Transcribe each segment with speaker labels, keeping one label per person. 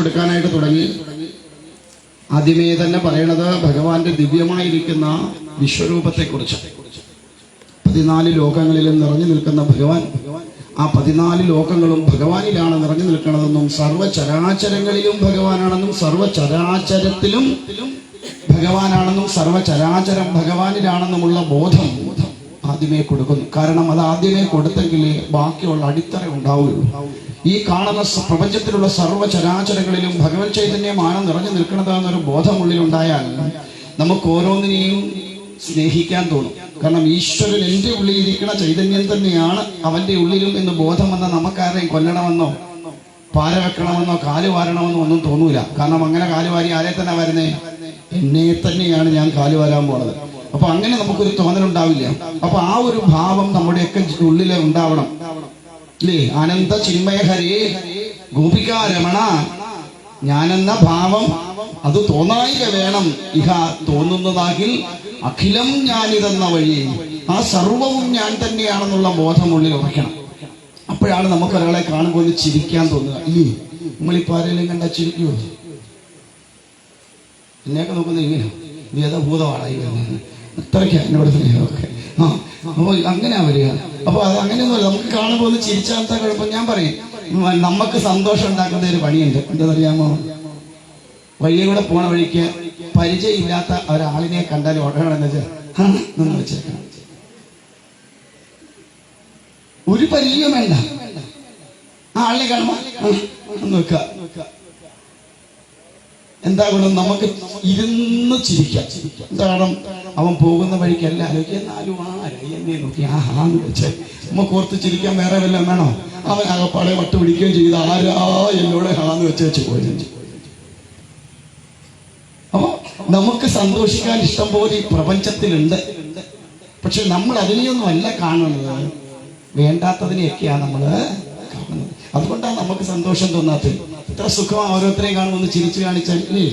Speaker 1: കൊടുക്കാനായിട്ട് തുടങ്ങി. ആദ്യമേ തന്നെ പറയണത് ഭഗവാന്റെ ദിവ്യമായിരിക്കുന്ന വിശ്വരൂപത്തെക്കുറിച്ച്. 14 ലോകങ്ങളിലും നിറഞ്ഞു നിൽക്കുന്ന ഭഗവാൻ, ആ 14 ലോകങ്ങളും ഭഗവാനിലാണ് നിറഞ്ഞു നിൽക്കുന്നതെന്നും സർവചരാചരങ്ങളിലും ഭഗവാനാണെന്നും സർവചരാചരത്തിലും ഭഗവാനാണെന്നും സർവചരാചരം ഭഗവാനിലാണെന്നുമുള്ള ബോധം ആദ്യമേ കൊടുക്കുന്നു. കാരണം അത് ആദ്യമേ കൊടുത്തെങ്കിലേ ബാക്കിയുള്ള അടിത്തറ ഉണ്ടാവുകയുള്ളൂ. ഈ കാണുന്ന പ്രപഞ്ചത്തിലുള്ള സർവചരാചരങ്ങളിലും ഭഗവത് ചൈതന്യമാണ് നിറഞ്ഞു നിൽക്കുന്നതെന്നൊരു ബോധം ഉള്ളിലുണ്ടായാൽ നമുക്ക് ഓരോന്നിനെയും സ്നേഹിക്കാൻ തോന്നും. കാരണം ഈശ്വരൻ എൻ്റെ ഉള്ളിൽ ഇരിക്കുന്ന ചൈതന്യം തന്നെയാണ് അവന്റെ ഉള്ളിലും എന്ന് ബോധം വന്ന നമുക്കാരെയും കൊല്ലണമെന്നോ പാര വെക്കണമെന്നോ കാല് വാരണമെന്നോ ഒന്നും തോന്നൂല. കാരണം അങ്ങനെ കാലുവാരി ആരെ തന്നെ വരുന്നേ? എന്നെ തന്നെയാണ് ഞാൻ കാല് വാരാൻ പോണത്. അപ്പൊ അങ്ങനെ നമുക്കൊരു തോന്നലുണ്ടാവില്ല. അപ്പൊ ആ ഒരു ഭാവം നമ്മുടെയൊക്കെ ഉള്ളിൽ ഉണ്ടാവണം അല്ലേ? ആനന്ദ ചിന്മയ ഹരേ ഗോപികാരമണ, ഞാനെന്ന ഭാവം അത് തോന്നായിക വേണം. ഇഹ തോന്നുന്നതാകിൽ അഖിലം ഞാനിതെന്ന വഴി, ആ സർവവും ഞാൻ തന്നെയാണെന്നുള്ള ബോധം ഉള്ളിൽ ഉറക്കണം. അപ്പോഴാണ് നമുക്ക് ഒരാളെ കാണുമ്പോൾ ചിരിക്കാൻ തോന്നുക. നമ്മളിപ്പോ ആരെങ്കിലും കണ്ടാ ചിരിക്കുമോ? എന്നെയൊക്കെ നോക്കുന്നത് ഇങ്ങനെ വേദഭൂതമാണായി വരുന്നത്. അത്രയ്ക്ക് എന്നോട് സ്നേഹമൊക്കെ. അപ്പോൾ അങ്ങനെ വരിക. അപ്പൊ അത് അങ്ങനെയൊന്നുമല്ല. നമുക്ക് കാണുമ്പോൾ ഒന്ന് ചിരിച്ചാത്ത കുഴപ്പം. ഞാൻ പറയും, നമുക്ക് സന്തോഷം ഉണ്ടാക്കുന്ന ഒരു പണിയുണ്ട്. എന്താണെന്നറിയാമോ? വഴിയെ കൂടെ പോണ വഴിക്ക് പരിചയമില്ലാത്ത ഒരാളിനെ കണ്ടാൽ ഓടണമെന്ന് വെച്ചേക്കണം. ഒരു പരിചയം വേണ്ട. ആ ആളിനെ കാണുമ്പോ നോക്കുക. എന്താ ഗുണം? നമുക്ക് ഇരുന്ന് ചിരിക്കാം. കാരണം അവൻ പോകുന്ന വഴിക്ക് എല്ലാം ആലോചിക്കുക. എന്നാലും ആരായി എന്നെ നോക്കി ആഹാന്ന് വെച്ച് നമുക്ക് ഓർത്ത് ചിരിക്കാൻ വേറെ വല്ലതും വേണോ? അവൻ ആകപ്പാടെ വട്ട് പിടിക്കുകയും ചെയ്ത് ആരാ എന്നോട് ഹാന്ന് വെച്ച് പോയത്. അപ്പൊ നമുക്ക് സന്തോഷിക്കാൻ ഇഷ്ടം പോലെ ഈ പ്രപഞ്ചത്തിലുണ്ട്. പക്ഷെ നമ്മൾ അതിനെയൊന്നും അല്ല കാണുന്നത്, വേണ്ടാത്തതിനെയൊക്കെയാണ് നമ്മൾ കാണുന്നത്. അതുകൊണ്ടാണ് നമുക്ക് സന്തോഷം തോന്നാത്തത്. ഇത്ര സുഖം ഓരോരുത്തരെയും കാണുമെന്ന് ചിരിച്ചു കാണിച്ചാൽ ഇല്ലേ?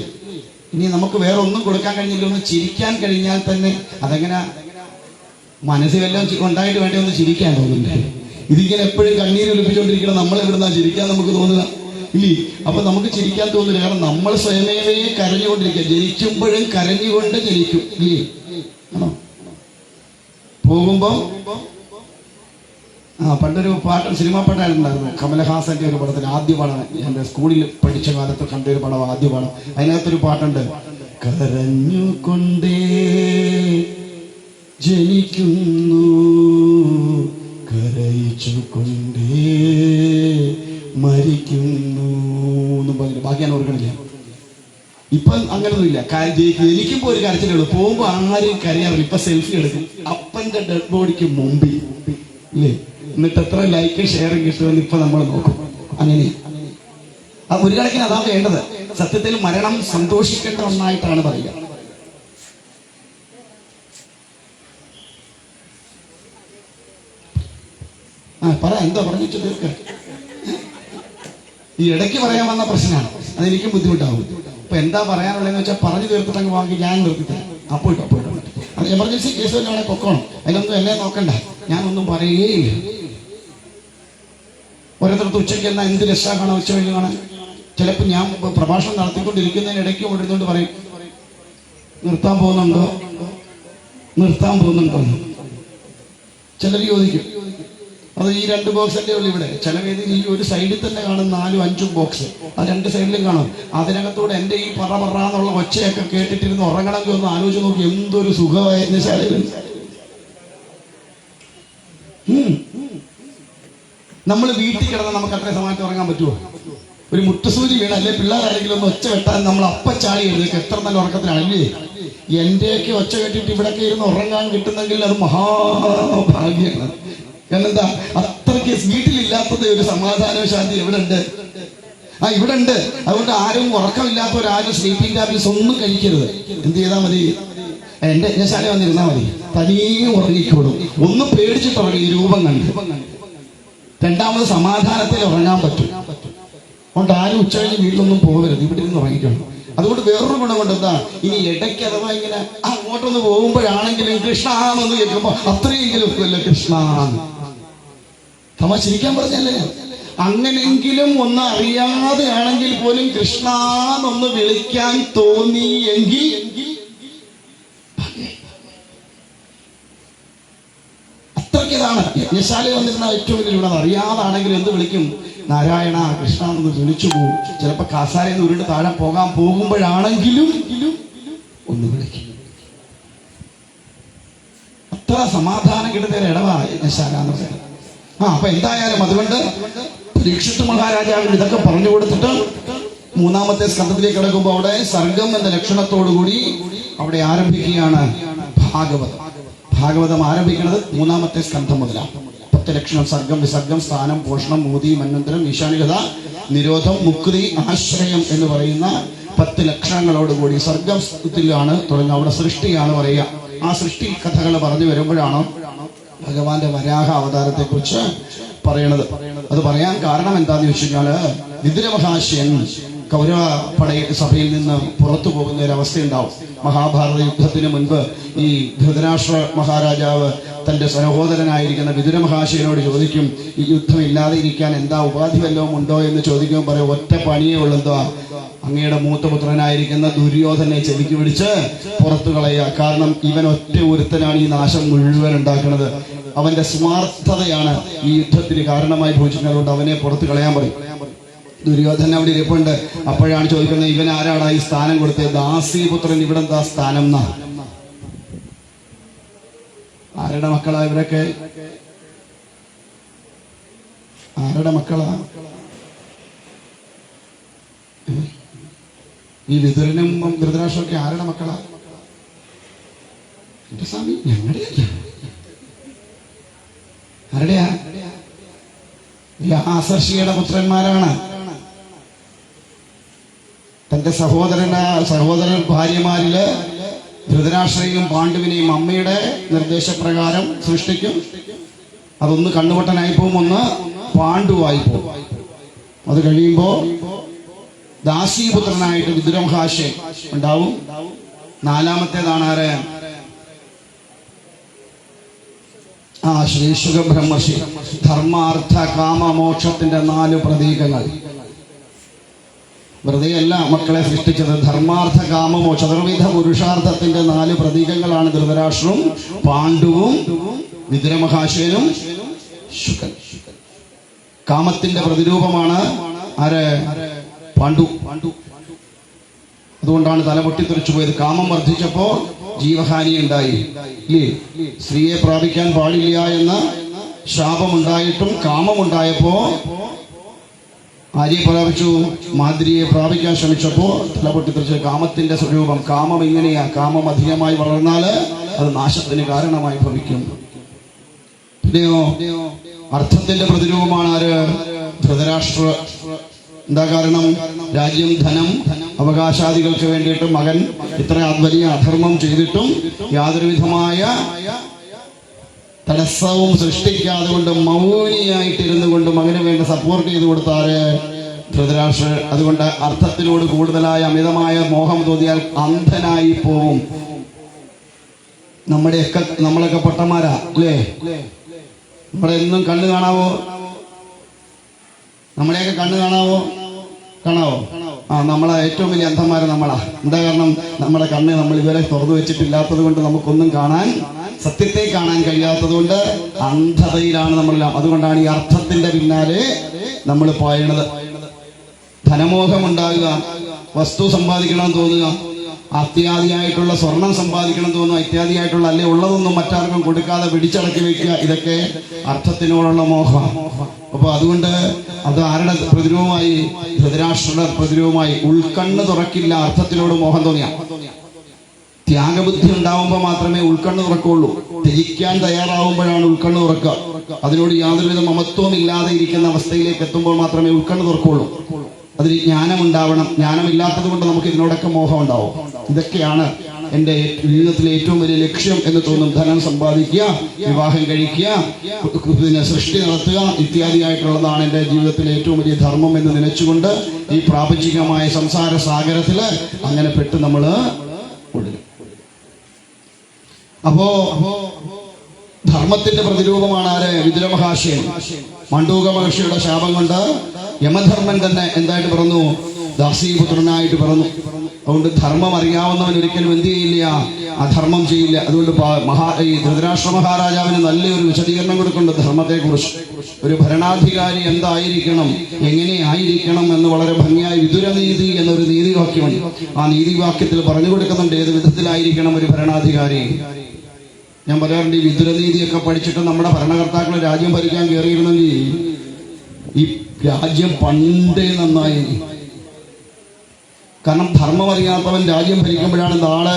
Speaker 1: ഇനി നമുക്ക് വേറെ ഒന്നും കൊടുക്കാൻ കഴിഞ്ഞില്ല, ഒന്ന് ചിരിക്കാൻ കഴിഞ്ഞാൽ തന്നെ അതെങ്ങനെ മനസ്സിൽ വല്ലതും ഉണ്ടായിട്ട് വേണ്ടി ഒന്ന് ചിരിക്കാൻ തോന്നുന്നുണ്ട്. ഇതിങ്ങനെ എപ്പോഴും കണ്ണീര് ഒലിപ്പിച്ചുകൊണ്ടിരിക്കണം. നമ്മൾ എവിടുന്നാ ചിരിക്കാൻ നമുക്ക് തോന്നുക? ഇല്ലേ? അപ്പൊ നമുക്ക് ചിരിക്കാൻ തോന്നില്ല. കാരണം നമ്മൾ സ്വയമേവേ കരഞ്ഞുകൊണ്ടിരിക്കുക. ജനിക്കുമ്പോഴും കരഞ്ഞുകൊണ്ട് ജനിക്കും. ഇല്ലേ? ആണോ? പോകുമ്പോ പണ്ടൊരു പാട്ട്, സിനിമാ പാട്ടായിട്ടുണ്ടായിരുന്നു. കമലഹാസന്റെ ഒരു പടത്തിൽ ആദ്യ പടം, എൻ്റെ സ്കൂളിൽ പഠിച്ച കാലത്ത് കണ്ടൊരു പടം, ആദ്യ പടം. അതിനകത്തൊരു പാട്ടുണ്ട്, കരഞ്ഞുകൊണ്ടേ ജനിക്കുന്നു കരയിച്ചുകൊണ്ടേ മരിക്കുന്നു എന്നും പറഞ്ഞു. ബാക്കി ഞാൻ ഓർക്കണില്ല. ഇപ്പൊ അങ്ങനൊന്നുമില്ല. ജനിക്കുമ്പോ ഒരു കരച്ചിലുള്ളൂ, പോകുമ്പോ ആരും കരയാറില്ല. ഇപ്പൊ സെൽഫി എടുക്കും അപ്പന്റെ ഡെഡ് ബോഡിക്ക് മുമ്പിൽ ഇല്ലേ? എന്നിട്ട് എത്ര ലൈക്ക് ഷെയറും കിട്ടുമെന്ന് ഇപ്പൊ നമ്മൾ നോക്കും. അങ്ങനെ ഒരു കണക്കിന് അതാ വേണ്ടത്. സത്യത്തിൽ മരണം സന്തോഷിക്കേണ്ട ഒന്നായിട്ടാണ് പറയുക. പറ, എന്താ പറഞ്ഞിട്ട് തീർക്ക. ഈ ഇടയ്ക്ക് പറയാൻ വന്ന പ്രശ്നമാണ്, അതെനിക്കും ബുദ്ധിമുട്ടാവും. ഇപ്പൊ എന്താ പറയാനുള്ളതെന്ന് വെച്ചാൽ പറഞ്ഞു തീർത്തിട്ടങ്ങ് വാങ്ങി ഞാൻ നിർത്തിത്തരാം. അപ്പോയിട്ടോ അത് എമർജൻസി കേസ് തന്നെ പൊക്കോണം. അതിലൊന്നും എന്നെ നോക്കണ്ട, ഞാനൊന്നും പറയുകയില്ല. ഓരോരുത്തർക്ക് ഉച്ചയ്ക്ക് എന്നാൽ എന്ത് രക്ഷമാണ് ഉച്ച കഴിഞ്ഞ് കാണാൻ. ചിലപ്പോൾ ഞാൻ പ്രഭാഷണം നടത്തിക്കൊണ്ടിരിക്കുന്നതിന് ഇടയ്ക്ക് കൊണ്ടിരുന്നോണ്ട് പറയും, നിർത്താൻ പോകുന്നുണ്ടോ? ചിലർ ചോദിക്കും. അത് ഈ 2 ബോക്സല്ലേ ഉള്ളു ഇവിടെ. ചില വേദിയിൽ ഈ ഒരു സൈഡിൽ തന്നെ കാണും 4-5 ബോക്സ്. ആ 2 സൈഡിലും കാണും. അതിനകത്തൂടെ എൻ്റെ ഈ പറന്നുള്ള ഒച്ചയൊക്കെ കേട്ടിട്ടിരുന്ന് ഉറങ്ങണമെങ്കിൽ ഒന്ന് ആലോചിച്ച് നോക്കി എന്തൊരു സുഖമായിരുന്നു ശാലയിൽ. നമ്മൾ വീട്ടിൽ കിടന്നാൽ നമുക്ക് അത്രയും സമയത്ത് ഉറങ്ങാൻ പറ്റുമോ? ഒരു മുട്ടുസൂചി വീണ അല്ലെ പിള്ളേരാരെങ്കിലും ഒന്ന് ഒച്ച വെട്ടാൻ നമ്മൾ അപ്പച്ചാടി എഴുന്നേക്ക്. എത്ര നല്ല ഉറക്കത്തിലാണല്ലേ? എന്റെയൊക്കെ ഒച്ച കേട്ടിട്ട് ഇവിടെയൊക്കെ ഇരുന്ന് ഉറങ്ങാൻ കിട്ടുന്നെങ്കിൽ അത് മഹാഭാഗ്യമാണ്. കാരണം എന്താ, അത്രയ്ക്ക് വീട്ടിലില്ലാത്തത് ഒരു സമാധാനവും ശാന്തി എവിടെ ഉണ്ട്? ഇവിടെ ഉണ്ട്. അതുകൊണ്ട് ആരും ഉറക്കമില്ലാത്തവരാരും സ്ലീപ്പിംഗ് ടാബ്ലറ്റ്സ് ഒന്നും കഴിക്കരുത്. എന്ത് ചെയ്താൽ മതി? എന്റെ ശാല വന്നിരുന്നാൽ മതി, തനിയെ ഉറങ്ങിക്കോളും. ഒന്ന് പേടിച്ചിട്ട് ഉറങ്ങി ഈ രൂപം കണ്ട്. രണ്ടാമത് സമാധാനത്തിൽ ഉറങ്ങാൻ പറ്റും. അതുകൊണ്ട് ആരും ഉച്ച കഴിഞ്ഞ് വീട്ടിലൊന്നും പോകരുത്, ഇവിടെ ഇരുന്ന് ഉറങ്ങിക്കണം. അതുകൊണ്ട് വേറൊരു ഗുണം കൊണ്ട് എന്താ, ഇനി ഇടയ്ക്ക് അഥവാ ഇങ്ങനെ അങ്ങോട്ടൊന്ന് പോകുമ്പോഴാണെങ്കിലും കൃഷ്ണ എന്ന് കേൾക്കുമ്പോ അത്രയെങ്കിലും വല്ല കൃഷ്ണ തമാശിരിക്കാൻ പറഞ്ഞല്ലേ. അങ്ങനെങ്കിലും ഒന്ന് അറിയാതെ ആണെങ്കിൽ പോലും കൃഷ്ണ എന്നൊന്ന് വിളിക്കാൻ തോന്നിയെങ്കിൽ അത്രയ്ക്കതാണ് യജ്ഞശാലയിൽ വന്നിരുന്ന ഏറ്റവും വലിയ ഇവിടെ. അറിയാതാണെങ്കിൽ എന്ത് വിളിക്കും? നാരായണ കൃഷ്ണ എന്ന് വിളിച്ചു പോകും. ചിലപ്പോൾ കാസാരയിൽ ഉരുണ്ട് താഴെ പോകുമ്പോഴാണെങ്കിലും ഒന്ന് വിളിക്കും. അത്ര സമാധാനം കിട്ടുന്ന ഇടവാ യജ്ഞശാല എന്ന് പറയുന്നത്. അപ്പൊ എന്തായാലും അതുകൊണ്ട് പരീക്ഷിത് മഹാരാജാവിന് ഇതൊക്കെ പറഞ്ഞു കൊടുത്തിട്ട് മൂന്നാമത്തെ സ്കന്ധത്തിലേക്ക് കിടക്കുമ്പോൾ അവിടെ സർഗം എന്ന ലക്ഷണത്തോടുകൂടി അവിടെ ആരംഭിക്കുകയാണ് ഭാഗവതം ആരംഭിക്കുന്നത് മൂന്നാമത്തെ സ്കന്ധം മുതലാണ്. 10 ലക്ഷണം: സർഗം, വിസർഗം, സ്ഥാനം, പോഷണം, മൂതി, മന്വന്തരം, ഈശാനികത, നിരോധം, മുക്തി, ആശ്രയം എന്ന് പറയുന്ന 10 ലക്ഷണങ്ങളോടുകൂടി സർഗത്തിലാണ് തുടങ്ങുക. അവിടെ സൃഷ്ടിയാണ് പറയുക. ആ സൃഷ്ടി കഥകൾ പറഞ്ഞു വരുമ്പോഴാണ് ഭഗവാന്റെ വരാഹ അവതാരത്തെ കുറിച്ച് പറയണത്. അത് പറയാൻ കാരണം എന്താന്ന് വെച്ച് കഴിഞ്ഞാല് വിതുരമഹാശയൻ കൗരവ സഭയിൽ നിന്ന് പുറത്തു പോകുന്ന ഒരു അവസ്ഥയുണ്ടാവും. മഹാഭാരത യുദ്ധത്തിന് മുൻപ് ഈ ധൃതരാഷ്ട്ര മഹാരാജാവ് തന്റെ സഹോദരനായിരിക്കുന്ന വിതുരമഹാശയനോട് ചോദിക്കും, ഈ യുദ്ധം ഇല്ലാതെ ഇരിക്കാൻ എന്താ ഉപാധി വല്ലതും ഉണ്ടോ എന്ന് ചോദിക്കുമ്പോൾ പറയും, ഒറ്റ പണിയേ ഉള്ളെന്താ, അങ്ങയുടെ മൂത്തപുത്രനായിരിക്കുന്ന ദുര്യോധനെ ചെവിക്ക് പിടിച്ച് പുറത്തു കളയുക. കാരണം ഇവൻ ഒറ്റ ഒരുത്തനാണ് ഈ നാശം മുഴുവൻ ഉണ്ടാക്കുന്നത്. അവന്റെ സ്വാർത്ഥതയാണ് ഈ യുദ്ധത്തിന് കാരണമായി ഭവിച്ചിരുന്നത്. അതുകൊണ്ട് അവനെ പുറത്തു കളയാൻ പറയും. ദുര്യോധന അവിടെ ഇരിപ്പുണ്ട്. അപ്പോഴാണ് ചോദിക്കുന്നത്, ഇവൻ ആരാടാ ഈ സ്ഥാനം കൊടുത്തത്? ദാസീപുത്രൻ. ഇവിടെ എന്താ സ്ഥാനം എന്നാ? ആരുടെ മക്കളാ ഇവരൊക്കെ? ആരുടെ മക്കളാ? ഈ വിതുരനും ധൃതരാഷ്ട്രമൊക്കെ ആരുടെ മക്കളാ? എന്റെ സ്വാമി, ഞങ്ങളുടെ ആരുടെയാ? വ്യാസർഷിയുടെ പുത്രന്മാരാണ്. തന്റെ സഹോദരൻ ഭാര്യമാരില് ധൃതരാഷ്ട്രയും പാണ്ഡുവിനെയും അമ്മയുടെ നിർദ്ദേശപ്രകാരം സൃഷ്ടിക്കും. അതൊന്ന് കണ്ണുപൊട്ടനായി പോകും, ഒന്ന് പാണ്ഡുവായി പോകും. അത് കഴിയുമ്പോ ദാസീപുത്രനായിട്ട് വിതുരമഹാശയൻ ഉണ്ടാവും. നാലാമത്തേതാണ് ആര്? ശ്രീ ശുഖബ്രഹ്മർഷി. ധർമാർത്ഥ കാമ മോക്ഷത്തിന്റെ 4 പ്രതീകങ്ങൾ. വെറുതെയല്ല മക്കളെ സൃഷ്ടിച്ചത്. ധർമാർത്ഥ കാമമോ ചതുർവിധ പുരുഷാർത്ഥത്തിന്റെ 4 പ്രതീകങ്ങളാണ് ധൃതരാഷ്ട്രവും പാണ്ഡുവും വിതുരമഹാശയനും ശുകൻ. കാമത്തിന്റെ പ്രതിരൂപമാണ് ആര്? പാണ്ഡു. അതുകൊണ്ടാണ് തല പൊട്ടിത്തെറിച്ചു പോയത്. കാമം വർദ്ധിച്ചപ്പോ ജീവഹാനി ഉണ്ടായി. ഇല്ലേ? സ്ത്രീയെ പ്രാപിക്കാൻ പാടില്ല എന്ന ശാപമുണ്ടായിട്ടും കാമമുണ്ടായപ്പോ ആര്യെ പ്രാപിച്ചു? മാദ്രിയെ പ്രാപിക്കാൻ ശ്രമിച്ചപ്പോ തല പൊട്ടിത്തെറിച്ച്. കാമത്തിന്റെ സ്വരൂപം. കാമം ഇങ്ങനെയാ. കാമം അധികമായി വളർന്നാല് അത് നാശത്തിന് കാരണമായി ഭവിക്കും. പിന്നെയോ അർത്ഥത്തിന്റെ പ്രതിരൂപമാണ് ആര്? ധൃതരാഷ്ട്ര. എന്താ കാരണം? രാജ്യം, ധനം, അവകാശാദികൾക്ക് വേണ്ടിയിട്ട് മകൻ ഇത്ര വലിയ അധർമ്മം ചെയ്തിട്ടും യാതൊരു വിധമായ തടസ്സവും സൃഷ്ടിക്കാതെ കൊണ്ട് മൗനിയായിട്ടിരുന്നു കൊണ്ട് മകന് വേണ്ടി സപ്പോർട്ട് ചെയ്ത് കൊടുത്താല് ധൃതരാഷ്ട്ര. അതുകൊണ്ട് അർത്ഥത്തിനോട് കൂടുതലായ അമിതമായ മോഹം തോന്നിയാൽ അന്ധനായി പോവും. നമ്മളൊക്കെ പൊട്ടന്മാരാ അല്ലേ? നമ്മുടെ എന്നും കണ്ണ് കാണാവോ? നമ്മളെയൊക്കെ കണ്ണ് കാണാവോ? നമ്മളെ ഏറ്റവും വലിയ അന്ധന്മാരെ നമ്മളാ. എന്താ കാരണം? നമ്മുടെ കണ്ണ് നമ്മൾ ഇതുവരെ തുറന്നു വെച്ചിട്ടില്ലാത്തത് കൊണ്ട് നമുക്കൊന്നും കാണാൻ, സത്യത്തെ കാണാൻ കഴിയാത്തത് കൊണ്ട് അന്ധതയിലാണ് നമ്മളെല്ലാം. അതുകൊണ്ടാണ് ഈ അർത്ഥത്തിന്റെ പിന്നാലെ നമ്മൾ പായണത്. ധനമോഹം ഉണ്ടാകുക, വസ്തു സമ്പാദിക്കണമെന്ന് തോന്നുക, അത്യാദിയായിട്ടുള്ള സ്വർണം സമ്പാദിക്കണം തോന്നുക, ഇത്യാദിയായിട്ടുള്ള അല്ലെ ഉള്ളതൊന്നും മറ്റാർക്കും കൊടുക്കാതെ പിടിച്ചടക്കി വെക്കുക. ഇതൊക്കെ അർത്ഥത്തിനോടുള്ള മോഹം. അപ്പൊ അതുകൊണ്ട് അത് ആരുടെ പ്രതിരൂപമായി? ധൃതരാഷ്ട്രയുടെ പ്രതിരൂപമായി. ഉൾക്കണ്ണ് തുറക്കില്ല അർത്ഥത്തിനോട് മോഹം തോന്നിയ. ത്യാഗബുദ്ധി ഉണ്ടാവുമ്പോൾ മാത്രമേ ഉൾക്കണ്ണ് തുറക്കുള്ളൂ. ത്യജിക്കാൻ തയ്യാറാവുമ്പോഴാണ് ഉൾക്കണ്ണ് തുറക്കുക. അതിനോട് യാതൊരുവിധ മമത്വവും ഇല്ലാതെ ഇരിക്കുന്ന അവസ്ഥയിലേക്ക് എത്തുമ്പോൾ മാത്രമേ ഉൾക്കണ്ണ് തുറക്കുള്ളൂ. അതിന് ജ്ഞാനം ഉണ്ടാവണം. ജ്ഞാനമില്ലാത്തത് കൊണ്ട് നമുക്ക് ഇതിനോടൊക്കെ മോഹം ഉണ്ടാവും. ഇതൊക്കെയാണ് എൻ്റെ ജീവിതത്തിലെ ഏറ്റവും വലിയ ലക്ഷ്യം എന്ന് തോന്നും. ധനം സമ്പാദിക്കുക, വിവാഹം കഴിക്കുക, പിന്നെ സൃഷ്ടി നടത്തുക ഇത്യാദിയായിട്ടുള്ളതാണ് എൻ്റെ ജീവിതത്തിലെ ഏറ്റവും വലിയ ധർമ്മം എന്ന് നനച്ചുകൊണ്ട് ഈ പ്രാപഞ്ചികമായ സംസാര സാഗരത്തിൽ അങ്ങനെ പെട്ട് നമ്മൾ ഒഴുകും. അപ്പോ ധർമ്മ ധർമ്മത്തിന്റെ പ്രതിരൂപമാണ് ആര്? വിതുര മഹാശയൻ. മണ്ഡൂക മഹർഷിയുടെ ശാപം കൊണ്ട് യമധർമ്മൻ തന്നെ എന്തായിട്ട് പിറന്നു? ദാസീപുത്രനായിട്ട് പിറന്നു. അതുകൊണ്ട് ധർമ്മം അറിയാവുന്നവൻ ഒരിക്കലും എന്ത് ചെയ്യില്ല? അധർമ്മം ചെയ്യില്ല. അതുകൊണ്ട് ഈ ധൃതരാഷ്ട്ര മഹാരാജാവിന് നല്ലൊരു വിശദീകരണം കൊടുക്കുന്നുണ്ട് ധർമ്മത്തെക്കുറിച്ച്. ഒരു ഭരണാധികാരി എന്തായിരിക്കണം, എങ്ങനെ ആയിരിക്കണം എന്ന് വളരെ ഭംഗിയായി വിതുരനീതി എന്നൊരു നീതിവാക്യമുണ്ട്. ആ നീതിവാക്യത്തിൽ പറഞ്ഞു കൊടുക്കുന്നുണ്ട് ഏത് വിധത്തിലായിരിക്കണം ഒരു ഭരണാധികാരി. ഞാൻ പറയാറുണ്ട്, ഈ വിതുരനീതിയൊക്കെ പഠിച്ചിട്ട് നമ്മുടെ ഭരണകർത്താക്കൾ രാജ്യം ഭരിക്കാൻ കയറിയിരുന്നെങ്കിൽ ഈ രാജ്യം പണ്ടേ നന്നായി. കാരണം ധർമ്മം അറിയാത്തവൻ രാജ്യം ഭരിക്കുമ്പോഴാണ് നാളെ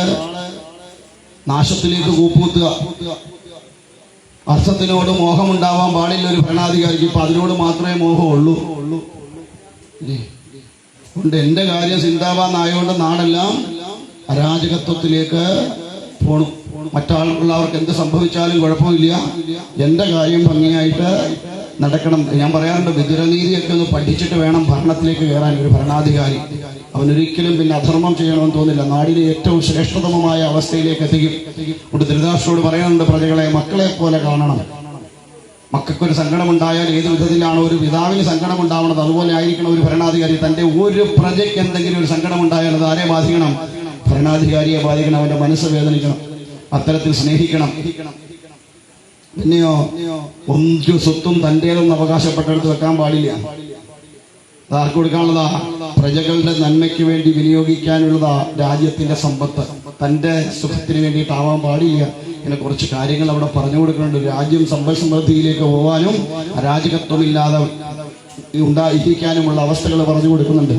Speaker 1: നാശത്തിലേക്ക് കൂപ്പുകുത്തുക. അർത്ഥത്തിനോട് മോഹമുണ്ടാവാൻ പാടില്ല ഒരു ഭരണാധികാരിക്ക്. ഇപ്പൊ അതിനോട് മാത്രമേ മോഹമുള്ളൂ. അതുകൊണ്ട് എന്റെ കാര്യം ചിന്താവാന്നായതുകൊണ്ട് നാടെല്ലാം അരാജകത്വത്തിലേക്ക് പോണു. മറ്റുള്ളവർക്ക് എന്ത് സംഭവിച്ചാലും കുഴപ്പമില്ല, എന്റെ കാര്യം ഭംഗിയായിട്ട് നടക്കണം. ഞാൻ പറയാറുണ്ട്, വിതുരനീതിയൊക്കെ ഒന്ന് പഠിച്ചിട്ട് വേണം ഭരണത്തിലേക്ക് കയറാൻ ഒരു ഭരണാധികാരി. അവനൊരിക്കലും പിന്നെ അധർമ്മം ചെയ്യണമെന്ന് തോന്നില്ല. നാടിനെ ഏറ്റവും ശ്രേഷ്ഠതമമായ അവസ്ഥയിലേക്ക് എത്തിക്കും. ഇവിടെ ധൃതരാഷ്ട്രരോട് പറയാനുണ്ട്, പ്രജകളെ മക്കളെ പോലെ കാണണം. മക്കൾക്കൊരു സങ്കടമുണ്ടായാൽ ഏത് വിധത്തിലാണോ ഒരു പിതാവിന് സങ്കടം ഉണ്ടാവണത്, അതുപോലെ ആയിരിക്കണം ഒരു ഭരണാധികാരി. തന്റെ ഒരു പ്രജയ്ക്ക് എന്തെങ്കിലും ഒരു സങ്കടമുണ്ടായാൽ അത് ആരെ ബാധിക്കണം? ഭരണാധികാരിയെ ബാധിക്കണം. അവന്റെ മനസ്സ് വേദനിക്കണം. അത്തരത്തിൽ സ്നേഹിക്കണം. പിന്നെയോ, ഒരു സ്വത്തും തന്റേതൊന്നും അവകാശപ്പെട്ടെടുത്ത് വെക്കാൻ പാടില്ല. ആർക്ക് കൊടുക്കാനുള്ളതാ? പ്രജകളുടെ നന്മയ്ക്ക് വേണ്ടി വിനിയോഗിക്കാനുള്ളതാ രാജ്യത്തിന്റെ സമ്പത്ത്. തന്റെ സുഖത്തിന് വേണ്ടിയിട്ടാവാൻ പാടില്ല. ഇങ്ങനെ കുറച്ച് കാര്യങ്ങൾ അവിടെ പറഞ്ഞു കൊടുക്കുന്നുണ്ട്. രാജ്യം സമ്പൽ സമൃദ്ധിയിലേക്ക് പോകാനും അരാജകത്വമില്ലാതെ ഉണ്ടായിരിക്കാനുമുള്ള അവസ്ഥകൾ പറഞ്ഞു കൊടുക്കുന്നുണ്ട്.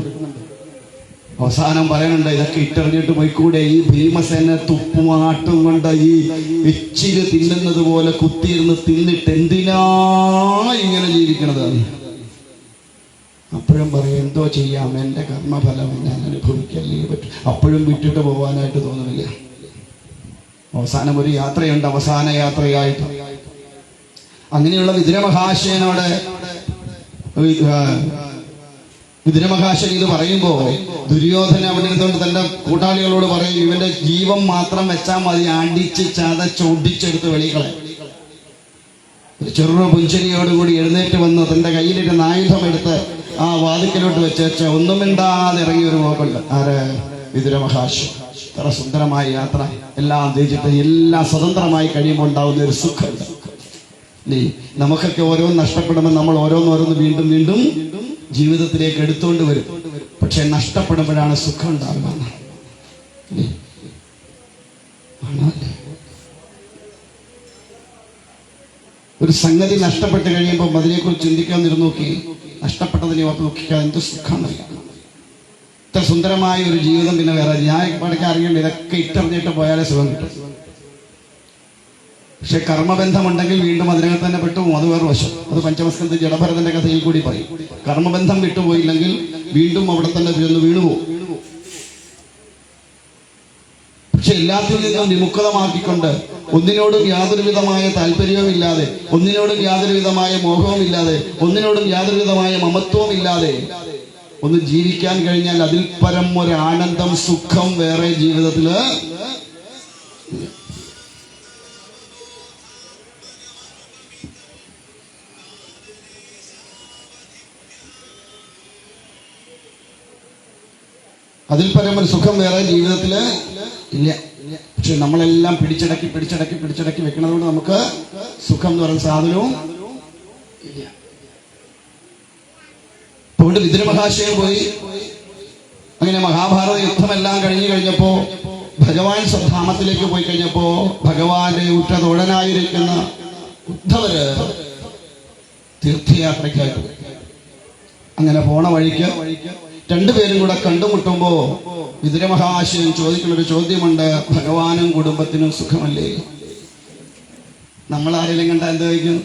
Speaker 1: അവസാനം പറയുന്നുണ്ട്, ഇതൊക്കെ ഇട്ടെറിഞ്ഞിട്ട് പോയിക്കൂടെ? ഈ ഭീമസേന തുപ്പുമാട്ടും കൊണ്ട് ഈ എച്ചില് തിന്നുന്നത് പോലെ കുത്തിയിരുന്ന് തിന്നിട്ട് എന്തിനാ ഇങ്ങനെ ജീവിക്കണത്? അപ്പോഴും പറയും, എന്തോ ചെയ്യാം, എൻ്റെ കർമ്മഫലം ഞാൻ അനുഭവിക്കല്ലേ പറ്റും. അപ്പോഴും വിട്ടിട്ട് പോകാനായിട്ട് തോന്നുന്നില്ല. അവസാനം ഒരു യാത്രയുണ്ട്, അവസാന യാത്രയായിട്ട്. അങ്ങനെയുള്ള വിതുരമഹാശയനോട് വിതുരമഹാശൻ ഇത് പറയുമ്പോ ദുര്യോധന അവിടെ ഇരുന്നുകൊണ്ട് തന്റെ കൂട്ടാളികളോട് പറയും, ഇവന്റെ ജീവൻ മാത്രം വെച്ചാൽ മതി, അടിച്ച് ചതച്ചൊടിച്ചെടുത്ത് വെളികളെ. ചെറു പുഞ്ചരിയോടുകൂടി എഴുന്നേറ്റ് വന്ന് തന്റെ കയ്യിലിരുന്ന ആയുധം എടുത്ത് ആ വാതിക്കലോട്ട് വെച്ച് ഒന്നും മിണ്ടാതെ ഇറങ്ങിയൊരു പോക്കുണ്ട്. ആര്? വിതുരമഹാശൻ. ഇത്ര സുന്ദരമായ യാത്ര എല്ലാം ജയിച്ചിട്ട് എല്ലാം സ്വതന്ത്രമായി കഴിയുമ്പോൾ ഉണ്ടാവുന്ന ഒരു സുഖമുണ്ട്. നമുക്കൊക്കെ ഓരോന്ന് നഷ്ടപ്പെടുമ്പോൾ നമ്മൾ ഓരോന്നോരോന്ന് വീണ്ടും വീണ്ടും ജീവിതത്തിലേക്ക് എടുത്തുകൊണ്ട് വരും. പക്ഷെ നഷ്ടപ്പെടുമ്പോഴാണ് സുഖം ഉണ്ടാവുക. ഒരു സംഗതി നഷ്ടപ്പെട്ട് കഴിയുമ്പോൾ അതിനെക്കുറിച്ച് ചിന്തിക്കാൻ നോക്കി, നഷ്ടപ്പെട്ടതിനെ ഓർത്ത് നോക്കിക്കാൻ എന്ത് സുഖമാണ്. ഇത്ര സുന്ദരമായ ഒരു ജീവിതം പിന്നെ വേറെ. ഞാൻ ഇപ്പോഴൊക്കെ അറിയണ്ട, ഇതൊക്കെ ഇട്ടെറിഞ്ഞിട്ട് പോയാലേ സുഖം കിട്ടും. പക്ഷെ കർമ്മബന്ധമുണ്ടെങ്കിൽ വീണ്ടും അതിനകത്ത് തന്നെ പെട്ടുപോകും. അത് വേറെ വശം. അത് പഞ്ചമസ്കന്ധ ജഡഭരതന്റെ കഥയിൽ കൂടി പറയും. കർമ്മബന്ധം വിട്ടുപോയില്ലെങ്കിൽ വീണ്ടും അവിടെ തന്നെ വീണുപോകും. പക്ഷെ എല്ലാത്തിൽ നിന്നും വിമുക്തമാക്കിക്കൊണ്ട്, ഒന്നിനോടും യാതൊരു വിധമായ താല്പര്യവുമില്ലാതെ, ഒന്നിനോടും യാതൊരു വിധമായ മോഹവുമില്ലാതെ, ഒന്നിനോടും യാതൊരു വിധമായ മമത്വമില്ലാതെ ഒന്ന് ജീവിക്കാൻ കഴിഞ്ഞാൽ അതിൽ പരം ഒരു ആനന്ദം, സുഖം വേറെ ജീവിതത്തില്. അതിൽ പരം ഒരു സുഖം വേറെ ജീവിതത്തില് ഇല്ല. പക്ഷെ നമ്മളെല്ലാം പിടിച്ചടക്കി പിടിച്ചടക്കി പിടിച്ചടക്കി വെക്കുന്നത് കൊണ്ട് നമുക്ക് സുഖം എന്ന് പറയുന്ന സാധനവും ഇല്ല. അതുകൊണ്ട് വിതുരമഹാശയൻ പോയി. അങ്ങനെ മഹാഭാരത യുദ്ധമെല്ലാം കഴിഞ്ഞപ്പോ ഭഗവാൻ സ്വധാമത്തിലേക്ക് പോയി കഴിഞ്ഞപ്പോ ഭഗവാന്റെ ഉറ്റ തോഴനായിരിക്കുന്ന ഉദ്ധവര് തീർത്ഥയാത്രയ്ക്കായിട്ട് അങ്ങനെ പോണ വഴിക്ക് രണ്ടുപേരും കൂടെ കണ്ടുമുട്ടുമ്പോ വിതുരമഹാശയൻ ചോദിക്കുന്നൊരു ചോദ്യമുണ്ട്, ഭഗവാനും കുടുംബത്തിനും സുഖമല്ലേ? നമ്മൾ ആരെങ്കിലും കണ്ടാൽ എന്ത് ചോദിക്കും?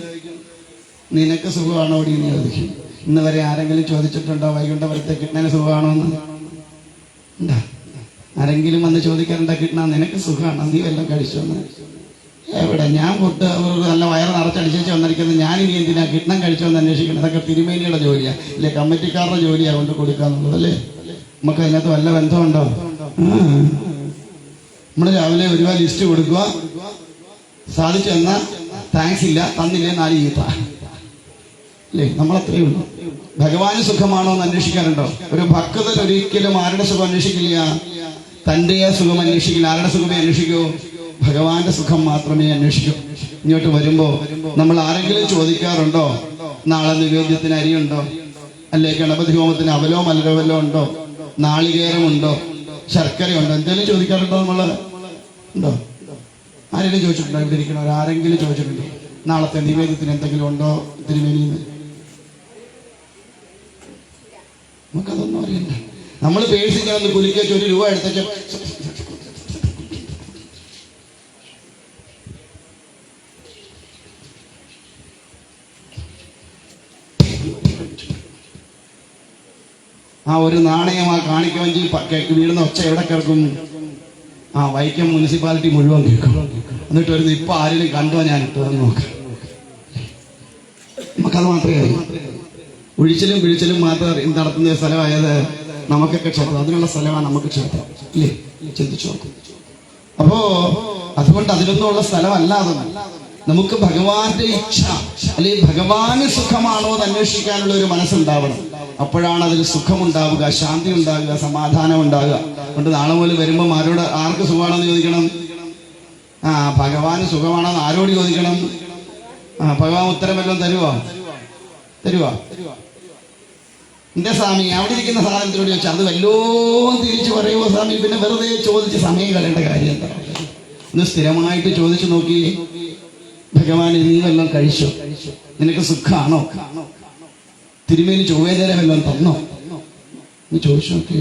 Speaker 1: നിനക്ക് സുഖമാണോ ഓടി എന്ന് ചോദിക്കും. ഇന്ന് വരെ ആരെങ്കിലും ചോദിച്ചിട്ടുണ്ടോ വൈകുണ്ഠപുരത്തെ കിട്ടണന് സുഖമാണോ എന്ന്? എന്താ ആരെങ്കിലും വന്ന് ചോദിക്കാറുണ്ടോ, കിട്ടണ നിനക്ക് സുഖമാണോ, നീ വല്ലതും കഴിച്ചോന്ന്? എവിടെ? ഞാൻ ഫുഡ് നല്ല വയറ് നിറച്ചടിച്ചേച്ച് വന്നിരിക്കുന്നത്, ഞാനിനി എന്തിനാ കിട്ടണം കഴിച്ചോന്ന് അന്വേഷിക്കണം? അതൊക്കെ തിരുമേനിയുടെ ജോലിയാണ്, ഇല്ലേ കമ്മിറ്റിക്കാരുടെ ജോലിയാണ് കൊണ്ട് കൊടുക്കാന്നുള്ളത്, അല്ലേ? നമുക്ക് അതിനകത്ത് വല്ല ബന്ധമുണ്ടോ? നമ്മൾ രാവിലെ ഒരുപാട് ലിസ്റ്റ് കൊടുക്കുക, സാധിച്ചു എന്നാൽ താങ്ക്സ് ഇല്ല, തന്നില്ലേ 4 ചീത്ത. അല്ലേ? നമ്മളത്രയേ ഉള്ളൂ. ഭഗവാന് സുഖമാണോ എന്ന് അന്വേഷിക്കാറുണ്ടോ? ഒരു ഭക്തൻ ഒരിക്കലും ആരുടെ സുഖം അന്വേഷിക്കില്ല, തൻ്റെ സുഖം അന്വേഷിക്കില്ല. ആരുടെ സുഖമേ അന്വേഷിക്കൂ? ഭഗവാന്റെ സുഖം മാത്രമേ അന്വേഷിക്കൂ. ഇങ്ങോട്ട് വരുമ്പോ നമ്മൾ ആരെങ്കിലും ചോദിക്കാറുണ്ടോ, നാളെ നിവേദ്യത്തിന് അരിയുണ്ടോ, അല്ലെ ഗണപതി ഹോമത്തിന് അവലോ മലരവലോ ഉണ്ടോ, നാളികേരമുണ്ടോ, ശർക്കരയുണ്ടോ, എന്തെങ്കിലും ചോദിക്കാറുണ്ടോ? നമ്മള് ഉണ്ടോ? ആരെങ്കിലും ചോദിച്ചിട്ടുണ്ടോ? ഇവിടെ ഇരിക്കണവർ ആരെങ്കിലും ചോദിച്ചിട്ടുണ്ടോ നാളത്തെ നിവേദ്യത്തിന് എന്തെങ്കിലും ഉണ്ടോ തിരുമേനിന്ന്? നമുക്കതൊന്നും അറിയണ്ട. നമ്മൾ പേഴ്സിങ്ങനെ കുലിക്കേച്ച് 1 രൂപ എടുത്തേക്ക് ആ ഒരു നാണയം ആ കാണിക്കുമെങ്കിൽ വീടുന്ന ഒച്ച എവിടെ കേൾക്കും? വൈക്കം മുനിസിപ്പാലിറ്റി മുഴുവൻ കേൾക്കും. എന്നിട്ട് വരുന്നത് ഇപ്പൊ ആരെങ്കിലും കണ്ടോ ഞാൻ ഇട്ടതെന്ന് നോക്കാം. നമുക്കത് മാത്രമേ അറിയൂ. ഒഴിച്ചിലും പിഴിച്ചിലും മാത്രം നടത്തുന്ന സ്ഥലമായത് നമുക്കൊക്കെ ക്ഷേത്രം, അതിനുള്ള സ്ഥലമാണ് നമുക്ക് ക്ഷേത്രം. ഇല്ലേ? ചിന്തിച്ചു നോക്കും. അപ്പോ അതുകൊണ്ട് അതിലൊന്നുമുള്ള സ്ഥലമല്ലാതെ നമുക്ക് ഭഗവാന്റെ ഇച്ഛ അല്ലെങ്കിൽ ഭഗവാന് സുഖമാണോ എന്ന് അന്വേഷിക്കാനുള്ള ഒരു മനസ്സുണ്ടാവണം. അപ്പോഴാണ് അതിൽ സുഖമുണ്ടാവുക, ശാന്തി ഉണ്ടാവുക, സമാധാനം ഉണ്ടാവുക. അതുകൊണ്ട് നാളെ മുതൽ വരുമ്പോൾ ആർക്ക് സുഖമാണെന്ന് ചോദിക്കണം? ഭഗവാന് സുഖമാണെന്ന് ആരോട് ചോദിക്കണം? ഭഗവാൻ ഉത്തരം വല്ലതും തരുവാ? എന്റെ സ്വാമി അവിടെ ഇരിക്കുന്ന സാധനത്തിനോട് ചോദിച്ചാൽ അത് വല്ലോം തിരിച്ചു പറയുമോ സ്വാമി? പിന്നെ വെറുതെ ചോദിച്ച് സമയം കളയേണ്ട കാര്യം എന്താ? ഒന്ന് സ്ഥിരമായിട്ട് ചോദിച്ചു നോക്കി, ഭഗവാൻ നീ വല്ലതും കഴിച്ചോ? നിനക്ക് സുഖമാണോ? തിരുമേനി ചൊവ്വേതര വല്ലതും തന്നോ? നീ ചോദിച്ചു നോക്കി.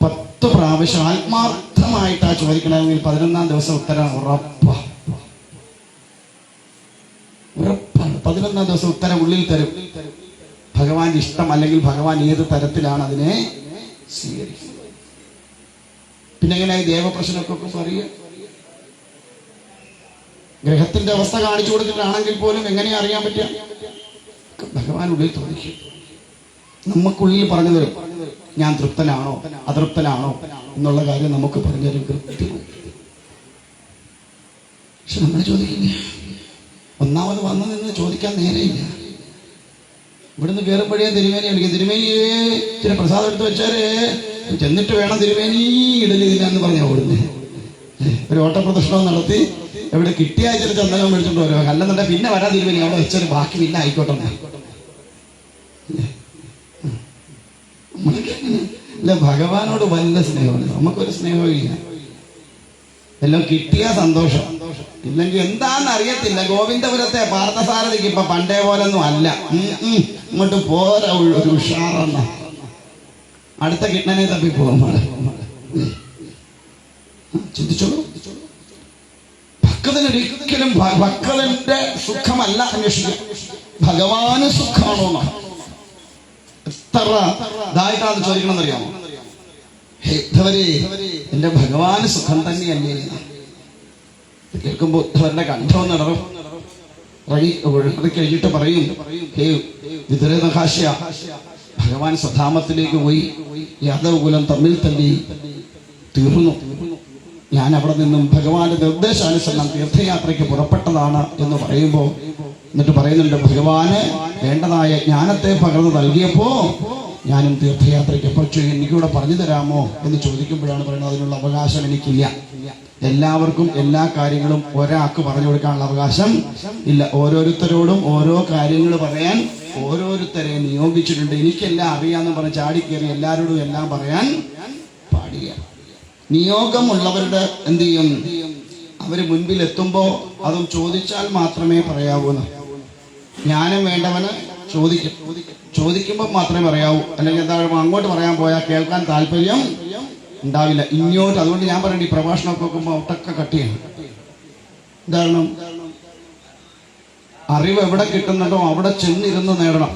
Speaker 1: 10 പ്രാവശ്യം ആത്മാർത്ഥമായിട്ടാ ചോദിക്കണമെങ്കിൽ 11ാം ദിവസം ഉത്തരം ഉറപ്പാണ്. 11ാം ദിവസം ഉത്തരം ഉള്ളിൽ തരും. ഭഗവാന്റെ ഇഷ്ടം അല്ലെങ്കിൽ ഭഗവാൻ ഏത് തരത്തിലാണ് അതിനെ സ്വീകരിക്കുന്നത്. പിന്നെ എങ്ങനെയായി ദേവപ്രശ്നമൊക്കെ അറിയുക? ഗ്രഹത്തിന്റെ അവസ്ഥ കാണിച്ചു കൊടുത്തിട്ടാണെങ്കിൽ പോലും എങ്ങനെയാ അറിയാൻ പറ്റുക? ഭഗവാൻ ഉള്ളിൽ തോന്നിക്കും, നമുക്കുള്ളിൽ പറഞ്ഞു തരും. ഞാൻ തൃപ്തനാണോ അതൃപ്തനാണോ എന്നുള്ള കാര്യം നമുക്ക് പറഞ്ഞു തരും കൃത്യമായി. പക്ഷെ നമ്മൾ ചോദിക്കില്ല. ഒന്നാമത് വന്നു നിന്ന് ചോദിക്കാൻ നേരെയില്ല. ഇവിടുന്ന് കയറുമ്പോഴേ തിരുമേനി വിളിക്കും, തിരുമേനിയെ ചില പ്രസാദം എടുത്ത് വെച്ചാലേ ചെന്നിട്ട് വേണം തിരുമേനി ഇടലില്ല എന്ന് പറഞ്ഞാൽ ഓടുന്നേ. ഒരു ഓട്ടപ്രദർശനം നടത്തി എവിടെ കിട്ടിയാൽ ചില ചന്ദനം മേടിച്ചോണ്ട് വരുമോ, അല്ലെന്നുണ്ടെങ്കിൽ പിന്നെ വരാൻ തിരുമേനി അവിടെ വെച്ചാൽ ബാക്കി പിന്നെ ആയിക്കോട്ടെ. അല്ല, ഭഗവാനോട് വല്ല സ്നേഹമാണ്. നമുക്കൊരു സ്നേഹവും ഇല്ല. എല്ലാം കിട്ടിയ സന്തോഷം, ഇല്ലെങ്കിൽ എന്താന്ന് അറിയത്തില്ല. ഗോവിന്ദപുരത്തെ പാർത്ഥസാരഥിക്ക് ഇപ്പൊ പണ്ടേ പോലൊന്നും അല്ല. ഇങ്ങോട്ട് പോരാ ഒരു ഉഷാറെന്ന അടുത്ത കിട്ടനെ തപ്പി പോകുമ്പോൾ ചിന്തിച്ചോളൂ. ഭക്തനൊരിക്കലും ഭക്തന്റെ സുഖമല്ല അന്വേഷിക്കുക, ഭഗവാന് സുഖമാണോ? എത്ര ഇതായിട്ടാണ് ചോദിക്കണം എന്നറിയാമോ? എന്റെ ഭഗവാന് സുഖം തന്നെയല്ലേ? കേൾക്കുമ്പോ ഉദ്ധവരുടെ കണ്ഠം നടറും. കഴിഞ്ഞിട്ട് പറയും, ഹേ വിതുരനഹാസ്യ, ഭഗവാൻ സ്വധാമത്തിലേക്ക് പോയി യാദവ കുലം തമ്മിൽ തല്ലി തീർന്നു. ഞാൻ അവിടെ നിന്നും ഭഗവാന്റെ നിർദ്ദേശാനുസരണം തീർത്ഥയാത്രയ്ക്ക് പുറപ്പെട്ടതാണ് എന്ന് പറയുമ്പോൾ എന്നിട്ട് പറയുന്നുണ്ട്, ഭഗവാന് വേണ്ടതായ ജ്ഞാനത്തെ പകർന്നു നൽകിയപ്പോ ഞാനും തീർത്ഥയാത്രയ്ക്ക് പക്ഷേ എനിക്കൂടെ പറഞ്ഞു തരാമോ എന്ന് ചോദിക്കുമ്പോഴാണ് പറയുന്നത്, അതിനുള്ള അവകാശം എനിക്കില്ല. എല്ലാവർക്കും എല്ലാ കാര്യങ്ങളും ഒരാൾക്ക് പറഞ്ഞു കൊടുക്കാനുള്ള അവകാശം ഇല്ല. ഓരോരുത്തരോടും ഓരോ കാര്യങ്ങൾ പറയാൻ ഓരോരുത്തരെ നിയോഗിച്ചിട്ടുണ്ട്. എനിക്കെല്ലാം അറിയാമെന്ന് പറഞ്ഞ് ചാടിക്കേറി എല്ലാവരോടും എല്ലാം പറയാൻ പാടില്ല. നിയോഗമുള്ളവരുടെ എന്ത് ചെയ്യും? അവര് മുൻപിൽ എത്തുമ്പോ അതും ചോദിച്ചാൽ മാത്രമേ പറയാവൂ. ജ്ഞാനം വേണ്ടവന് ചോദിക്കുമ്പോൾ മാത്രമേ പറയാവൂ. അല്ലെങ്കിൽ എന്താ അങ്ങോട്ട് പറയാൻ പോയാൽ കേൾക്കാൻ താല്പര്യം ഉണ്ടാവില്ല. ഇങ്ങോട്ട് അതുകൊണ്ട് ഞാൻ പറയണ്ട, ഈ പ്രഭാഷണമൊക്കെ നോക്കുമ്പോൾ ഒട്ടൊക്കെ കട്ട് ചെയ്യണം. ഉദാഹരണം, അറിവ് എവിടെ കിട്ടുന്നുണ്ടോ അവിടെ ചെന്നിരുന്ന് നേടണം.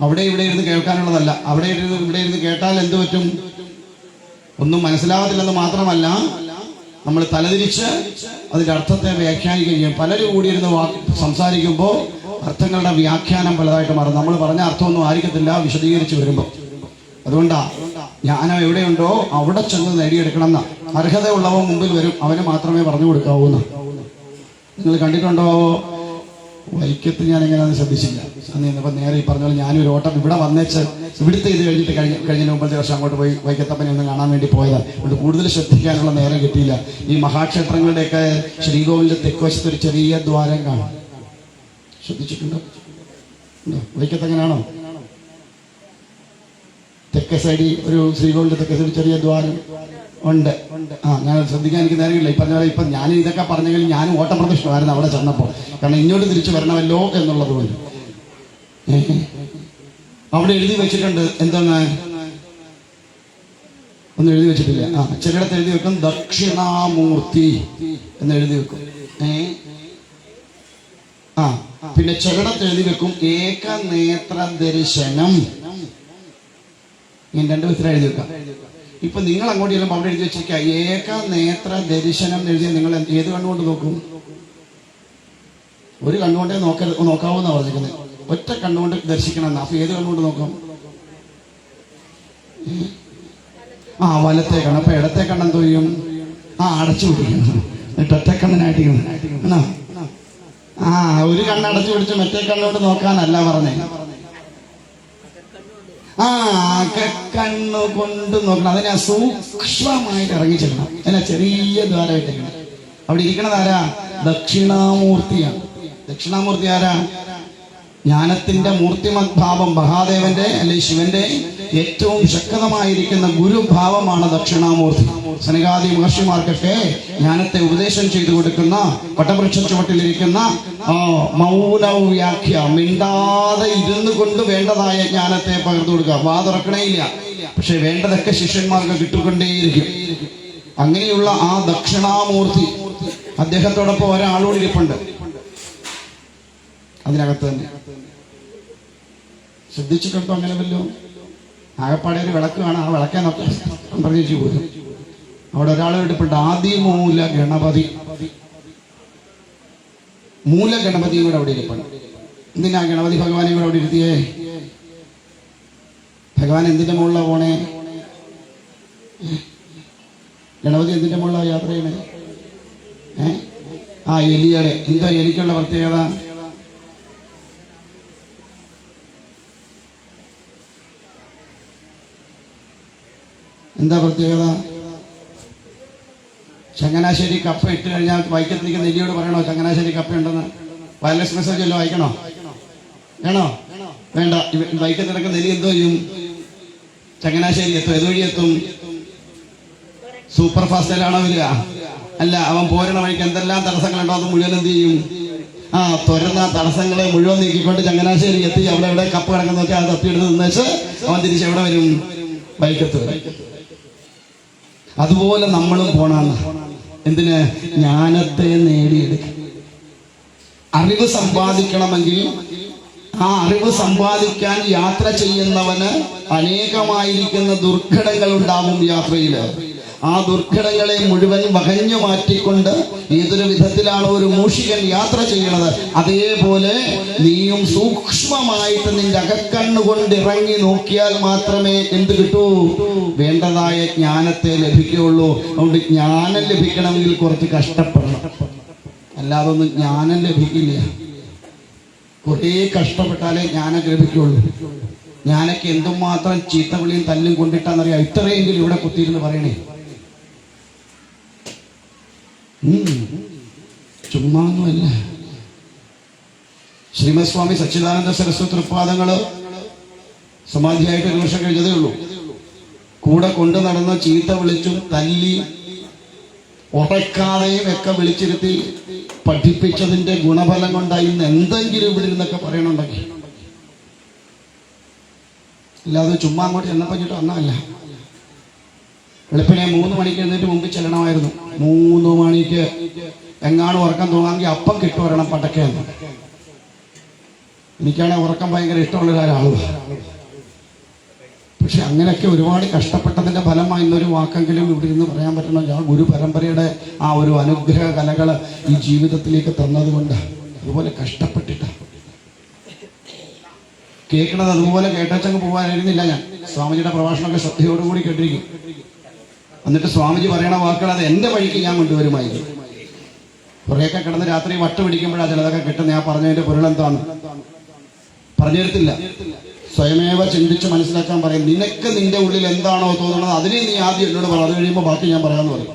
Speaker 1: അവിടെ ഇവിടെ ഇരുന്ന് കേൾക്കാനുള്ളതല്ല. അവിടെ ഇവിടെ ഇരുന്ന് കേട്ടാൽ എന്ത് പറ്റും? ഒന്നും മനസ്സിലാകത്തില്ലെന്ന് മാത്രമല്ല, നമ്മൾ തലതിരിച്ച് അതിന്റെ അർത്ഥത്തെ വ്യാഖ്യാനിക്കുകയും ചെയ്യും. പലരും കൂടിയിരുന്ന് സംസാരിക്കുമ്പോൾ അർത്ഥങ്ങളുടെ വ്യാഖ്യാനം പലതായിട്ട് മാറും. നമ്മൾ പറഞ്ഞ അർത്ഥമൊന്നും ആയിരിക്കത്തില്ല വിശദീകരിച്ച് വരുമ്പോൾ. അതുകൊണ്ടാ ജ്ഞാനം എവിടെയുണ്ടോ അവിടെ ചെന്ന് നേടിയെടുക്കണം എന്ന. അർഹതയുള്ളവൻ മുമ്പിൽ വരും, അവന് മാത്രമേ പറഞ്ഞു കൊടുക്കാവൂന്ന്. നിങ്ങൾ കണ്ടിട്ടുണ്ടോ? വൈക്കത്ത് ഞാൻ എങ്ങനെയാണെന്ന് ശ്രദ്ധിച്ചില്ല. അന്ന് ഇന്നിപ്പോൾ നേരെ ഈ പറഞ്ഞ പോലെ ഞാനൊരു ഓട്ടം ഇവിടെ വന്നേച്ച് ഇവിടുത്തെ ഇത് കഴിഞ്ഞിട്ട് കഴിഞ്ഞ മുമ്പത്തെ വർഷം അങ്ങോട്ട് പോയി വൈക്കത്തപ്പനെ ഒന്ന് കാണാൻ വേണ്ടി പോയതാണ്. അതുകൊണ്ട് കൂടുതൽ ശ്രദ്ധിക്കാനുള്ള നേരം കിട്ടിയില്ല. ഈ മഹാക്ഷേത്രങ്ങളുടെയൊക്കെ ശ്രീകോവിലിന്റെ തെക്കുവശത്ത് ഒരു ചെറിയ ദ്വാരം കാണാം. ശ്രദ്ധിച്ചിട്ടുണ്ടോ? വൈക്കത്ത് എങ്ങനെയാണോ? തെക്കേ സൈഡിൽ ഒരു ശ്രീകോവിലിന്റെ തെക്കേ സൈഡിൽ ചെറിയ ദ്വാരം ഉണ്ട്. ഞാൻ ശ്രദ്ധിക്കാൻ എനിക്ക് നേരമില്ല. ഈ പറഞ്ഞ പോലെ ഇപ്പം ഞാൻ ഇതൊക്കെ പറഞ്ഞെങ്കിൽ ഞാനും ഓട്ടപ്രദക്ഷിണമായിരുന്നു അവിടെ ചെന്നപ്പോൾ. കാരണം ഇങ്ങോട്ട് തിരിച്ചു വരണമല്ലോ എന്നുള്ളത് പോലെ അവിടെ എഴുതി വെച്ചിട്ടുണ്ട്. എന്താണ് ഒന്നും എഴുതി വെച്ചിട്ടില്ല. ചിലയിടത്ത് എഴുതി വെക്കും ദക്ഷിണാമൂർത്തി എന്ന് എഴുതി വെക്കും. പിന്നെ ചിലയിടത്ത് എഴുതി വെക്കും ഏകനേത്ര ദർശനം. ഞാൻ രണ്ട് വിധത്തിൽ എഴുതി വെക്കാം. ഇപ്പൊ നിങ്ങൾ അങ്ങോട്ട് ചെല്ലുമ്പോൾ അവിടെ എഴുതി വെച്ചിരിക്കുക ഏകനേത്ര ദർശനം എന്ന് എഴുതിയാൽ നിങ്ങൾ ഏത് കണ്ണുകൊണ്ട് നോക്കും? ഒരു കണ്ണുകൊണ്ടേ നോക്കാവൂന്നാ പറഞ്ഞിരിക്കുന്നത്. ഒറ്റ കണ്ണുകൊണ്ട് ദർശിക്കണം. അപ്പൊ ഏത് കണ്ണുകൊണ്ട് നോക്കാം? വലത്തെ കണ്ണ്. അപ്പൊ ഇടത്തെ കണ്ണെന്തോ ചെയ്യും? അടച്ചു പിടിക്കണം. എന്നിട്ട് ഒറ്റ കണ്ണിനായിട്ടിരിക്കണം. ഒരു കണ്ണ് അടച്ചു പിടിച്ച് മറ്റേ കണ്ണോട് നോക്കാനല്ല പറഞ്ഞേ. കണ്ണു കൊണ്ട് നോക്കണം. അതിനെ സൂക്ഷ്മമായിട്ട് ഇറങ്ങി ചെല്ലണം. അതിനെ ചെറിയ ദ്വാരമായിട്ടിരിക്കണം. അവിടെ ഇരിക്കണത് ആരാ? ദക്ഷിണാമൂർത്തിയാണ്. ദക്ഷിണാമൂർത്തി ആരാ? ജ്ഞാനത്തിന്റെ മൂർത്തിമദ്ഭാവം മഹാദേവന്റെ അല്ലെങ്കിൽ ശിവന്റെ ഏറ്റവും ശക്തമായിരിക്കുന്ന ഗുരുഭാവമാണ് ദക്ഷിണാമൂർത്തി. സനകാദി മഹർഷിമാർക്കൊക്കെ ജ്ഞാനത്തെ ഉപദേശം ചെയ്തു കൊടുക്കുന്ന വട്ടവൃക്ഷ ചുവട്ടിലിരിക്കുന്ന മൗന വ്യാഖ്യ, മിണ്ടാതെ ഇരുന്നു കൊണ്ട് വേണ്ടതായ ജ്ഞാനത്തെ പകർന്നു കൊടുക്കുക. വാ തുറക്കണേയില്ല, പക്ഷെ വേണ്ടതൊക്കെ ശിഷ്യന്മാർക്ക് കിട്ടിക്കൊണ്ടേയിരിക്കും. അങ്ങനെയുള്ള ആ ദക്ഷിണാമൂർത്തി അദ്ദേഹത്തോടൊപ്പം ഒരാളോട് ഇരിപ്പുണ്ട് അതിനകത്ത് തന്നെ. ശ്രദ്ധിച്ചിട്ടുണ്ടോ? അങ്ങനെ വല്ലോ ആകപ്പാടെ ഒരു വിളക്ക് കാണാം. ആ വിളക്കെ നോക്കാൻ പ്രതീക്ഷിച്ചു പോലും. അവിടെ ഒരാൾ ഇരിപ്പുണ്ട്. ആദിമൂല ഗണപതി. മൂലഗണപതിയും കൂടെ അവിടെ ഇരിപ്പുണ്ട്. എന്തിനാ ഗണപതി ഭഗവാനെയും കൂടെ അവിടെ ഇരുത്തിയേ? ഭഗവാൻ എന്തിന്റെ മുകളിലാണ് പോണേ? ഗണപതി എന്തിന്റെ മുകളിലാണ് യാത്ര ചെയ്യണേ? എലിയുടെ. എന്താ എലിക്കുള്ള പ്രത്യേകത? എന്താ പ്രത്യേകത? ചങ്ങനാശ്ശേരി കപ്പ ഇട്ട് കഴിഞ്ഞാൽ വൈക്കത്തിരിക്കുന്ന എലിയോട് പറയണോ ചങ്ങനാശ്ശേരി കപ്പ ഉണ്ടെന്ന്? വയർലെസ് മെസ്സേജ് അല്ലോ വായിക്കണോ? വേണോ? വേണ്ട. വൈക്കത്തിടക്കുന്ന എലി എന്തോ ചെയ്യും? ചങ്ങനാശ്ശേരി എത്തും. ഏതുവഴി എത്തും? സൂപ്പർ ഫാസ്റ്റിലാണോ വരിക? അല്ല, അവൻ പോരണ വഴിക്ക് എന്തെല്ലാം തടസ്സങ്ങളുണ്ടോ അത് മുഴുവൻ എന്ത് ചെയ്യും? തുറന്ന തടസ്സങ്ങളെ മുഴുവൻ നീക്കിക്കൊണ്ട് ചങ്ങനാശ്ശേരി എത്തി. അവിടെ എവിടെ കപ്പ് കിടക്കുന്ന വെച്ചാൽ അത് തപ്പിയെടുത്ത് നിന്നേച്ച് അവൻ തിരിച്ച് എവിടെ വരും? വൈക്കത്ത് വരും. അതുപോലെ നമ്മളും പോണാണ്. എന്തിന്? ജ്ഞാനത്തെ നേടിയെടുക്കും. അറിവ് സമ്പാദിക്കണമെങ്കിൽ ആ അറിവ് സമ്പാദിക്കാൻ യാത്ര ചെയ്യുന്നവന് അനേകമായിരിക്കുന്ന ദുർഘടങ്ങൾ ഉണ്ടാവും യാത്രയിൽ. ആ ദുർഘടങ്ങളെ മുഴുവൻ വകഞ്ഞു മാറ്റിക്കൊണ്ട് ഏതൊരു വിധത്തിലാണ് ഒരു മൂഷികൻ യാത്ര ചെയ്യുന്നത്, അതേപോലെ നീയും സൂക്ഷ്മമായിട്ട് നിന്റെ അകക്കണ്ണുകൊണ്ട് ഇറങ്ങി നോക്കിയാൽ മാത്രമേ എന്ത് കിട്ടൂ? വേണ്ടതായ ജ്ഞാനത്തെ ലഭിക്കുകയുള്ളൂ. അതുകൊണ്ട് ജ്ഞാനം ലഭിക്കണമെങ്കിൽ കുറച്ച് കഷ്ടപ്പെടണം. അല്ലാതെ ഒന്നും ജ്ഞാനം ലഭിക്കില്ല. കുറേ കഷ്ടപ്പെട്ടാലേ ജ്ഞാനം ലഭിക്കുള്ളൂ. ഞാനൊക്കെ എന്തുമാത്രം ചീത്തവിളിയും തല്ലും കൊണ്ടിട്ടാന്നറിയാം. ഇത്രയെങ്കിലും ഇവിടെ കുത്തിയിരുന്ന് പറയണേ. ചുമ്മാന്നുമല്ല. ശ്രീമദ് സ്വാമി സച്ചിദാനന്ദ സരസ്വതി തൃപ്പാദങ്ങള് സമാധിയായിട്ട് ഒരു വർഷം കഴിഞ്ഞതേ ഉള്ളൂ. കൂടെ കൊണ്ടു നടന്ന് ചീത്ത വിളിച്ചും തല്ലി ഉറക്കാതെയും ഒക്കെ വിളിച്ചിരുത്തി പഠിപ്പിച്ചതിന്റെ ഗുണഫലം കൊണ്ടായി ഇന്ന് എന്തെങ്കിലും ഇവിടെ ഇരുന്നൊക്കെ പറയണുണ്ടെങ്കിൽ. അല്ലാതെ ചുമ്മാ അങ്ങോട്ട് ചെന്നപ്പഞ്ഞിട്ട് വന്നതല്ല. വെളുപ്പിനെ 3 മണിക്ക് എഴുന്നേറ്റ് മുമ്പിൽ ചെല്ലണമായിരുന്നു. 3 മണിക്ക് എങ്ങാനും ഉറക്കം തോന്നാമെങ്കിൽ അപ്പം കിട്ടുവരണം പടക്കേന്ന്. എനിക്കാണെങ്കിൽ ഉറക്കം ഭയങ്കര ഇഷ്ടമുള്ള ഒരാളാണ്. പക്ഷെ അങ്ങനെയൊക്കെ ഒരുപാട് കഷ്ടപ്പെട്ടതിന്റെ ഫലമായി ഇന്നൊരു വാക്കെങ്കിലും ഇവിടെ ഇരുന്ന് പറയാൻ പറ്റണം. ആ ഗുരു പരമ്പരയുടെ ആ ഒരു അനുഗ്രഹ കലകൾ ഈ ജീവിതത്തിലേക്ക് തന്നതുകൊണ്ട് അതുപോലെ കഷ്ടപ്പെട്ടിട്ട് കേൾക്കണത് അതുപോലെ കേട്ടച്ചങ്ങ് പോകാനായിരുന്നില്ല. ഞാൻ സ്വാമിജിയുടെ പ്രഭാഷണമൊക്കെ ശ്രദ്ധയോടുകൂടി കേട്ടിരിക്കും. എന്നിട്ട് സ്വാമിജി പറയണ വാക്കുകൾ അത് എൻ്റെ വഴിക്ക് ഞാൻ കൊണ്ടുവരുമായിരുന്നു. കുറേയൊക്കെ കിടന്ന് രാത്രി വട്ട് പിടിക്കുമ്പോഴാണ് ചിലതൊക്കെ കിട്ടുന്നത്. ഞാൻ പറഞ്ഞതിന്റെ പൊരുളെന്താണ് പറഞ്ഞു തരത്തില്ല. സ്വയമേവ ചിന്തിച്ച് മനസ്സിലാക്കാൻ പറയും. നിനക്ക് നിന്റെ ഉള്ളിൽ എന്താണോ തോന്നുന്നത് അതിനെ നീ ആദ്യം എന്നോട് പറ, അത് കഴിയുമ്പോൾ ബാക്കി ഞാൻ പറയാമെന്ന് പറയും.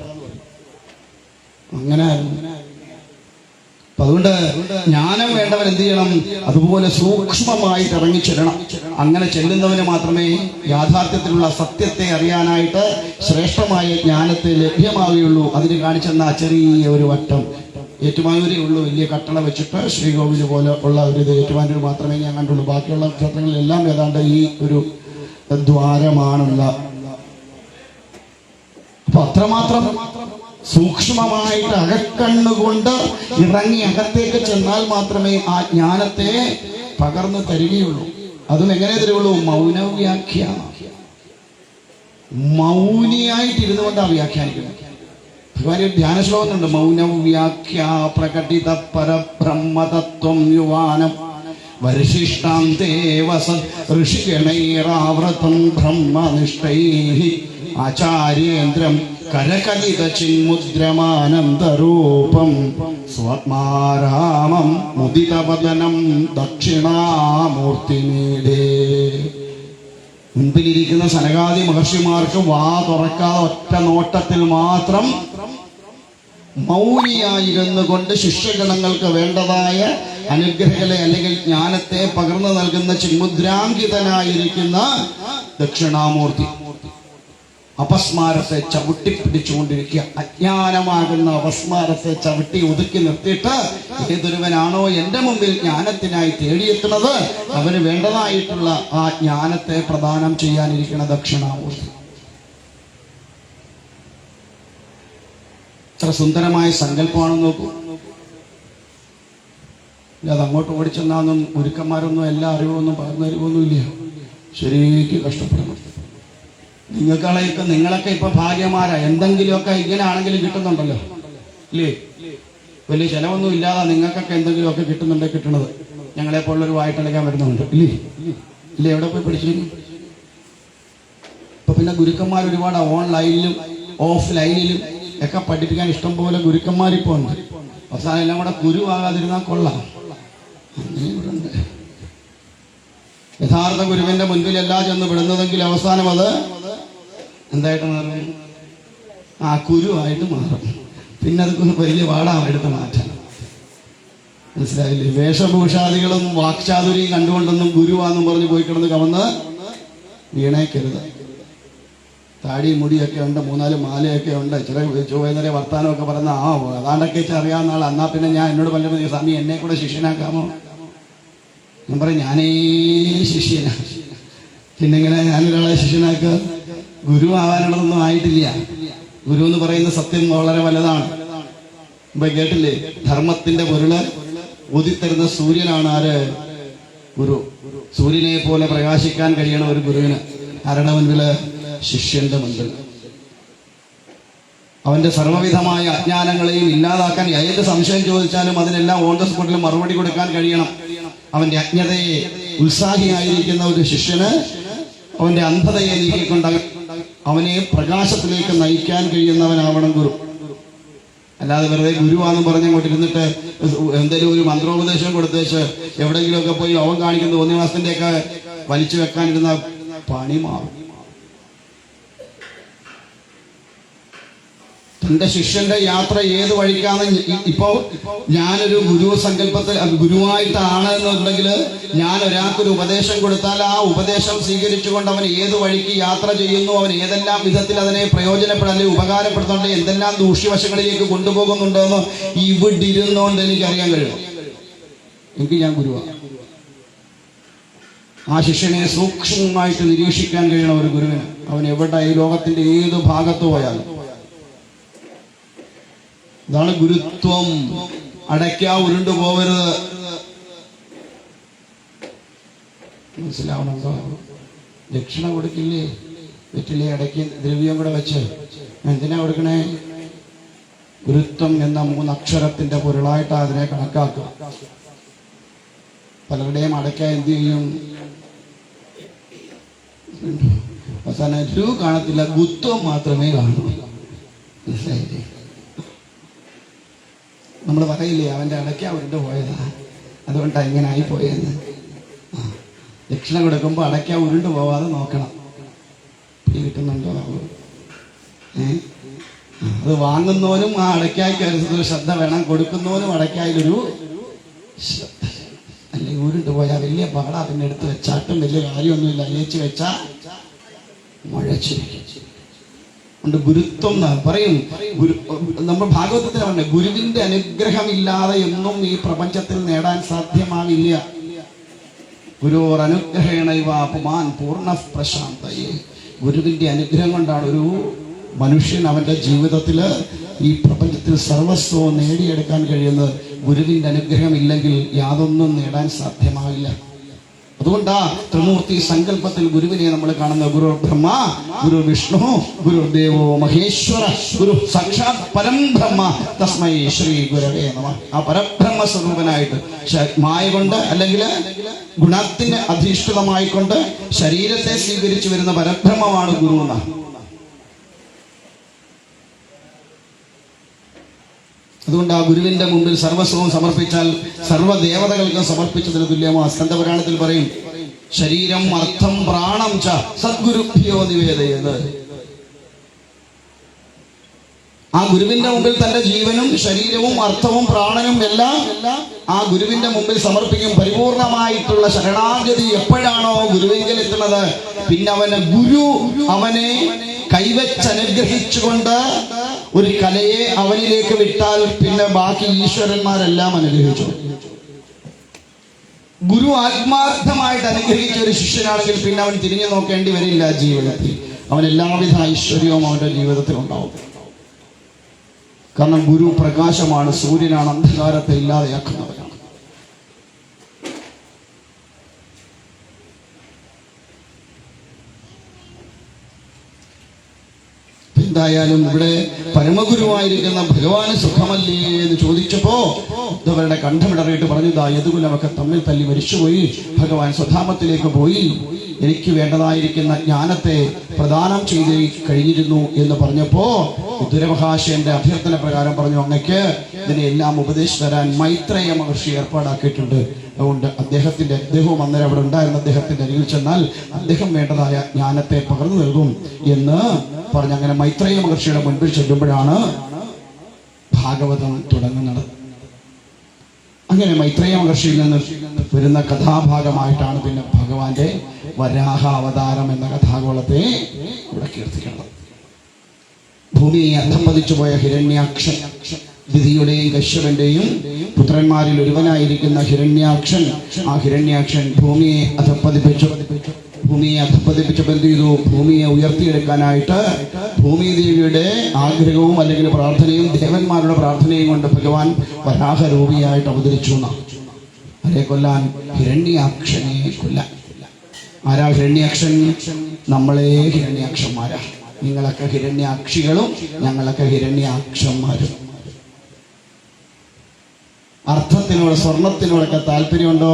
Speaker 1: അങ്ങനെ അതുകൊണ്ട് ജ്ഞാനം വേണ്ടവൻ എന്ത് ചെയ്യണം? അതുപോലെ സൂക്ഷ്മമായിട്ട് ഇറങ്ങി ചെല്ലണം. അങ്ങനെ ചെല്ലുന്നവന് മാത്രമേ യാഥാർത്ഥ്യത്തിലുള്ള സത്യത്തെ അറിയാനായിട്ട് ശ്രേഷ്ഠമായ ജ്ഞാനത്തെ ലഭ്യമാവുകയുള്ളൂ. അതിന് കാണിച്ചെന്ന ചെറിയ ഒരു വട്ടം ഏറ്റുമാനൂരേ ഉള്ളൂ. വലിയ കട്ടള വെച്ചിട്ട് ശ്രീകോവില് പോലെ ഉള്ള ഒരു ഇത് ഏറ്റുമാനൂർ മാത്രമേ ഞാൻ കണ്ടുള്ളൂ. ബാക്കിയുള്ള ക്ഷേത്രങ്ങളിലെല്ലാം ഏതാണ്ട് ഈ ഒരു ദ്വാരമാണുള്ള. അപ്പൊ അത്രമാത്രം സൂക്ഷ്മമായിട്ട് അകക്കണ്ണുകൊണ്ട് ഇറങ്ങി അകത്തേക്ക് ചെന്നാൽ മാത്രമേ ആ ജ്ഞാനത്തെ പകർന്നു തരികയുള്ളൂ. അതും എങ്ങനെ തരുള്ളൂ? മൗനവ്യാഖ്യ. മൗനിയായിട്ടിരുന്നു കൊണ്ടാണ് വ്യാഖ്യാനിക്കുന്നത്. ഭഗവാൻ ധ്യാന ശ്ലോകമുണ്ട്. മൗനവ്യാഖ്യ പ്രകടിത പരബ്രഹ്മതത്വം യുവാനം വരിശിഷ്ടാം ദേവസ ഋഷിഗണൈരാവൃതം ബ്രഹ്മനിഷ്ഠൈഃ ആചാര്യേന്ദ്രം കരകലിത ചിന്മുദ്രമാനന്ദരൂപം സ്വാത്മാരാമം മുദിതവദനം ദക്ഷിണാമൂർത്തിമീഡേ. മുൻപിലിരിക്കുന്ന സനകാദി മഹർഷിമാർക്ക് വാ തുറക്കാതെ ഒറ്റ നോട്ടത്തിൽ മാത്രം മൗനിയായിരുന്നു കൊണ്ട് ശിഷ്യഗണങ്ങൾക്ക് വേണ്ടതായ അനുഗ്രഹങ്ങളെ അല്ലെങ്കിൽ ജ്ഞാനത്തെ പകർന്നു നൽകുന്ന ചിന്മുദ്രാങ്കിതനായിരിക്കുന്ന ദക്ഷിണാമൂർത്തി അപസ്മാരത്തെ ചവിട്ടി പിടിച്ചുകൊണ്ടിരിക്കുക. അജ്ഞാനമാകുന്ന അപസ്മാരത്തെ ചവിട്ടി ഒതുക്കി നിർത്തിയിട്ട് ഏതൊരുവനാണോ എൻ്റെ മുമ്പിൽ ജ്ഞാനത്തിനായി തേടിയെത്തുന്നത് അവന് വേണ്ടതായിട്ടുള്ള ആ ജ്ഞാനത്തെ പ്രദാനം ചെയ്യാനിരിക്കുന്ന ദക്ഷിണാമൂർത്തി. എത്ര സുന്ദരമായ സങ്കല്പമാണെന്ന് നോക്കൂ. അത് അങ്ങോട്ട് ഓടിച്ചെന്നാന്നും ഗുരുക്കന്മാരൊന്നും എല്ലാ അറിവൊന്നും പകർന്നു തരുവൊന്നുമില്ല. ശരിക്കും കഷ്ടപ്പെടണം. നിങ്ങളൊക്കെ ഇപ്പൊ ഭാഗ്യമാരാ. എന്തെങ്കിലുമൊക്കെ ഇങ്ങനെ ആണെങ്കിലും കിട്ടുന്നുണ്ടല്ലോ ഇല്ലേ? വലിയ ചെലവൊന്നും ഇല്ലാതെ നിങ്ങൾക്കൊക്കെ എന്തെങ്കിലുമൊക്കെ കിട്ടുന്നുണ്ടെങ്കിൽ കിട്ടണത് ഞങ്ങളെ പോലുള്ളൊരു വായിട്ടടക്കാൻ വരുന്നുണ്ട് ഇല്ലേ? ഇല്ലേ? എവിടെ പോയി പഠിച്ചിരുന്നു? ഇപ്പൊ പിന്നെ ഗുരുക്കന്മാർ ഒരുപാട് ഓൺലൈനിലും ഓഫ് ലൈനിലും ഒക്കെ പഠിപ്പിക്കാൻ ഇഷ്ടം പോലെ ഗുരുക്കന്മാരിപ്പോ ഉണ്ട്. അവസാനം എല്ലാം കൂടെ ഗുരുവാകാതിരുന്നാൽ കൊള്ളാം. അങ്ങനെയുണ്ട്. യഥാർത്ഥ ഗുരുവിന്റെ മുൻപിലല്ല ചെന്ന് വിടുന്നതെങ്കിൽ അവസാനം അത് എന്തായിട്ട് മാറും? ആ കുരുവായിട്ട് മാറും. പിന്നെ അതൊക്കെ വലിയ പാടാണ് എടുത്ത് മാറ്റാൻ. മനസ്സിലായില്ലേ? വേഷഭൂഷാദികളും വാക്ചാതുരിയും കണ്ടുകൊണ്ടൊന്നും ഗുരുവാന്നും പറഞ്ഞ് പോയി കിടന്ന് കവന്ന് വീണേക്കരുത്. താടി മുടിയൊക്കെ ഉണ്ട്, 3-4 മാലയൊക്കെ ഉണ്ട്, ചില ചൊവ്വേന്നരെ വർത്താനമൊക്കെ പറഞ്ഞ അതാണ്ടൊക്കെ അറിയാവുന്ന ആൾ. എന്നാ പിന്നെ ഞാൻ എന്നോട് പലരും സ്വാമി എന്നെ കൂടെ ശിഷ്യനാക്കാമോ? ഞാൻ പറയും ഞാനേ ശിഷ്യനാ. പിന്നെങ്ങനെ ഞാനൊരാളെ ശിഷ്യനാക്കുക? ഗുരു ആവാനുള്ളതൊന്നും ആയിട്ടില്ല. ഗുരു എന്ന് പറയുന്ന സത്യം വളരെ വലുതാണ്. ഇപ്പൊ കേട്ടില്ലേ? ധർമ്മത്തിന്റെ പൊരുള് ഊതിത്തരുന്ന സൂര്യനാണ് ആര്? ഗുരു. സൂര്യനെ പോലെ പ്രകാശിക്കാൻ കഴിയണം ഒരു ഗുരുവിന്. ആരുടെ മുൻപില്? ശിഷ്യന്റെ മുൻപിൽ. അവന്റെ സർവ്വവിധമായ അജ്ഞാനങ്ങളെയും ഇല്ലാതാക്കാൻ ഏത് സംശയം ചോദിച്ചാലും അതിനെല്ലാം ഓൺ ദ സ്പോട്ടിൽ മറുപടി കൊടുക്കാൻ കഴിയണം. അവന്റെ അജ്ഞതയെ ഉത്സാഹിയായിരിക്കുന്ന ഒരു ശിഷ്യന് അവന്റെ അന്ധതയെ നീക്കിക്കൊണ്ട് അവനെ പ്രകാശത്തിലേക്ക് നയിക്കാൻ കഴിയുന്നവനാവണം ഗുരു. അല്ലാതെ വെറുതെ ഗുരുവാന്ന് പറഞ്ഞങ്ങോട്ടിരുന്നിട്ട് എന്തെങ്കിലും ഒരു മന്ത്രോപദേശം കൊടുത്തേച്ച് എവിടെയെങ്കിലുമൊക്കെ പോയി അവൻ കാണിക്കുന്ന 1 മാസത്തിന്റെ ഒക്കെ വലിച്ചു വെക്കാനിരുന്ന പണി മാറും. തന്റെ ശിഷ്യന്റെ യാത്ര ഏത് വഴിക്കാന്ന് ഇപ്പോ ഞാനൊരു ഗുരു സങ്കല്പത്തിൽ ഗുരുവായിട്ടാണ് എന്നുണ്ടെങ്കിൽ ഞാൻ ഒരാൾക്കൊരു ഉപദേശം കൊടുത്താൽ ആ ഉപദേശം സ്വീകരിച്ചുകൊണ്ട് അവൻ ഏത് വഴിക്ക് യാത്ര ചെയ്യുന്നു, അവൻ ഏതെല്ലാം വിധത്തിൽ അതിനെ പ്രയോജനപ്പെടാൻ ഉപകാരപ്പെടുന്നുണ്ട്, എന്തെല്ലാം ദൂഷ്യവശങ്ങളിലേക്ക് കൊണ്ടുപോകുന്നുണ്ടോന്ന് ഇവിടെ ഇരുന്നോണ്ട് എനിക്കറിയാൻ കഴിയും. ഞാൻ ഗുരുവാണ്. ആ ശിഷ്യനെ സൂക്ഷ്മമായിട്ട് നിരീക്ഷിക്കാൻ കഴിയണം ഒരു ഗുരുവിന്. അവൻ എവിടെ ഈ ലോകത്തിന്റെ ഏത് ഭാഗത്ത് പോയാലും. ഇതാണ് ഗുരുത്വം. അടയ്ക്കാ ഉരുണ്ടു പോവരുത്. മനസ്സിലാവണോ? ദക്ഷിണ കൊടുക്കില്ലേ? വെറ്റിലെ അടയ്ക്ക് ദ്രവ്യം കൂടെ വെച്ച് എന്തിനാ കൊടുക്കണേ? ഗുരുത്വം എന്ന 3 അക്ഷരത്തിന്റെ പൊരുളായിട്ട് അതിനെ കണക്കാക്കുക. പലരുടെയും അടയ്ക്ക എന്ത് ചെയ്യും? അവസാനം രു കാണത്തില്ല, ഗുത്വം മാത്രമേ കാണൂ. മനസ്സിലായില്ലേ? നമ്മൾ പറയില്ലേ അവൻ്റെ അടയ്ക്ക ഉരുണ്ട് പോയതാ, അതുകൊണ്ടാണ് ഇങ്ങനെ ആയിപ്പോയെന്ന്. ദക്ഷിണ കൊടുക്കുമ്പോൾ അടയ്ക്ക ഉരുണ്ട് പോവാതെ നോക്കണം. കിട്ടുന്നുണ്ടോ? അത് വാങ്ങുന്നവനും ആ അടയ്ക്കായ്ക്ക് അനുസരിച്ചൊരു ശ്രദ്ധ വേണം, കൊടുക്കുന്നവനും അടയ്ക്കായൊരു ശ്രദ്ധ. അല്ലെങ്കിൽ ഉരുണ്ട് പോയാൽ വലിയ പാടാ, പിന്നെ എടുത്ത് വെച്ചാട്ടും വലിയ കാര്യമൊന്നുമില്ല. അയച്ചു വെച്ചാ മുഴച്ചിരിക്കും. ണ്ട് ഗുരുത്വം പറയും. നമ്മൾ ഭാഗവതത്തിൽ പറഞ്ഞ ഗുരുവിന്റെ അനുഗ്രഹമില്ലാതെ എന്നും ഈ പ്രപഞ്ചത്തിൽ നേടാൻ സാധ്യമാവില്ല. ഗുരുവോർ അനുഗ്രഹേണൈവ പുമാൻ പൂർണ്ണ പ്രശാന്തയെ. ഗുരുവിന്റെ അനുഗ്രഹം കൊണ്ടാണ് ഒരു മനുഷ്യൻ അവന്റെ ജീവിതത്തിൽ ഈ പ്രപഞ്ചത്തിൽ സർവസ്വവും നേടിയെടുക്കാൻ കഴിയുന്നത്. ഗുരുവിന്റെ അനുഗ്രഹം ഇല്ലെങ്കിൽ യാതൊന്നും നേടാൻ സാധ്യമാവില്ല. അതുകൊണ്ടാ ത്രിമൂർത്തി സങ്കല്പത്തിൽ ഗുരുവിനെ നമ്മൾ കാണുന്ന ഗുരു ബ്രഹ്മ, ഗുരു വിഷ്ണു, ഗുരുദേവോ മഹേശ്വര, ഗുരു സാക്ഷാത് പരംബ്രഹ്മ, തസ്മൈ ശ്രീ ഗുരവേ നമഃ. ആ പരബ്രഹ്മ സ്വരൂപനായിട്ട് മായ കൊണ്ട് അല്ലെങ്കിൽ ഗുണത്തിന് അധിഷ്ഠിതമായിക്കൊണ്ട് ശരീരത്തെ സ്വീകരിച്ചു വരുന്ന പരബ്രഹ്മമാണ് ഗുരു എന്നാണ്. അതുകൊണ്ട് ആ ഗുരുവിന്റെ മുമ്പിൽ സർവസ്വവും സമർപ്പിച്ചാൽ സർവ്വദേവതകൾക്കും സമർപ്പിച്ചതിന് തുല്യമാണ്. സ്കന്ദപുരാണത്തിൽ പറയും, ശരീരം അർത്ഥം പ്രാണം ച സദ്ഗുരുഭ്യോ നിവേദയത്. ആ ഗുരുവിന്റെ മുമ്പിൽ തന്റെ ജീവനും ശരീരവും അർത്ഥവും പ്രാണനും എല്ലാം ആ ഗുരുവിന്റെ മുമ്പിൽ സമർപ്പിക്കും. പരിപൂർണമായിട്ടുള്ള ശരണാഗതി എപ്പോഴാണോ ഗുരുവിങ്കിൽ എത്തുന്നത്, പിന്നെ ഗുരു അവനെ കൈവച്ചനുഗ്രഹിച്ചുകൊണ്ട് ഒരു കലയെ അവനിലേക്ക് വിട്ടാൽ പിന്നെ ബാക്കി ഈശ്വരന്മാരെല്ലാം അനുഗ്രഹിച്ചു. ഗുരു ആത്മാർത്ഥമായിട്ട് അനുഗ്രഹിച്ച ഒരു ശിഷ്യനാണെങ്കിൽ പിന്നെ അവൻ തിരിഞ്ഞു നോക്കേണ്ടി വരില്ല ജീവിതത്തിൽ. അവൻ എല്ലാവിധ ഐശ്വര്യവും അവന്റെ ജീവിതത്തിൽ ഉണ്ടാവും. കാരണം ഗുരു പ്രകാശമാണ്, സൂര്യനാണ്, അന്ധകാരത്തെ ഇല്ലാതെയാക്കുന്നവരാണ്. എന്തായാലും ഇവിടെ പരമഗുരുവായിരിക്കുന്ന ഭഗവാന് സുഖമല്ലേ എന്ന് ചോദിച്ചപ്പോ അവരുടെ കണ്ഠമിടറിയിട്ട് പറഞ്ഞു, യദുകുലമൊക്കെ തമ്മിൽ തല്ലി മരിച്ചുപോയി, ഭഗവാൻ സ്വധാമത്തിലേക്ക് പോയി, എനിക്ക് വേണ്ടതായിരിക്കുന്ന ജ്ഞാനത്തെ പ്രദാനം ചെയ്ത് കഴിഞ്ഞിരുന്നു എന്ന് പറഞ്ഞപ്പോ ഉത്തരമഹാശയന്റെ അഭ്യർത്ഥന പ്രകാരം പറഞ്ഞു, അങ്ങക്ക് ഇതിനെല്ലാം ഉപദേശിച്ചു തരാൻ മൈത്രേയ മഹർഷി ഏർപ്പാടാക്കിയിട്ടുണ്ട്. അതുകൊണ്ട് അദ്ദേഹവും അന്നേരം അവിടെ ഉണ്ടായിരുന്ന അദ്ദേഹത്തിന്റെ അരികിൽ ചെന്നാൽ അദ്ദേഹം വേണ്ടതായ ജ്ഞാനത്തെ പകർന്നു നൽകും എന്ന് പറഞ്ഞ് അങ്ങനെ മൈത്രേയ മഹർഷിയുടെ മുൻപിൽ ചെല്ലുമ്പോഴാണ് ഭാഗവതം തുടങ്ങുന്നത്. അങ്ങനെ മൈത്രേയ മഹർഷിയിൽ നിന്ന് വരുന്ന കഥാഭാഗമായിട്ടാണ് പിന്നെ ഭഗവാന്റെ വരാഹ അവതാരം എന്ന കഥാഗോളത്തെ ഇവിടെ കീർത്തിക്കുന്നത്. ഭൂമിയെ അധപ്പതിച്ചു പോയ ഹിരണ്യാക്ഷൻ, ദിതിയുടെയും കശ്യപന്റെയും പുത്രന്മാരിൽ ഒരുവനായിരിക്കുന്ന ഹിരണ്യാക്ഷൻ, ആ ഹിരണ്യാക്ഷൻ ഭൂമിയെ അധപ്പതിപ്പിച്ചപ്പോൾ എന്ത് ചെയ്തു? ഭൂമിയെ ഉയർത്തിയെടുക്കാനായിട്ട് ഭൂമിദേവിയുടെ ആഗ്രഹവും അല്ലെങ്കിൽ പ്രാർത്ഥനയും ദേവന്മാരുടെ പ്രാർത്ഥനയും കൊണ്ട് ഭഗവാൻ വരാഹരൂപിയായിട്ട് അവതരിച്ചു. അവരെ കൊല്ലാൻ, ഹിരണ്യാക്ഷനെ കൊല്ലാൻ. ആരാ ഹിരണ്യാക്ഷൻ? നമ്മളെ ഹിരണ്യാക്ഷന്മാരാ. നിങ്ങളൊക്കെ ഹിരണ്യാക്ഷികളും ഞങ്ങളൊക്കെ ഹിരണ്യാക്ഷന്മാരും. അർത്ഥത്തിനോട് സ്വർണത്തിനോടൊക്കെ താല്പര്യമുണ്ടോ?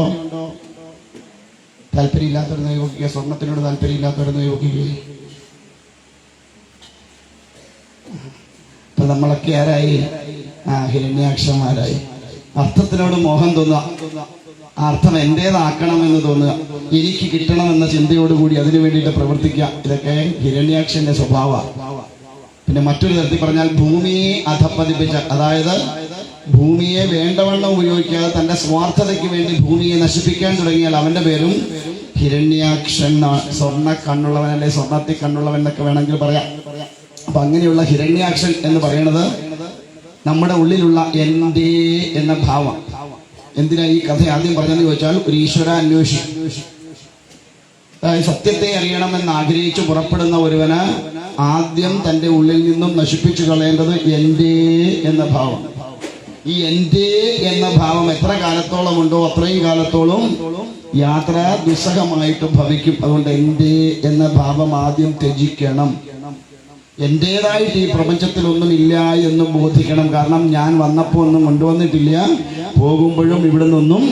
Speaker 1: താല്പര്യമില്ലാത്തവരെന്ന് യോഗിക്കുക. സ്വർണത്തിനോട് താല്പര്യമില്ലാത്തവരെന്ന് യോഗിക്കുക. ഇപ്പൊ നമ്മളൊക്കെ ആരായി? ഹിരണ്യാക്ഷന്മാരായി. അർത്ഥത്തിനോട് മോഹം തോന്നുക, ആ അർത്ഥം എന്റേതാക്കണമെന്ന് തോന്നുക, എനിക്ക് കിട്ടണമെന്ന ചിന്തയോടുകൂടി അതിനു വേണ്ടിയിട്ട് പ്രവർത്തിക്കുക. ഇതൊക്കെ ഹിരണ്യാക്ഷന്റെ സ്വഭാവമാണ്. പിന്നെ മറ്റൊരു തരത്തിൽ പറഞ്ഞാൽ ഭൂമിയെ അധപ്പതിപ്പിച്ച, അതായത് ഭൂമിയെ വേണ്ടവണ്ണം ഉപയോഗിക്കാതെ തന്റെ സ്വാർത്ഥതയ്ക്ക് വേണ്ടി ഭൂമിയെ നശിപ്പിക്കാൻ തുടങ്ങിയാൽ അവന്റെ പേരും ഹിരണ്യാക്ഷൻ. സ്വർണ്ണ കണ്ണുള്ളവൻ അല്ലെ സ്വർണ്ണത്തിൽ കണ്ണുള്ളവൻ എന്നൊക്കെ വേണമെങ്കിൽ പറയാം. അപ്പൊ അങ്ങനെയുള്ള ഹിരണ്യാക്ഷൻ എന്ന് പറയുന്നത് നമ്മുടെ ഉള്ളിലുള്ള എൻ്റെ എന്ന ഭാവം. എന്തിനാ ഈ കഥ ആദ്യം പറഞ്ഞെന്ന് ചോദിച്ചാൽ, ഒരു ഈശ്വരാന്വേഷി, അതായത് സത്യത്തെ അറിയണമെന്ന് ആഗ്രഹിച്ച് പുറപ്പെടുന്ന ഒരുവന് ആദ്യം തന്റെ ഉള്ളിൽ നിന്നും നശിപ്പിച്ചു കളയേണ്ടത് എൻ്റെ എന്ന ഭാവം. ഈ എൻ്റെ എന്ന ഭാവം എത്ര കാലത്തോളം ഉണ്ടോ അത്രയും കാലത്തോളം യാത്ര ദുസ്സഹമായിട്ട് ഭവിക്കും. അതുകൊണ്ട് എൻ്റെ എന്ന ഭാവം ആദ്യം ത്യജിക്കണം. എന്റേതായിട്ട് ഈ പ്രപഞ്ചത്തിൽ ഒന്നും ഇല്ല എന്ന് ബോധിക്കണം. കാരണം ഞാൻ വന്നപ്പോ ഒന്നും കൊണ്ടുവന്നിട്ടില്ല, പോകുമ്പോഴും ഇവിടെ നിന്നൊന്നും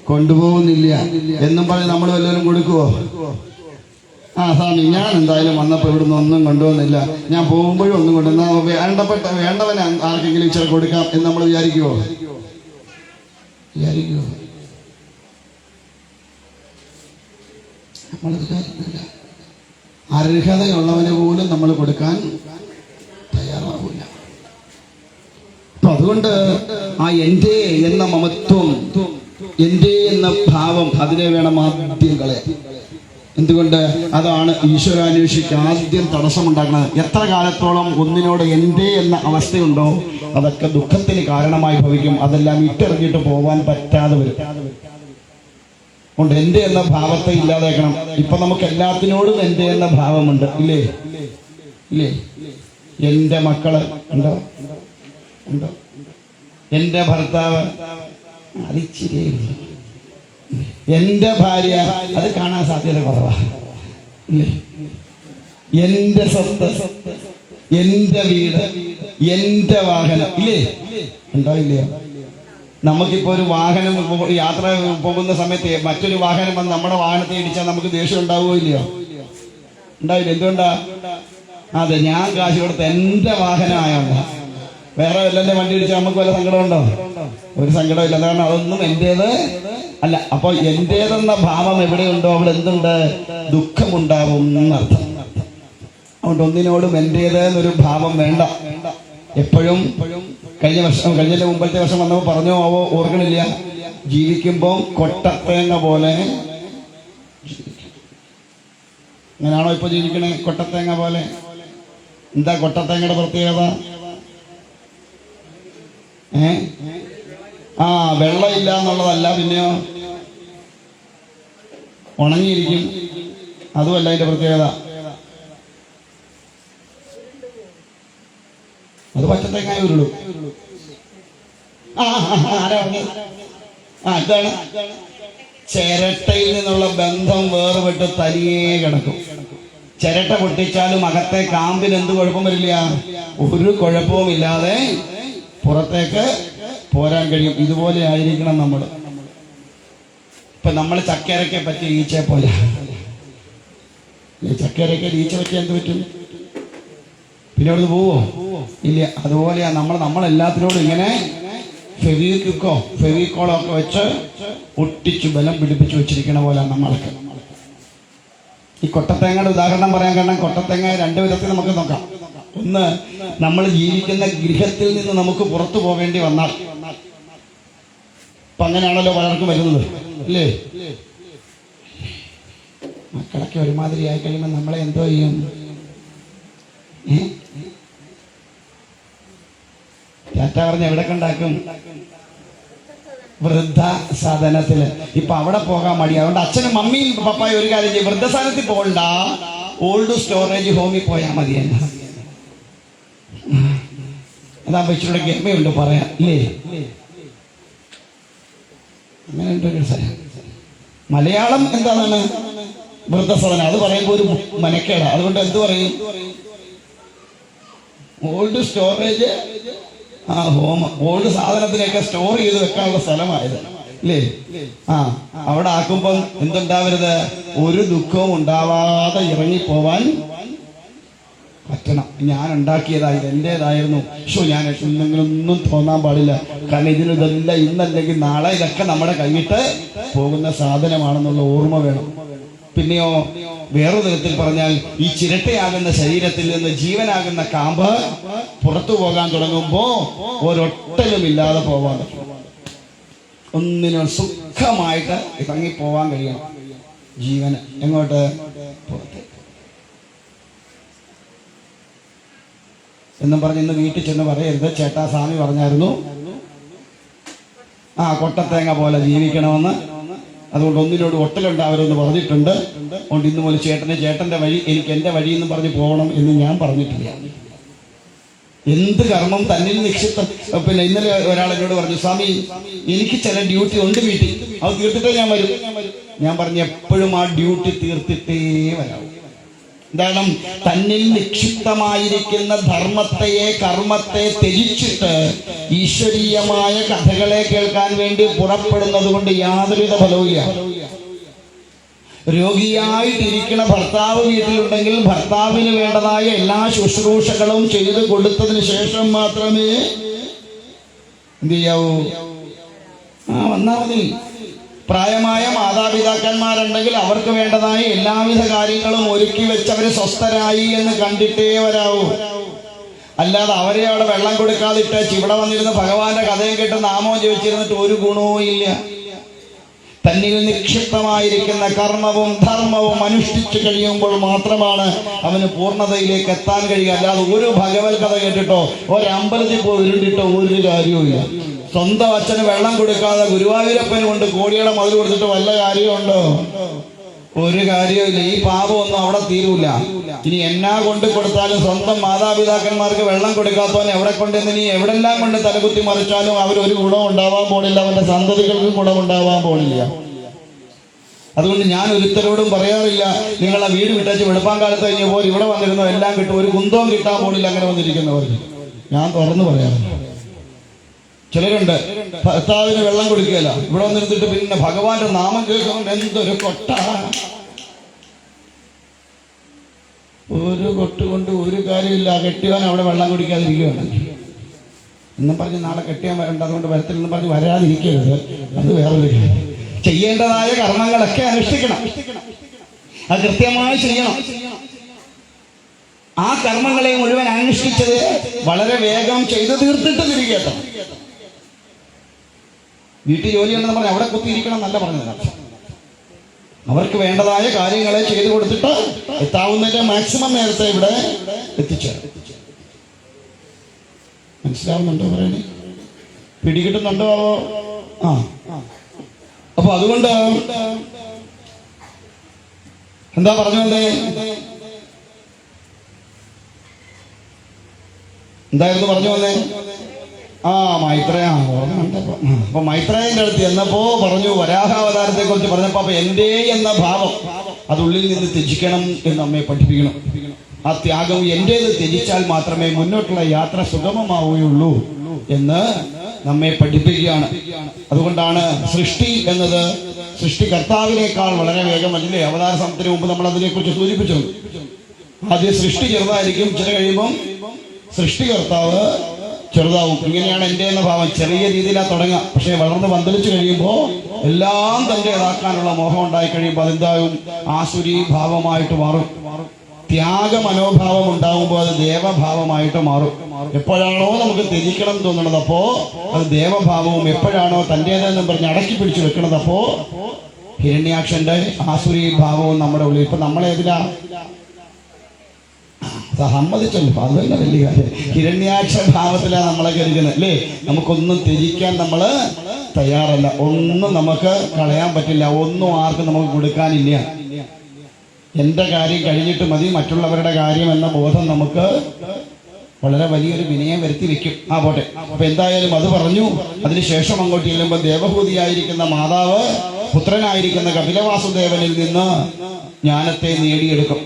Speaker 1: കൊണ്ടുപോകുന്നില്ല എന്നും പറഞ്ഞ് നമ്മൾ വല്ലവരും കൊടുക്കുവോ? സ്വാമി, ഞാൻ എന്തായാലും വന്നപ്പോൾ ഇവിടുന്ന് ഒന്നും കൊണ്ടുവന്നില്ല, ഞാൻ പോകുമ്പോഴും ഒന്നും കൊണ്ടുവന്ന വേണ്ടവന് ആർക്കെങ്കിലും ഇച്ചിരി കൊടുക്കാം എന്ന് നമ്മൾ വിചാരിക്കുമോ? നമ്മൾ വിചാരിക്കില്ല. അർഹതയുള്ളവന് പോലും നമ്മൾ കൊടുക്കാൻ തയ്യാറാവില്ല. അപ്പൊ അതുകൊണ്ട് ആ എൻ്റെ എന്ന മമത്വം, എൻ്റെ എന്ന ഭാവം, അതിനെ വേണം ആദ്യം കളയാൻ. എന്തുകൊണ്ട്? അതാണ് ഈശ്വരാന്വേഷിക്ക് ആദ്യം തടസ്സമുണ്ടാക്കുന്നത്. എത്ര കാലത്തോളം ഒന്നിനോട് എൻ്റെ എന്ന അവസ്ഥയുണ്ടോ അതൊക്കെ ദുഃഖത്തിന് കാരണമായി ഭവിക്കും. അതെല്ലാം ഇട്ടെറിഞ്ഞിട്ട് പോവാൻ പറ്റാതെ വരും. കൊണ്ട് എൻ്റെ എന്ന ഭാവത്തെ ഇല്ലാതാക്കണം. ഇപ്പൊ നമുക്ക് എല്ലാത്തിനോടും എൻ്റെ എന്ന ഭാവമുണ്ട്, ഇല്ലേ? എൻ്റെ മക്കള് ഉണ്ടോ? എൻ്റെ ഭർത്താവ് അതിച്ചിരി, എൻ്റെ ഭാര്യ അത് കാണാൻ സാധ്യത കുറവാണ്, എൻ്റെ സ്വത്ത്, എൻ്റെ വീട്, എൻ്റെ വാഹനം, ഇല്ലേ? ഉണ്ടോ ഇല്ലയോ? നമുക്കിപ്പോ ഒരു വാഹനം യാത്ര പോകുന്ന സമയത്ത് മറ്റൊരു വാഹനം വന്ന് നമ്മുടെ വാഹനത്തെ ഇടിച്ചാൽ നമുക്ക് ദേഷ്യം ഉണ്ടാവുമോ ഇല്ലയോ? ഉണ്ടാവില്ല. എന്തുകൊണ്ടാ? അതെ, ഞാൻ കാശ് കൊടുത്ത് എൻ്റെ വാഹനമായോണ്ടാ. വേറെ വല്ലല്ലേ വണ്ടി ഇടിച്ചാൽ നമുക്ക് വല്ല സങ്കടമുണ്ടോ? ഒരു സങ്കടമില്ല. കാരണം അതൊന്നും എൻ്റേത് അല്ല. അപ്പൊ എന്റേതെന്ന ഭാവം എവിടെയുണ്ടോ അവിടെ എന്തുണ്ട്? ദുഃഖമുണ്ടാവും എന്നർത്ഥം. അതുകൊണ്ട് ഒന്നിനോടും എന്റേത് എന്നൊരു ഭാവം വേണ്ട. എപ്പോഴും കഴിഞ്ഞ മുമ്പത്തെ വർഷം വന്നപ്പോൾ പറഞ്ഞോ ആവോ ഓർക്കണില്ല, ജീവിക്കുമ്പോ കൊട്ടത്തേങ്ങ പോലെ. അങ്ങനെയാണോ ഇപ്പൊ ജീവിക്കണേ? കൊട്ടത്തേങ്ങ പോലെ. എന്താ കൊട്ടത്തേങ്ങയുടെ പ്രത്യേകത? വെള്ളമില്ല എന്നുള്ളതല്ല, പിന്നെയോ ഉണങ്ങിയിരിക്കും. അതുമല്ല അതിന്റെ പ്രത്യേകത. അത് പച്ചത്തേങ്ങായി ഉരുളു. ഇതാണ് ചിരട്ടയിൽ നിന്നുള്ള ബന്ധം വേർപെട്ട് തനിയെ കിടക്കും. ചിരട്ട പൊട്ടിച്ചാലും അകത്തെ കാമ്പിന് എന്ത് കുഴപ്പം വരില്ല? ഒരു കുഴപ്പവും ഇല്ലാതെ പുറത്തേക്ക് പോരാൻ കഴിയും. ഇതുപോലെ ആയിരിക്കണം നമ്മൾ. ഇപ്പൊ നമ്മൾ ചക്കരക്കെ പറ്റി ഈച്ചയെ പോലെ. ചക്കരക്കെ ഈച്ച പറ്റി എന്ത് പറ്റും? പിന്നെ അവിടുന്ന് പോവോ? ഇല്ല. അതുപോലെയാ നമ്മളെല്ലാത്തിനോടും ഇങ്ങനെ ഫെവിക്കോളോ ഒക്കെ വെച്ച് ഒട്ടിച്ച് ബലം പിടിപ്പിച്ച് വെച്ചിരിക്കണ പോലെ നമ്മളൊക്കെ. ഈ കൊട്ടത്തേങ്ങയുടെ ഉദാഹരണം പറയാൻ കാരണം കൊട്ടത്തേങ്ങ രണ്ട് വിധത്തിൽ നമുക്ക് നോക്കാം. ഒന്ന്, നമ്മൾ ജീവിക്കുന്ന ഗൃഹത്തിൽ നിന്ന് നമുക്ക് പുറത്തു പോകേണ്ടി വന്നാൽ, ഇപ്പൊ അങ്ങനെയാണല്ലോ പലർക്കും വരുന്നത്, അല്ലേ? മക്കളൊക്കെ ഒരുമാതിരി ആയി കഴിയുമ്പോൾ നമ്മളെ എന്തോ ചെയ്യും? ടാറ്റ പറഞ്ഞ് എവിടെ കൊണ്ടാക്കും? വൃദ്ധസാധനത്തില്. ഇപ്പൊ അവിടെ പോകാൻ മടി. അതുകൊണ്ട് അച്ഛനും മമ്മിയും പപ്പായും ഒരു കാര്യം ചെയ്യും, വൃദ്ധസാധനത്തിൽ പോകണ്ട, ഓൾഡ് സ്റ്റോറേജ് ഹോമിൽ പോയാൽ മതി. അതാകുമ്പോ ഇച്ചിരി ഗമയുണ്ട് പറയാം, ഇല്ലേ? അങ്ങനെ ഉണ്ടൊരു സ്ഥലം. മലയാളം എന്താണ്? വൃദ്ധസദനം. അത് പറയുമ്പോൾ ഒരു മനക്കേടാ. അതുകൊണ്ട് എന്ത് പറയും? Old storage home. ഓൾഡ് സാധനത്തിനെയൊക്കെ സ്റ്റോർ ചെയ്ത് വെക്കാനുള്ള സ്ഥലമായത്, ഇല്ലേ? അവിടെ ആക്കുമ്പോൾ എന്തുണ്ടാവരുത്? ഒരു ദുഃഖവും ഉണ്ടാവാതെ ഇറങ്ങിപ്പോവാൻ പറ്റണം. ഞാൻ ഉണ്ടാക്കിയതായി, എന്റേതായിരുന്നു. ഞാൻ എന്തെങ്കിലൊന്നും തോന്നാൻ പാടില്ല. കാരണം ഇതെല്ലാം ഇന്നല്ലെങ്കിൽ നാളെ ഇതൊക്കെ നമ്മുടെ കൈവിട്ട് പോകുന്ന സാധനമാണെന്നുള്ള ഓർമ്മ വേണം. പിന്നെയോ വേറൊരു തരത്തിൽ പറഞ്ഞാൽ, ഈ ചിരട്ടയാകുന്ന ശരീരത്തിൽ നിന്ന് ജീവനാകുന്ന കാമ്പ് പുറത്തു പോകാൻ തുടങ്ങുമ്പോ ഒരൊട്ടലും ഇല്ലാതെ പോവാൻ പറ്റും. ഒന്നിനും സുഖമായിട്ട് ഇറങ്ങിപ്പോവാൻ കഴിയണം ജീവന്. എങ്ങോട്ട്? പുറത്ത്. എന്നും പറഞ്ഞ് ഇന്ന് വീട്ടിൽ ചെന്ന് പറയരുത്, ചേട്ടാ സ്വാമി പറഞ്ഞായിരുന്നു കൊട്ടത്തേങ്ങ പോലെ ജീവിക്കണമെന്ന്. അതുകൊണ്ട് ഒന്നിനോട് ഒട്ടലുണ്ടാവരുമെന്ന് പറഞ്ഞിട്ടുണ്ട്. അതുകൊണ്ട് ഇന്ന് മുതൽ ചേട്ടന്റെ വഴി, എനിക്ക് എൻ്റെ വഴി എന്ന് പറഞ്ഞ് പോകണം എന്ന് ഞാൻ പറഞ്ഞിട്ടില്ല. എന്ത് കർമ്മം തന്നിൽ നിക്ഷിപ്ത. പിന്നെ ഇന്നലെ ഒരാൾ എന്നോട് പറഞ്ഞു, സ്വാമി എനിക്ക് ചില ഡ്യൂട്ടി ഉണ്ട് വീട്ടിൽ, അത് തീർത്തിട്ടേ ഞാൻ വരും. ഞാൻ പറഞ്ഞു, എപ്പോഴും ആ ഡ്യൂട്ടി തീർത്തിട്ടേ വരാവൂ. എന്താണ്? തന്നിൽ നിക്ഷിപ്തമായിരിക്കുന്ന ധർമ്മത്തെയെ, കർമ്മത്തെ ത്യജിച്ചിട്ട് ഈശ്വരീയമായ കഥകളെ കേൾക്കാൻ വേണ്ടി പുറപ്പെടുന്നത് കൊണ്ട് യാതൊരുവിധ ഫലവുമില്ല. രോഗിയായിട്ടിരിക്കുന്ന ഭർത്താവ് വീട്ടിലുണ്ടെങ്കിൽ ഭർത്താവിന് വേണ്ടതായ എല്ലാ ശുശ്രൂഷകളും ചെയ്തു കൊടുത്തതിന് ശേഷം മാത്രമേ എന്ത് ചെയ്യാവൂ? വന്നാൽ മതി. പ്രായമായ മാതാപിതാക്കന്മാരുണ്ടെങ്കിൽ അവർക്ക് വേണ്ടതായ എല്ലാവിധ കാര്യങ്ങളും ഒരുക്കി വെച്ച് അവര് സ്വസ്ഥരായി എന്ന് കണ്ടിട്ടേ വരാവൂ. അല്ലാതെ അവരെ അവിടെ വെള്ളം കൊടുക്കാതിട്ട് ഇവിടെ വന്നിരുന്ന് ഭഗവാന്റെ കഥയും കേട്ട് നാമവും ചോദിച്ചിരുന്നിട്ട് ഒരു ഗുണവും ഇല്ല. തന്നിൽ നിക്ഷിപ്തമായിരിക്കുന്ന കർമ്മവും ധർമ്മവും അനുഷ്ഠിച്ചു കഴിയുമ്പോൾ മാത്രമാണ് അവന് പൂർണ്ണതയിലേക്ക് എത്താൻ കഴിയുക. അല്ലാതെ ഒരു ഭഗവത് കഥ കേട്ടിട്ടോ ഒരമ്പലത്തിൽ പോയി ഉരുണ്ടിട്ടോ ഒരു കാര്യവുമില്ല. സ്വന്തം അച്ഛന് വെള്ളം കൊടുക്കാതെ ഗുരുവായൂരപ്പന് കൊണ്ട് കോടിയുടെ മതിൽ കൊടുത്തിട്ട് വല്ല കാര്യമുണ്ടോ? ഒരു കാര്യമില്ല. ഈ പാപമൊന്നും അവിടെ തീരൂല. ഇനി എന്നാ കൊണ്ട് കൊടുത്താലും സ്വന്തം മാതാപിതാക്കന്മാർക്ക് വെള്ളം കൊടുക്കാത്തവൻ എവിടെ കൊണ്ടെന്ന് നീ എവിടെല്ലാം കൊണ്ട് തലകുത്തി മറിച്ചാലും അവരൊരു ഗുണം ഉണ്ടാവാൻ പോണില്ല. അവന്റെ സന്തതികൾക്ക് ഗുണമുണ്ടാവാൻ പോണില്ല. അതുകൊണ്ട് ഞാൻ ഒരുത്തരോടും പറയാറില്ല നിങ്ങളെ വീട് വിട്ടച്ച് വെളുപ്പാങ്കാലത്ത് കഴിഞ്ഞപ്പോൾ ഇവിടെ വന്നിരുന്നോ എല്ലാം കിട്ടും, ഒരു കുന്തവും കിട്ടാൻ പോണില്ല അങ്ങനെ വന്നിരിക്കുന്നവർക്ക് ഞാൻ തുറന്നു പറയാറില്ല. ചിലരുണ്ട് ഭർത്താവിന് വെള്ളം കൊടുക്കുകയല്ല, ഇവിടെ വന്നിരുന്നിട്ട് പിന്നെ ഭഗവാന്റെ നാമം കേൾക്കുന്നുണ്ട്. എന്തൊരു കൊട്ട! ഒരു കൊട്ട് കൊണ്ട് ഒരു കാര്യമില്ല. കെട്ടിയവൻ അവിടെ വെള്ളം കുടിക്കാതിരിക്കുകയാണ് എന്നും പറഞ്ഞ് നാളെ കെട്ടിയാൻ വരണ്ട, അതുകൊണ്ട് വരത്തില്ലെന്ന് പറഞ്ഞ് വരാതിരിക്കരുത്. അത് വേറൊരു കാര്യം. ചെയ്യേണ്ടതായ കർമ്മങ്ങളൊക്കെ അനുഷ്ഠിക്കണം, അത് കൃത്യമായി ചെയ്യണം. ആ കർമ്മങ്ങളെ മുഴുവൻ അനുഷ്ഠിച്ചത് വളരെ വേഗം ചെയ്ത് തീർത്തിട്ട് തിരികെത്തണം. വീട്ടിൽ ജോലിയുണ്ടെന്ന് പറഞ്ഞാൽ അവിടെ കുത്തിയിരിക്കണം എന്നല്ല പറഞ്ഞത്. അവർക്ക് വേണ്ടതായ കാര്യങ്ങളെ ചെയ്തു കൊടുത്തിട്ട് എത്താവുന്നതിന്റെ മാക്സിമം നേരത്തെ ഇവിടെ എത്തിച്ചേരും. മനസ്സിലാവുന്നുണ്ടോ പറയണേ? പിടികിട്ടുന്നുണ്ടോ? അപ്പൊ അതുകൊണ്ട് എന്താ പറഞ്ഞോണ്ടേ? എന്തായിരുന്നു പറഞ്ഞു വന്നേ? മൈത്രേയ. അപ്പൊ മൈത്രേയന്റെ അടുത്ത് എന്നപ്പോ പറഞ്ഞു വരാഹാവതാരത്തെ കുറിച്ച് പറഞ്ഞപ്പോ അപ്പൊ എന്റെ എന്ന ഭാവം അതുള്ളിൽ നിന്ന് ത്യജിക്കണം എന്ന് നമ്മെ പഠിപ്പിക്കണം. ആ ത്യാഗം എന്റേത് ത്യജിച്ചാൽ മാത്രമേ മുന്നോട്ടുള്ള യാത്ര സുഗമമാവുകയുള്ളൂ എന്ന് നമ്മെ പഠിപ്പിക്കുകയാണ്. അതുകൊണ്ടാണ് സൃഷ്ടി എന്നത് സൃഷ്ടികർത്താവിനേക്കാൾ വളരെ വേഗമല്ലേ? അവതാര സമയത്തിന് മുമ്പ് നമ്മൾ അതിനെക്കുറിച്ച് സൂചിപ്പിച്ചു. ആദ്യം സൃഷ്ടി ചെറുതായിരിക്കും, ചില കഴിയുമ്പം സൃഷ്ടികർത്താവ് ചെറുതാവും. ഇങ്ങനെയാണ് എൻ്റെ എന്ന ഭാവം. ചെറിയ രീതിയിലാണ് തുടങ്ങുക, പക്ഷെ വളർന്ന് പന്തലിച്ചു കഴിയുമ്പോൾ എല്ലാം തൻ്റെ ഇതാക്കാനുള്ള മോഹം ഉണ്ടായി കഴിയുമ്പോൾ അതെന്താവും? ആസുരി ഭാവമായിട്ട് മാറും. ത്യാഗ മനോഭാവം ഉണ്ടാകുമ്പോൾ അത് ദേവഭാവമായിട്ട് മാറും. എപ്പോഴാണോ നമുക്ക് ത്യജിക്കണം തോന്നുന്നത് അപ്പോ അത് ദേവഭാവവും, എപ്പോഴാണോ തൻ്റേതെന്നും പറഞ്ഞ് അടക്കി പിടിച്ചു വെക്കണത് അപ്പോ ഹിരണ്യാക്ഷന്റെ ആസുരി ഭാവവും നമ്മുടെ ഉള്ളിൽ. ഇപ്പൊ നമ്മളേതിലാ? സമ്മതിച്ചല്ലോ, അത് തന്നെ വലിയ കാര്യം. ഹിരണ്യാക്ഷ ഭാവത്തിലാണ് നമ്മളെ കരുതുന്നത് അല്ലേ? നമുക്കൊന്നും ത്യജിക്കാൻ നമ്മള് തയ്യാറല്ല, ഒന്നും നമുക്ക് കളയാൻ പറ്റില്ല, ഒന്നും ആർക്കും നമുക്ക് കൊടുക്കാനില്ല. എന്റെ കാര്യം കഴിഞ്ഞിട്ട് മതി മറ്റുള്ളവരുടെ കാര്യം എന്ന ബോധം നമുക്ക് വളരെ വലിയൊരു വിനയം വരുത്തി വെക്കും. പോട്ടെ. അപ്പൊ എന്തായാലും അത് പറഞ്ഞു. അതിനുശേഷം അങ്ങോട്ട് ചെല്ലുമ്പോൾ ദേവഹൂതിയായിരിക്കുന്ന മാതാവ് പുത്രനായിരിക്കുന്ന കപിലവാസുദേവനിൽ നിന്ന് ജ്ഞാനത്തെ നേടിയെടുക്കും.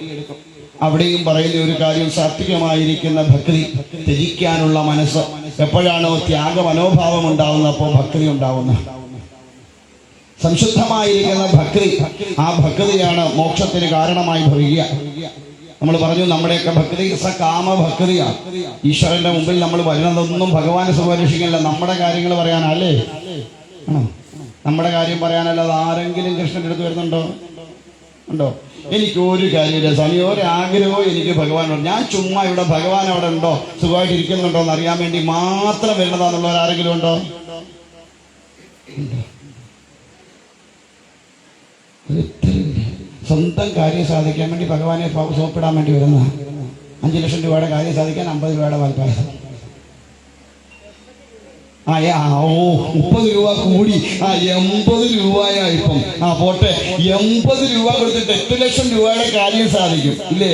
Speaker 1: അവിടെയും പറയുന്ന ഒരു കാര്യം, സാത്വികമായിരിക്കുന്ന ഭക്തി, ത്യജിക്കാനുള്ള മനസ്സ്. എപ്പോഴാണോ ത്യാഗ മനോഭാവം ഉണ്ടാവുന്നത് അപ്പോൾ ഭക്തി ഉണ്ടാവുന്നത്. സംശുദ്ധമായിരിക്കുന്ന ഭക്തി, ആ ഭക്തിയാണ് മോക്ഷത്തിന് കാരണമായി ഭവിക്കുക. നമ്മൾ പറഞ്ഞു നമ്മുടെയൊക്കെ ഭക്തി കാമഭക്തിയാണ്. ഈശ്വരന്റെ മുമ്പിൽ നമ്മൾ വരുന്നതൊന്നും ഭഗവാനെ സുപരീക്ഷിക്കില്ല, നമ്മുടെ കാര്യങ്ങൾ പറയാനല്ലേ? നമ്മുടെ കാര്യം പറയാനല്ലാതെ ആരെങ്കിലും കൃഷ്ണന്റെ അടുത്ത് വരുന്നുണ്ടോ? ഉണ്ടോ? എനിക്ക് ഒരു കാര്യമില്ല സ്വാമി, ഒരാഗ്രഹവും എനിക്ക് ഭഗവാനോട്. ഞാൻ ചുമ്മാ ഇവിടെ ഭഗവാൻ അവിടെ ഉണ്ടോ, സുഖമായിട്ട് ഇരിക്കുന്നുണ്ടോ എന്ന് അറിയാൻ വേണ്ടി മാത്രം വരുന്നതാണെന്നുള്ളവർ ആരെങ്കിലും ഉണ്ടോ? സ്വന്തം കാര്യം സാധിക്കാൻ വേണ്ടി ഭഗവാനെ സോപ്പിടാൻ വേണ്ടി വരുന്ന 5 ലക്ഷം രൂപയുടെ കാര്യം സാധിക്കാൻ 50 രൂപയുടെ പാൽപ്പായസം. 30 രൂപ കൂടി 80 രൂപയാ ഇപ്പം. പോട്ടെ, 80 രൂപ കൊടുത്തിട്ട് 8 ലക്ഷം രൂപയുടെ കാര്യം സാധിക്കും ഇല്ലേ?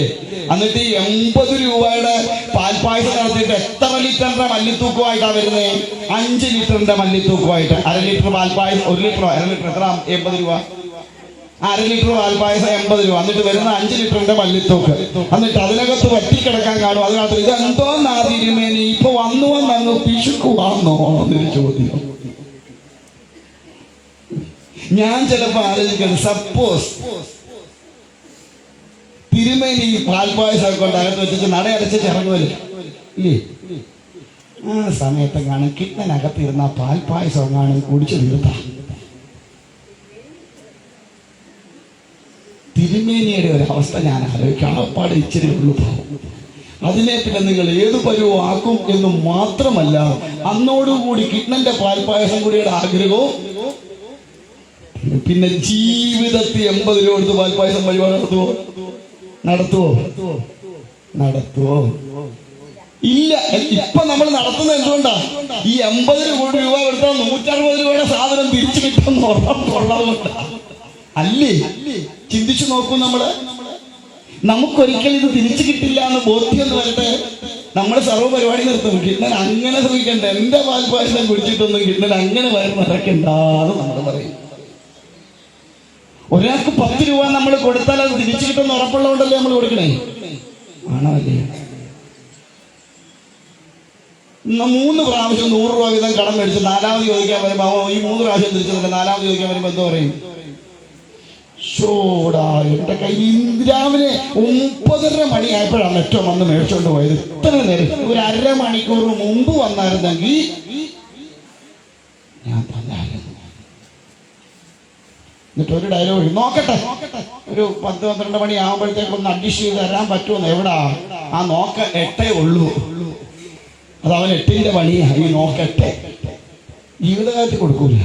Speaker 1: എന്നിട്ട് ഈ 80 രൂപയുടെ പാൽപ്പായസം നടത്തിയിട്ട് എത്ര ലിറ്ററിന്റെ മല്ലിത്തൂക്കമായിട്ടാണ് വരുന്നത്? 5 ലിറ്ററിന്റെ മല്ലിത്തൂക്കമായിട്ട്. 1/2 ലിറ്റർ പാൽപ്പായസം, 1 ലിറ്ററോ 1/2 ലിറ്റർ എത്ര? 80 രൂപ. 1/2 ലിറ്റർ പാൽപ്പായസം 80 രൂപ. എന്നിട്ട് വരുന്ന 5 ലിറ്ററിന്റെ മല്ലിത്തൂക്ക്. എന്നിട്ട് അതിനകത്ത് വറ്റിക്കിടക്കാൻ കാണും. അതിനകത്ത് ഇതെന്തോന്നാതിരുമേനി ഇപ്പൊ വന്നുവെന്നങ്ങ് പിശുക്കുവാന്നോ എന്നൊരു ചോദ്യം. ഞാൻ ചിലപ്പോ ആലോചിക്കുന്നത്, സപ്പോസ് തിരുമേനി പാൽപ്പായസമൊക്കെ കൊണ്ട് അകത്ത് വെച്ചിട്ട് നടയടച്ച് ഇറങ്ങുമല്ലോ ഇല്ലേ? ആ സമയത്ത് കാണും കിട്ടനകത്തിരുന്ന പാൽപ്പായസം കാണും കുടിച്ചു തീർത്ത തിരുമേനിയുടെ ഒരു അവസ്ഥ ഞാൻ ആലോചിക്കാം. അപ്പാടെ ഇച്ചിരി ഉള്ളു പാവം. അതിനെ പിന്നെ നിങ്ങൾ ഏതു പരുവാക്കും എന്ന് മാത്രമല്ല, അന്നോടുകൂടി കിട്ടണന്റെ പാൽപ്പായസം കൂടിയുടെ ആഗ്രഹവും. പിന്നെ ജീവിതത്തിൽ 80 രൂപ കൊടുത്ത് പാൽപ്പായസം വഴിപാട് നടത്തുവോ? ഇല്ല. ഇപ്പൊ നമ്മൾ നടത്തുന്നത് എന്തുകൊണ്ടാ? ഈ 80 കോടി രൂപ കൊടുത്താൽ 160 രൂപയുടെ സാധനം തിരിച്ചു കിട്ടുന്ന ഉറപ്പുള്ളതുകൊണ്ടാ. അല്ലേ? ചിന്തിച്ചു നോക്കൂ. നമുക്കൊരിക്കലും ഇത് തിരിച്ചു കിട്ടില്ല എന്ന് ബോധ്യം എന്ന് വരട്ടെ, നമ്മുടെ സർവ്വ പരിപാടി നിർത്തും. കിട്ടണൻ അങ്ങനെ ശ്രമിക്കണ്ട. എന്റെ പാൽപ്പായസം കുടിച്ചിട്ടൊന്നും കിട്ടണൻ അങ്ങനെ വയറ് നിറയ്ക്കണ്ടെന്ന് നമ്മൾ പറയും. ഒരാൾക്ക് 10 രൂപ നമ്മൾ കൊടുത്താൽ അത് തിരിച്ചു കിട്ടുന്ന ഉറപ്പുള്ളതുകൊണ്ടല്ലേ നമ്മൾ കൊടുക്കണേ? ആണോ അല്ലേ? 3 പ്രാവശ്യം 100 രൂപ വീതം കടം മേടിച്ച് 4ാമത് ചോദിക്കാൻ വരുമ്പോ ഈ 3 പ്രാവശ്യം തിരിച്ചു 4ാമത് ചോദിക്കാൻ വരുമ്പോ എന്തോ പറയും? ഷോടാ, എന്റെ കയ്യിൽ രാവിലെ 9:30 മണിയായപ്പോഴാണ് ഏറ്റവും വന്ന് മേടിച്ചോണ്ട് പോയത്. ഇത്ര നേരം ഒരു 1/2 മണിക്കൂർ മുമ്പ് വന്നായിരുന്നെങ്കിൽ ഞാൻ തന്നായിരുന്നു. എന്നിട്ട് ഒരു ഡയലോഗ് നോക്കട്ടെ, ഒരു 10-12 മണി ആകുമ്പോഴത്തേക്ക് ഒന്ന് അഡ്ജസ്റ്റ് ചെയ്ത് തരാൻ പറ്റുമെന്ന്. എവിടാ ആ നോക്ക 8 ഉള്ളൂ. അത് അവൻ 8ന്റെ പണിയാ. ഈ നോക്കട്ടെ ജീവിതകാലത്ത് കൊടുക്കൂല.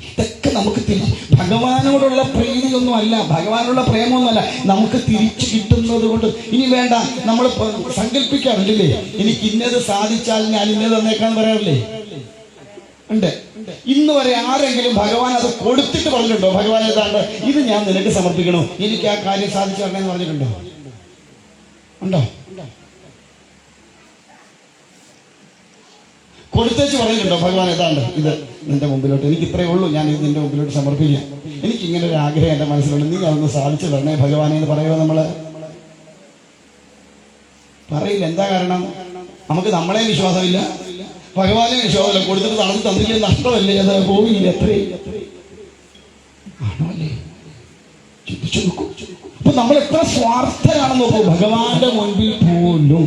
Speaker 1: ഇതൊക്കെ നമുക്ക് ഭഗവാനോടുള്ള പ്രീതിയൊന്നും അല്ല, ഭഗവാനുള്ള പ്രേമമൊന്നുമല്ല, നമുക്ക് തിരിച്ചു കിട്ടുന്നത് കൊണ്ട്. ഇനി വേണ്ട, നമ്മൾ സങ്കല്പിക്കാറില്ലേ, എനിക്ക് ഇന്നത് സാധിച്ചാൽ ഞാൻ ഇന്നത് തന്നേക്കാന്ന് പറയാറില്ലേ? ഉണ്ട്. ഇന്ന് വരെ ആരെങ്കിലും ഭഗവാൻ അത് കൊടുത്തിട്ട് പറഞ്ഞിട്ടുണ്ടോ? ഭഗവാൻ ഏതാണ്ട് ഇത് ഞാൻ നിനക്ക് സമർപ്പിക്കണോ, എനിക്ക് ആ കാര്യം സാധിച്ചു തരണമെന്ന് പറഞ്ഞിട്ടുണ്ടോ? ഉണ്ടോ? കൊടുത്തേച്ച് പറഞ്ഞിട്ടുണ്ടോ? ഭഗവാൻ ഏതാണ്ട് ഇത് നിന്റെ മുമ്പിലോട്ട്, എനിക്ക് ഇത്രയേ ഉള്ളൂ, ഞാൻ ഇത് നിന്റെ മുമ്പിലോട്ട് സമർപ്പിക്കാം, എനിക്ക് ഇങ്ങനെ ഒരു ആഗ്രഹം എൻ്റെ മനസ്സിലുണ്ട്, നീ അതൊന്ന് സാധിച്ചു തരണേ ഭഗവാനെ എന്ന് പറയുമോ? നമ്മള് പറയില്ല. എന്താ കാരണം? നമുക്ക് നമ്മളെ വിശ്വാസമില്ല, ഭഗവാനെ വിശ്വാസമില്ല. കൊടുത്തിട്ട് നടത്തി തന്നില്ല, നഷ്ടമല്ലേ? അത് പോയില്ല. എത്രയും ആണോ അല്ലേ? ചിന്തിച്ചു നോക്കൂ. അപ്പൊ നമ്മൾ എത്ര സ്വാർത്ഥരാണെന്ന് നോക്കൂ. ഭഗവാന്റെ മുൻപിൽ പോലും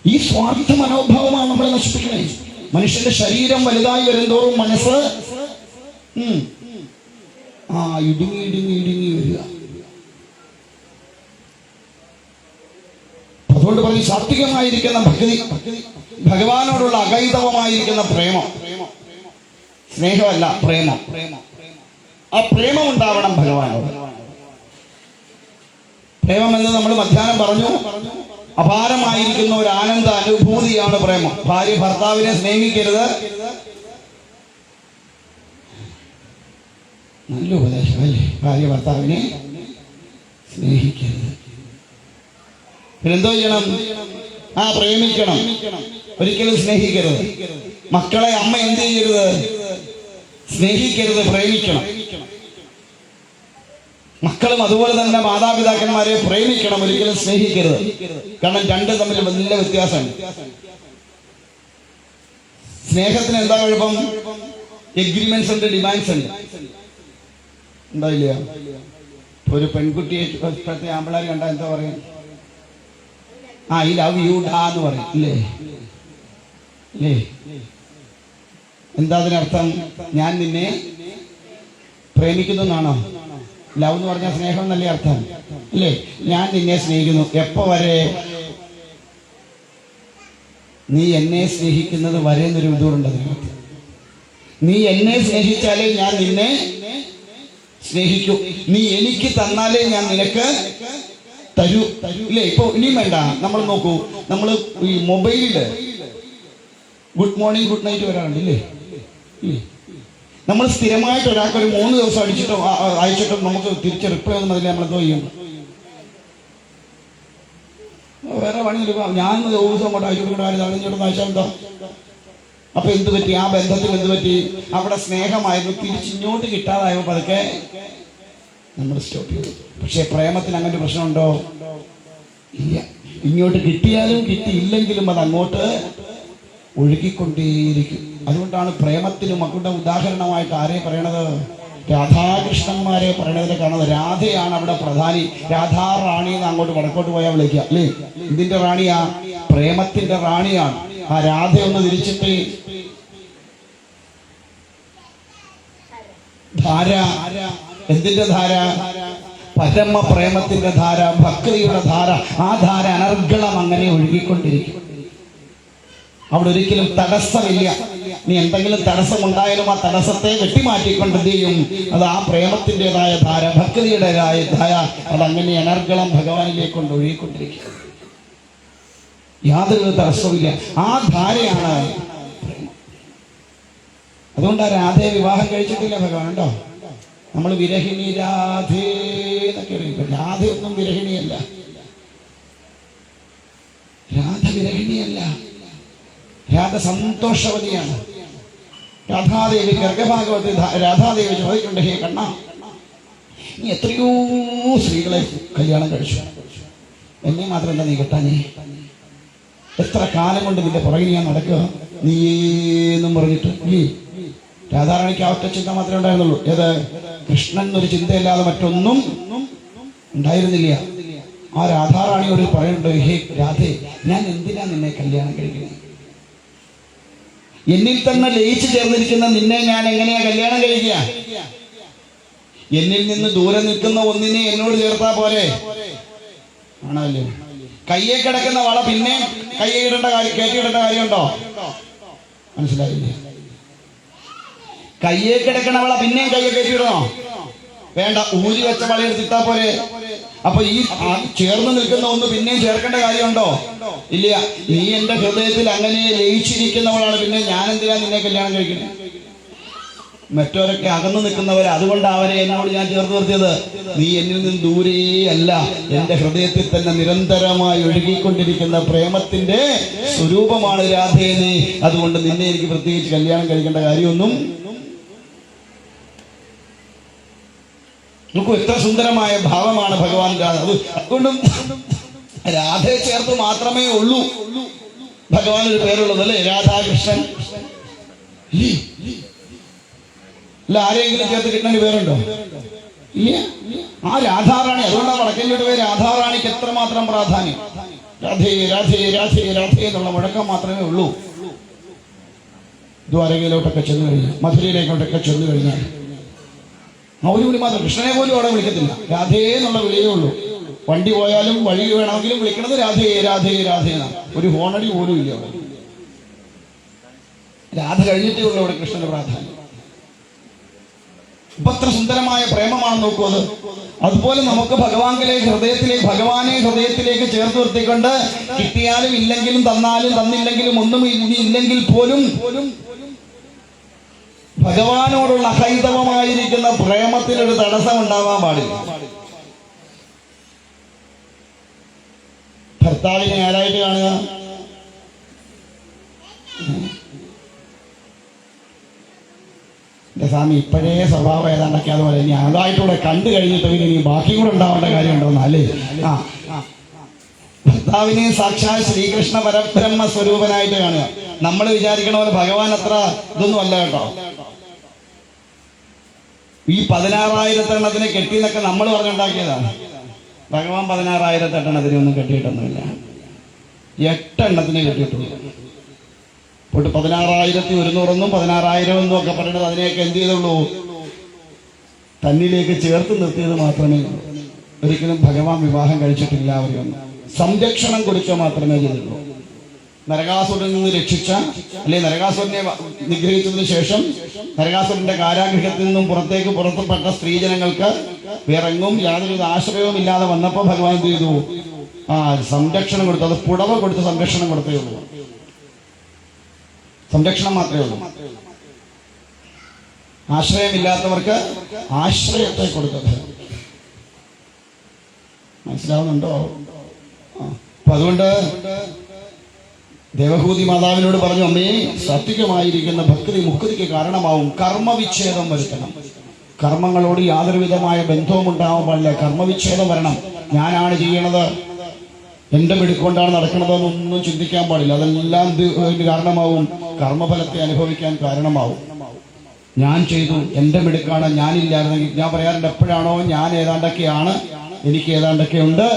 Speaker 1: ഈ സ്വാർത്ഥ മനോഭാവമാണ് നമ്മളെ നശിപ്പിക്കുന്നത്. മനുഷ്യന്റെ ശരീരം വലുതായി വരുന്തോറും മനസ്സ് ഇടുങ്ങി ഇടുങ്ങി ഇടുങ്ങി വരിക. അതുകൊണ്ട് പറഞ്ഞ് സാത്വികമായിരിക്കുന്ന ഭക്തി, ഭഗവാനോടുള്ള അകൈതവമായിരിക്കുന്ന പ്രേമം, സ്നേഹമല്ല പ്രേമം. ആ പ്രേമം ഉണ്ടാവണം ഭഗവാനോട്. പ്രേമം എന്ന് നമ്മൾ മധ്യാഹ്നം പറഞ്ഞു, അപാരമായിരിക്കുന്ന ഒരു ആനന്ദ അനുഭൂതിയാണ് പ്രേമം. ഭാര്യ ഭർത്താവിനെ സ്നേഹിക്കരുത്, നല്ല ഉപദേശമല്ലേ? ഭാര്യ ഭർത്താവിനെ സ്നേഹിക്കരുത്. പിന്നെന്തോ ചെയ്യണം? പ്രേമിക്കണം, ഒരിക്കലും സ്നേഹിക്കരുത്. മക്കളെ അമ്മ എന്ത് ചെയ്യരുത്? സ്നേഹിക്കരുത്, പ്രേമിക്കണം. മക്കളും അതുപോലെ തന്നെ മാതാപിതാക്കന്മാരെ പ്രേമിക്കണം, ഒരിക്കലും സ്നേഹിക്കരുത്. കാരണം രണ്ടും തമ്മിൽ വലിയ വ്യത്യാസമുണ്ട്. സ്നേഹത്തിന് എന്താ കുഴപ്പം? എഗ്രിമെന്റ്സ് ഉണ്ട്, ഡിമാൻഡ്സ് ഉണ്ട്. ഉണ്ടായില്ല? ഒരു പെൺകുട്ടിയെ ഇപ്പോഴത്തെ ആമ്പിളാർ കണ്ടാൽ എന്താ പറയും? ഐ ലവ് യു ഡാ എന്ന് പറയും, ഇല്ലേ? എന്താ അതിനർത്ഥം? ഞാൻ നിന്നെ പ്രേമിക്കുന്നു എന്നാണോ? ലവ് എന്ന് പറഞ്ഞാൽ സ്നേഹം എന്നല്ലേ അർത്ഥം, അല്ലേ? ഞാൻ നിന്നെ സ്നേഹിക്കുന്നു. എപ്പോ വരെ? നീ എന്നെ സ്നേഹിക്കുന്നത് വരെ എന്നൊരു ഇതുകൊണ്ട്. നീ എന്നെ സ്നേഹിച്ചാലേ ഞാൻ നിന്നെ സ്നേഹിക്കൂ. നീ എനിക്ക് തന്നാലേ ഞാൻ നിനക്ക് തരൂ, ഇല്ലേ? ഇപ്പൊ ഇനിയും വേണ്ട. നമ്മൾ നോക്കൂ, നമ്മൾ ഈ മൊബൈലില് ഗുഡ് മോർണിംഗ് ഗുഡ് നൈറ്റ് വരാറുണ്ട്, ഇല്ലേ? നമ്മൾ സ്ഥിരമായിട്ട് ഒരാൾക്ക് ഒരു 3 ദിവസം അയച്ചിട്ടോ നമുക്ക് തിരിച്ച് റിപ്ലൈ ഒന്നും അതിൽ നമ്മൾ എന്തോ ചെയ്യും? വേറെ പണി എടുക്കാം. ഞാൻ ദിവസം അങ്ങോട്ട് അയച്ചോട്ട് അയച്ചാൽ എന്താ? അപ്പൊ എന്ത് പറ്റി? ആ ബന്ധത്തിൽ എന്ത് പറ്റി? അവിടെ സ്നേഹമായിരുന്നു, തിരിച്ചിങ്ങോട്ട് കിട്ടാതായപ്പോ പതുക്കെ നമ്മൾ സ്റ്റോപ്പ് ചെയ്തു. പക്ഷെ പ്രേമത്തിന് അങ്ങനെ ഒരു പ്രശ്നമുണ്ടോ? ഇല്ല. ഇങ്ങോട്ട് കിട്ടിയാലും കിട്ടിയില്ലെങ്കിലും അത് അങ്ങോട്ട് ഒഴുകിക്കൊണ്ടേയിരിക്കും. അതുകൊണ്ടാണ് പ്രേമത്തിന് മക്കളുടെ ഉദാഹരണമായിട്ട് ആരെ പറയണത്? രാധാകൃഷ്ണന്മാരെ പറയുന്നതിനെ കാണുന്നത് രാധയാണ് അവിടെ പ്രധാനി. രാധാറാണി എന്ന് അങ്ങോട്ട് വടക്കോട്ട് പോയാൽ വിളിക്കുക അല്ലേ? ഇതിന്റെ റാണിയാ, പ്രേമത്തിന്റെ റാണിയാണ്. ആ രാധയൊന്ന് തിരിച്ചിട്ട് ധാര, എന്തിന്റെ ധാര? പരമ പ്രേമത്തിന്റെ ധാര, ഭക്തിയുടെ ധാര. ആ ധാര അനർഗളം അങ്ങനെ ഒഴുകിക്കൊണ്ടിരിക്കും. അവിടെ ഒരിക്കലും തടസ്സമില്ല. നീ എന്തെങ്കിലും തടസ്സമുണ്ടായാലും ആ തടസ്സത്തെ വെട്ടിമാറ്റിക്കൊണ്ട് എന്ത് ചെയ്യും? അത് ആ പ്രേമത്തിൻ്റെതായ ധാര, ഭക്തിയുടേതായ ധാര, അതങ്ങനെ അനർഗളം ഭഗവാനിലേക്ക് കൊണ്ട് ഒഴുകിക്കൊണ്ടിരിക്കും. യാതൊരു തടസ്സവുമില്ല. ആ ധാരയാണ് പ്രേമം. അതുകൊണ്ട് ആ രാധയെ വിവാഹം കഴിച്ചിട്ടില്ല ഭഗവാൻ. ഉണ്ടോ? നമ്മൾ വിരഹിണി രാധേ എന്നൊക്കെ അറിയില്ല. രാധയൊന്നും വിരഹിണിയല്ല. രാധ വിരഹിണിയല്ല. രാധ സന്തോഷവതിയാണ്. രാധാദേവി ഗർഗഭാഗവതി രാധാദേവി ചോദിക്കുന്നുണ്ട്, ഹേ കണ്ണ, നീ എത്രയോ സ്ത്രീകളെ കല്യാണം കഴിച്ചു, എന്നെ മാത്രം എന്താ നീ കെട്ടാഞ്ഞേ? എത്ര കാലം കൊണ്ട് നിന്റെ പുറകിൽ ഞാൻ നടക്കുക നീന്നും പറഞ്ഞിട്ട്. ഇല്ലേ? രാധാറാണിക്ക് ആ ഒറ്റ ചിന്ത മാത്രമേ ഉണ്ടായിരുന്നുള്ളൂ. ഏത്? കൃഷ്ണൻ എന്നൊരു ചിന്തയല്ലാതെ മറ്റൊന്നും ഉണ്ടായിരുന്നില്ല. ആ രാധാറാണിയോട് പറയുന്നുണ്ട്, ഹേ രാധേ, ഞാൻ എന്തിനാ നിന്നെ കല്യാണം കഴിക്കുന്നത്? എന്നിൽ തന്നെ ലയിച്ചു ചേർന്നിരിക്കുന്ന നിന്നെ ഞാൻ എങ്ങനെയാ കല്യാണം കഴിക്കുക? എന്നിൽ നിന്ന് ദൂരെ നിൽക്കുന്ന ഒന്നിനെ എന്നോട് ചേർത്താ പോരെ? ആണല്ലോ. കയ്യെ കിടക്കുന്ന വള പിന്നെ കയ്യെ ഇടേണ്ട കാര്യം, കയറ്റിയിടേണ്ട കാര്യമുണ്ടോ? മനസ്സിലായില്ലേ? കയ്യെ കിടക്കണ വള പിന്നെയും കയ്യെ കയറ്റിയിടണോ? വേണ്ട, ഊരി വെച്ച വള എടുത്തിട്ടാ പോരെ? അപ്പൊ ഈ ചേർന്ന് നിൽക്കുന്ന ഒന്ന് പിന്നെയും ചേർക്കേണ്ട കാര്യമുണ്ടോ? ഇല്ല. നീ എന്റെ ഹൃദയത്തിൽ അങ്ങനെ ലയിച്ചിരിക്കുന്നവളാണ്, പിന്നെ ഞാൻ എന്തിനാ നിന്നെ കല്യാണം കഴിക്കണേ? മറ്റവരൊക്കെ അകന്നു നിൽക്കുന്നവരെ, അതുകൊണ്ട് അവരെ എന്നോട് ഞാൻ ചേർത്ത് നിർത്തിയത്. നീ എന്നിൽ നിന്ന് ദൂരേ അല്ല, എന്റെ ഹൃദയത്തിൽ തന്നെ നിരന്തരമായി ഒഴുകിക്കൊണ്ടിരിക്കുന്ന പ്രേമത്തിന്റെ സ്വരൂപമാണ് രാധേനെ. അതുകൊണ്ട് നിന്നെ എനിക്ക് പ്രത്യേകിച്ച് കല്യാണം കഴിക്കേണ്ട കാര്യമൊന്നും. നോക്കൂ, എത്ര സുന്ദരമായ ഭാവമാണ് ഭഗവാൻ രാധ. അതുകൊണ്ടും രാധയെ ചേർത്ത് മാത്രമേ ഉള്ളൂ ഭഗവാൻ ഒരു പേരുള്ളത്, അല്ലേ? രാധാകൃഷ്ണൻ. അല്ല, ആരെങ്കിലും ചേർത്ത് കിട്ടുന്ന പേരുണ്ടോ? ഇല്ല. ആ രാധാറാണി. അതുകൊണ്ടാണ് വടക്കഞ്ചോട്ട് പേര് രാധാറാണിക്ക് എത്രമാത്രം പ്രാധാന്യം. രാധേ രാധേ രാധേ രാധേ എന്നുള്ള മുഴക്കം മാത്രമേ ഉള്ളൂ. ദ്വാരകയിലോട്ടൊക്കെ ചെന്നു കഴിഞ്ഞാൽ, മധുരയിലേക്കോട്ടൊക്കെ ചെന്നു കഴിഞ്ഞാൽ ഒരു വിളി മാത്രം. കൃഷ്ണനെ പോലും അവിടെ വിളിക്കത്തില്ല, രാധേ എന്നുള്ള വിളിയേ ഉള്ളൂ. വണ്ടി പോയാലും വഴി വേണമെങ്കിലും വിളിക്കണത് രാധേ രാധേ രാധേ എന്നാണ്. ഒരു ഹോണടി പോലും ഇല്ല അവിടെ. രാധ കഴിഞ്ഞിട്ടേ ഉള്ളൂ അവിടെ കൃഷ്ണന്റെ പ്രാധാന്യം. ഇപ്പൊ അത്ര സുന്ദരമായ പ്രേമമാണ്, നോക്കൂ അത്. അതുപോലെ നമുക്ക് ഭഗവാനിലേക്ക് ഭഗവാനെ ഹൃദയത്തിലേക്ക് ചേർത്ത് നിർത്തിക്കൊണ്ട് കിട്ടിയാലും ഇല്ലെങ്കിലും തന്നാലും തന്നില്ലെങ്കിലും ഒന്നും ഇല്ലെങ്കിൽ പോലും ഭഗവാനോടുള്ള അഹൈതവമായിരിക്കുന്ന പ്രേമത്തിനൊരു തടസ്സം ഉണ്ടാവാൻ പാടില്ല. ഭർത്താവിനെ ആരായിട്ട് കാണുക? എന്റെ സ്വാമി ഇപ്പോഴേ സ്വഭാവം ഏതാണ്ടൊക്കെ അതുപോലെ ഇനി അതായിട്ടൂടെ കണ്ടു കഴിഞ്ഞിട്ട് ഇനി ബാക്കി കൂടെ ഉണ്ടാവേണ്ട കാര്യമുണ്ടോന്ന്, അല്ലേ? ഭർത്താവിനെ സാക്ഷാൽ ശ്രീകൃഷ്ണ പരബ്രഹ്മ സ്വരൂപനായിട്ട് കാണുക. നമ്മൾ വിചാരിക്കണ പോലെ ഭഗവാൻ അത്ര ഇതൊന്നും അല്ല കേട്ടോ. ഈ 16,000 എണ്ണത്തിനെ കെട്ടിന്നൊക്കെ നമ്മൾ പറഞ്ഞുണ്ടാക്കിയതാണ്. ഭഗവാൻ 16,000 എണ്ണത്തിനെ ഒന്നും കെട്ടിയിട്ടൊന്നുമില്ല, 8 എണ്ണത്തിനെ കെട്ടിയിട്ടുള്ളൂ. പോട്ട് 16,100 16,000 എന്നും ഒക്കെ പറയുന്നത് അതിനെയൊക്കെ എന്ത് ചെയ്തുള്ളൂ? തന്നിലേക്ക് ചേർത്ത് നിർത്തിയത് മാത്രമേ ഉള്ളൂ. ഒരിക്കലും ഭഗവാൻ വിവാഹം കഴിച്ചിട്ടില്ല. അവരൊന്നും സംരക്ഷണം കൊടുക്കുക മാത്രമേ ചെയ്തുള്ളൂ. നരകാസുരനിൽ നിന്ന് രക്ഷിച്ച, അല്ലെ നരകാസുരനെ നിഗ്രഹിച്ചതിന് ശേഷം നരകാസുരന്റെ കാരാഗൃഹത്തിൽ നിന്നും പുറത്തുപെട്ട സ്ത്രീജനങ്ങൾക്ക് വേറെങ്ങും യാതൊരു ആശ്രയവും ഇല്ലാതെ വന്നപ്പോൾ ഭഗവാൻ എന്ത് ചെയ്തു? സംരക്ഷണം കൊടുത്തു. അത് പുടവ കൊടുത്ത് സംരക്ഷണം കൊടുത്തേ ഉള്ളൂ. സംരക്ഷണം മാത്രമേ ഉള്ളൂ. ആശ്രയമില്ലാത്തവർക്ക് ആശ്രയത്തെ കൊടുത്തത്. മനസ്സിലാവുന്നുണ്ടോ? അപ്പൊ അതുകൊണ്ട് ദേവഹൂതി മാതാവിനോട് പറഞ്ഞു, അമ്മേ, സാത്വികമായിരിക്കുന്ന ഭക്തി മുക്തിക്ക് കാരണമാവും. കർമ്മവിച്ഛേദം വരുത്തണം. കർമ്മങ്ങളോട് യാതൊരു വിധമായ ബന്ധവും ഉണ്ടാവാൻ പാടില്ല. കർമ്മവിച്ഛേദം വരണം. ഞാനാണ് ചെയ്യണത്, എന്റെ മിടുക്കൊണ്ടാണ് നടക്കണതെന്നൊന്നും ചിന്തിക്കാൻ പാടില്ല. അതെല്ലാം കാരണമാവും, കർമ്മഫലത്തെ അനുഭവിക്കാൻ കാരണമാവും. ഞാൻ ചെയ്തു, എൻ്റെ മിടുക്കാണ്, ഞാനില്ലായിരുന്നെങ്കിൽ. ഞാൻ പറയാറുണ്ട്, എപ്പോഴാണോ ഞാൻ ഏതാണ്ടൊക്കെയാണ്, എനിക്ക് ഏതാണ്ടൊക്കെ ഉണ്ട്,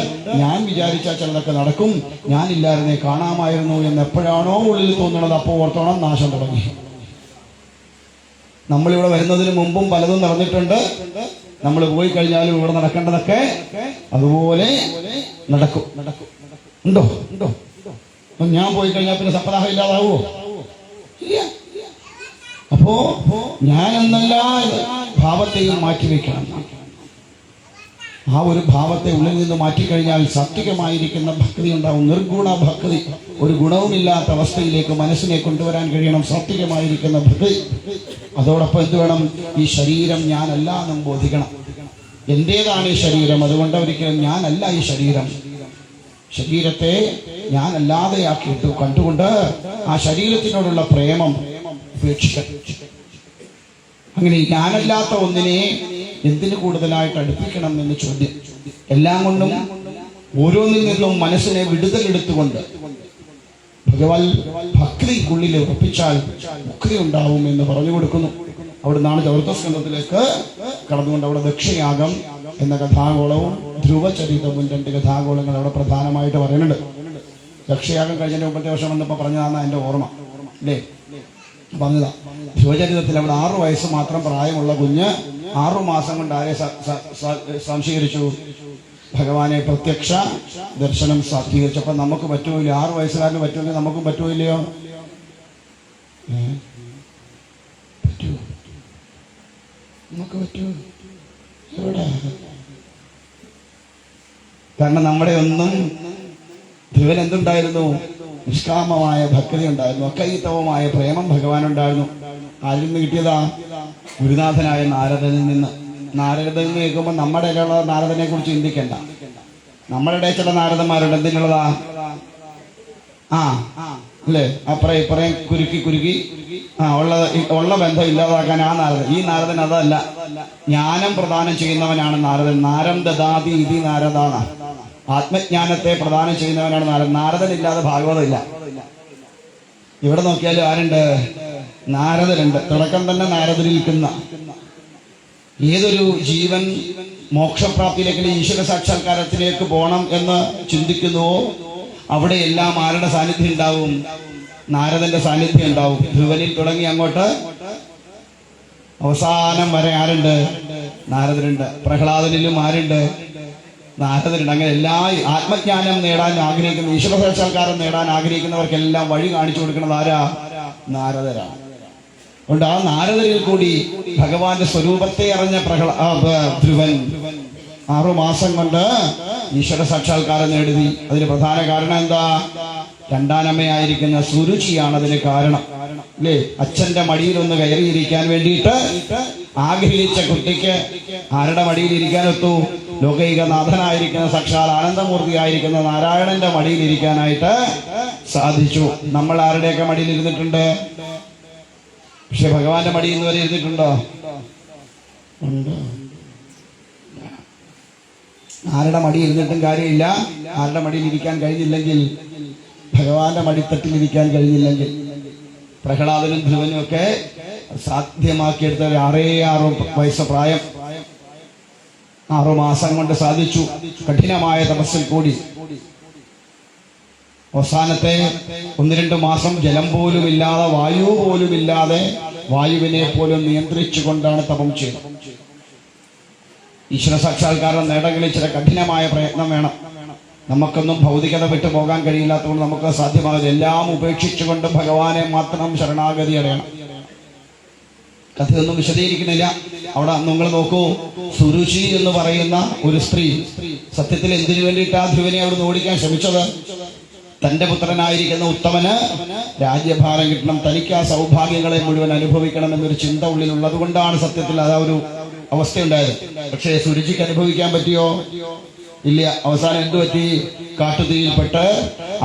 Speaker 1: ഞാൻ വിചാരിച്ചാൽ ചിലതൊക്കെ നടക്കും, ഞാനില്ലായിരുന്നേ കാണാമായിരുന്നു എന്ന് എപ്പോഴാണോ ഉള്ളിൽ തോന്നുന്നത്, അപ്പോൾ ഓർത്തോണം നാശം തുടങ്ങി. നമ്മളിവിടെ വരുന്നതിന് മുമ്പും പലതും നടന്നിട്ടുണ്ട്. നമ്മൾ പോയി കഴിഞ്ഞാലും ഇവിടെ നടക്കേണ്ടതൊക്കെ അതുപോലെ നടക്കും. ഉണ്ടോ? ഞാൻ പോയി കഴിഞ്ഞാൽ പിന്നെ സപ്താഹം ഇല്ലാതാവോ? ഇല്ല. അപ്പോ ഞാൻ എന്നല്ല ഭാവത്തെയും മാറ്റിവെക്കണം. ആ ഒരു ഭാവത്തെ ഉള്ളിൽ നിന്ന് മാറ്റിക്കഴിഞ്ഞാൽ സാത്വികമായിരിക്കുന്ന ഭക്തി ഉണ്ടാവും. നിർഗുണ ഭക്തി, ഒരു ഗുണവുമില്ലാത്ത അവസ്ഥയിലേക്ക് മനസ്സിനെ കൊണ്ടുവരാൻ കഴിയണം സാത്വികമായിരിക്കുന്ന ഭക്തി. അതോടൊപ്പം എന്ത് വേണം? ഈ ശരീരം ഞാനല്ല എന്നും ബോധിക്കണം. എന്റേതാണ് ഈ ശരീരം, അതുകൊണ്ട് ഒരിക്കലും ഞാനല്ല ഈ ശരീരം. ശരീരത്തെ ഞാനല്ലാതെയാക്കിയിട്ടു കണ്ടുകൊണ്ട് ആ ശരീരത്തിനോടുള്ള പ്രേമം ഉപേക്ഷിക്കണം. അങ്ങനെ ഞാനല്ലാത്ത ഒന്നിനെ എന്തിനു കൂടുതലായിട്ട് അടുപ്പിക്കണം എന്ന് ചോദ്യം. എല്ലാം കൊണ്ടും ഓരോന്നിൽ നിന്നും മനസ്സിനെ വിടുതലെടുത്തുകൊണ്ട് ഭഗവത് ഭക്തിക്കുള്ളിൽ ഉറപ്പിച്ചാൽ മുക്തി ഉണ്ടാവും എന്ന് പറഞ്ഞു കൊടുക്കുന്നു. അവിടെ നിന്നാണ് ചതുർത്ഥസ്കന്ധത്തിലേക്ക് കടന്നുകൊണ്ട് അവിടെ ദക്ഷയാഗം എന്ന കഥാഗോളവും ധ്രുവചരിതവും 2 കഥാഗോളങ്ങൾ അവിടെ പ്രധാനമായിട്ട് പറയുന്നുണ്ട്. ദക്ഷയാഗം കഴിഞ്ഞതിന്റെ മുമ്പത്തെ വർഷം വന്നപ്പോൾ പറഞ്ഞതാണ് എൻ്റെ ഓർമ്മ, അല്ലേ? പറഞ്ഞതാ. ധ്രുവചരിതത്തിൽ അവിടെ 6 വയസ്സ് മാത്രം പ്രായമുള്ള കുഞ്ഞ് 6 മാസം കൊണ്ട് ആരെ സംശീകരിച്ചു? ഭഗവാനെ പ്രത്യക്ഷ ദർശനം സാക്ഷീകരിച്ചപ്പോൾ നമുക്ക് പറ്റുമില്ല. 6 വയസ്സുകാരന് പറ്റുമെങ്കിൽ നമുക്കും പറ്റുമില്ലയോ? പറ്റുമോ? നമുക്ക് പറ്റുമോ? എവിടെ? കാരണം നമ്മുടെ ഒന്നും ധ്രുവൻ എന്തുണ്ടായിരുന്നു? നിഷ്കാമമായ ഭക്തി ഉണ്ടായിരുന്നു, അക്കൈതവമായ പ്രേമം ഭഗവാൻ ഉണ്ടായിരുന്നു. ആരിൽ നിന്ന് കിട്ടിയതാ? ഗുരുനാഥനായ നാരദനിൽ നിന്ന്. നാരദൻ എന്ന് കേൾക്കുമ്പോൾ നമ്മുടെ ഇടയിലുള്ള നാരദനെ കുറിച്ച് ചിന്തിക്കണ്ട. നമ്മളുടെ ചില നാരദന്മാരുണ്ട്, എന്തിനുള്ളതാ? അല്ലേ? അപ്പറേ ഇപ്പറേ കുരുക്കി ഉള്ള ബന്ധം ഇല്ലാതാക്കാൻ ആ നാരദൻ. ഈ നാരദൻ അതല്ല, ജ്ഞാനം പ്രദാനം ചെയ്യുന്നവനാണ് നാരദൻ. നാരം ദദാതി ഇതി നാരദാണ്. ആത്മജ്ഞാനത്തെ പ്രദാനം ചെയ്യുന്നവനാണ് നാരദൻ. നാരദനില്ലാതെ ഭാഗവതമില്ല. ഇവിടെ നോക്കിയാലും ആരുണ്ട്? നാരദരുണ്ട്. തുടക്കം തന്നെ നാരദരിൽക്കുന്ന ഏതൊരു ജീവൻ മോക്ഷപ്രാപ്തിയിലേക്ക്, ഈശ്വര സാക്ഷാത്കാരത്തിലേക്ക് പോകണം എന്ന് ചിന്തിക്കുന്നുവോ അവിടെയെല്ലാം ആരുടെ സാന്നിധ്യം ഉണ്ടാവും? നാരദന്റെ സാന്നിധ്യം ഉണ്ടാവും. ധ്രുവനിൽ തുടങ്ങി അങ്ങോട്ട് അവസാനം വരെ ആരുണ്ട്? നാരദരുണ്ട്. പ്രഹ്ലാദനിലും ആരുണ്ട്? നാരദരുണ്ട്. അങ്ങനെ എല്ലാ ആത്മജ്ഞാനം നേടാൻ ആഗ്രഹിക്കുന്ന, ഈശ്വര സാക്ഷാത്കാരം നേടാൻ ആഗ്രഹിക്കുന്നവർക്കെല്ലാം വഴി കാണിച്ചു കൊടുക്കുന്നത് ആരാ? നാരദരാണ്. അതുകൊണ്ട് ആ നാരദരിൽ കൂടി ഭഗവാന്റെ സ്വരൂപത്തെ അറിഞ്ഞ ധ്രുവൻ 6 മാസം കൊണ്ട് ഈശ്വര സാക്ഷാത്കാരം നേടി. അതിന് പ്രധാന കാരണം എന്താ? രണ്ടാനമ്മയായിരിക്കുന്ന സുരുചിയാണ് അതിന് കാരണം, അല്ലേ? അച്ഛന്റെ മടിയിൽ ഒന്ന് കയറിയിരിക്കാൻ വേണ്ടിയിട്ട് ആഗ്രഹിച്ച കുട്ടിക്ക് ആരുടെ മടിയിൽ ഇരിക്കാനൊത്തു? ലോകൈകനാഥനായിരിക്കുന്ന സാക്ഷാൽ ആനന്ദമൂർത്തിയായിരിക്കുന്ന നാരായണന്റെ മടിയിൽ ഇരിക്കാനായിട്ട് സാധിച്ചു. നമ്മൾ ആരുടെയൊക്കെ മടിയിൽ ഇരുന്നിട്ടുണ്ട്? പക്ഷെ ഭഗവാന്റെ മടിയിൽ നിന്ന് വരെ ഇരുന്നിട്ടുണ്ടോ? ഉണ്ട്. ആരുടെ മടി ഇരുന്നിട്ടും കാര്യമില്ല. ആരുടെ മടിയിൽ ഇരിക്കാൻ കഴിഞ്ഞില്ലെങ്കിൽ, ഭഗവാന്റെ മടിത്തട്ടിൽ ഇരിക്കാൻ കഴിഞ്ഞില്ലെങ്കിൽ, പ്രഹ്ലാദനും ധ്രുവനും ഒക്കെ സാധ്യമാക്കിയെടുത്ത 6 വയസ്സ് പ്രായം 6 മാസം കൊണ്ട് സാധിച്ചു. കഠിനമായ തപസ്സിൽ കൂടി അവസാനത്തെ 1-2 മാസം ജലം പോലും ഇല്ലാതെ, വായു പോലും ഇല്ലാതെ, വായുവിനെ പോലും നിയന്ത്രിച്ചു കൊണ്ടാണ് തപം ചെയ്തത്. ഈശ്വര സാക്ഷാത്കാരം നേടണമെങ്കിൽ ഇച്ചിരി കഠിനമായ പ്രയത്നം വേണം. നമുക്കൊന്നും ഭൗതികത വിട്ടു പോകാൻ കഴിയില്ലാത്തതുകൊണ്ട് നമുക്ക് സാധ്യമാകില്ല. എല്ലാം ഉപേക്ഷിച്ചുകൊണ്ട് ഭഗവാനെ മാത്രം ശരണാഗതി അടയണം. കഥയൊന്നും വിശദീകരിക്കുന്നില്ല. അവിടെ നിങ്ങൾ നോക്കൂ, സുരുചി എന്ന് പറയുന്ന ഒരു സ്ത്രീ സത്യത്തിൽ എന്തിനു വേണ്ടിയിട്ടാ ധ്രുവനെ അവിടുന്ന് ഓടിക്കാൻ ശ്രമിച്ചത്? തന്റെ പുത്രനായിരിക്കുന്ന ഉത്തമന് രാജ്യഭാരം കിട്ടണം, തനിക്ക് ആ സൗഭാഗ്യങ്ങളെ മുഴുവൻ അനുഭവിക്കണം എന്നൊരു ചിന്ത ഉള്ളിലുള്ളത് കൊണ്ടാണ് സത്യത്തിൽ അതാ ഒരു അവസ്ഥയുണ്ടായത്. പക്ഷേ സുരുചിക്ക് അനുഭവിക്കാൻ പറ്റിയോ? ഇല്ല. അവസാനം എന്തു പറ്റി? കാട്ടുതീയിൽപ്പെട്ട്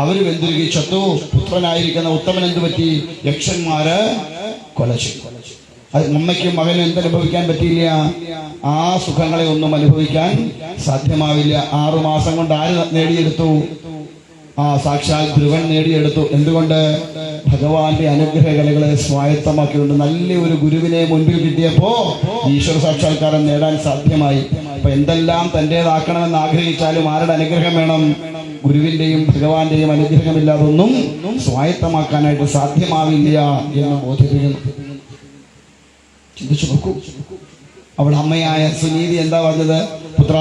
Speaker 1: അവര് വെന്തുരുകി ചത്തു. പുത്രനായിരിക്കുന്ന ഉത്തമൻ എന്തു പറ്റി? യക്ഷന്മാര് കൊല ചെയ്തു. അത് അമ്മയ്ക്കും മകനും എന്തനുഭവിക്കാൻ പറ്റിയില്ല? ആ സുഖങ്ങളെ ഒന്നും അനുഭവിക്കാൻ സാധ്യമാവില്ല. 6 മാസം കൊണ്ട് ആര് നേടിയെടുത്തു? സാക്ഷാൽ ധ്രുവൻ നേടിയെടുത്തു. എന്തുകൊണ്ട്? ഭഗവാന്റെ അനുഗ്രഹ കലകളെ സ്വായത്തമാക്കിയിട്ടുണ്ട്. നല്ല ഒരു ഗുരുവിനെ മുൻപിൽ കിട്ടിയപ്പോ ഈശ്വര സാക്ഷാത്കാരം നേടാൻ സാധ്യമായി. അപ്പൊ എന്തെല്ലാം തൻ്റെതാക്കണമെന്ന് ആഗ്രഹിച്ചാലും ആരുടെ അനുഗ്രഹം വേണം? ഗുരുവിന്റെയും ഭഗവാന്റെയും അനുഗ്രഹമില്ലാതൊന്നും സ്വായത്തമാക്കാനായിട്ട് സാധ്യമാവില്ല എന്ന് ബോധിപ്പിക്കുന്നു. ചിന്തിച്ചു നോക്കൂ. അവൾ അമ്മയായ സുനീതി എന്താ പറഞ്ഞത്? പുത്ര,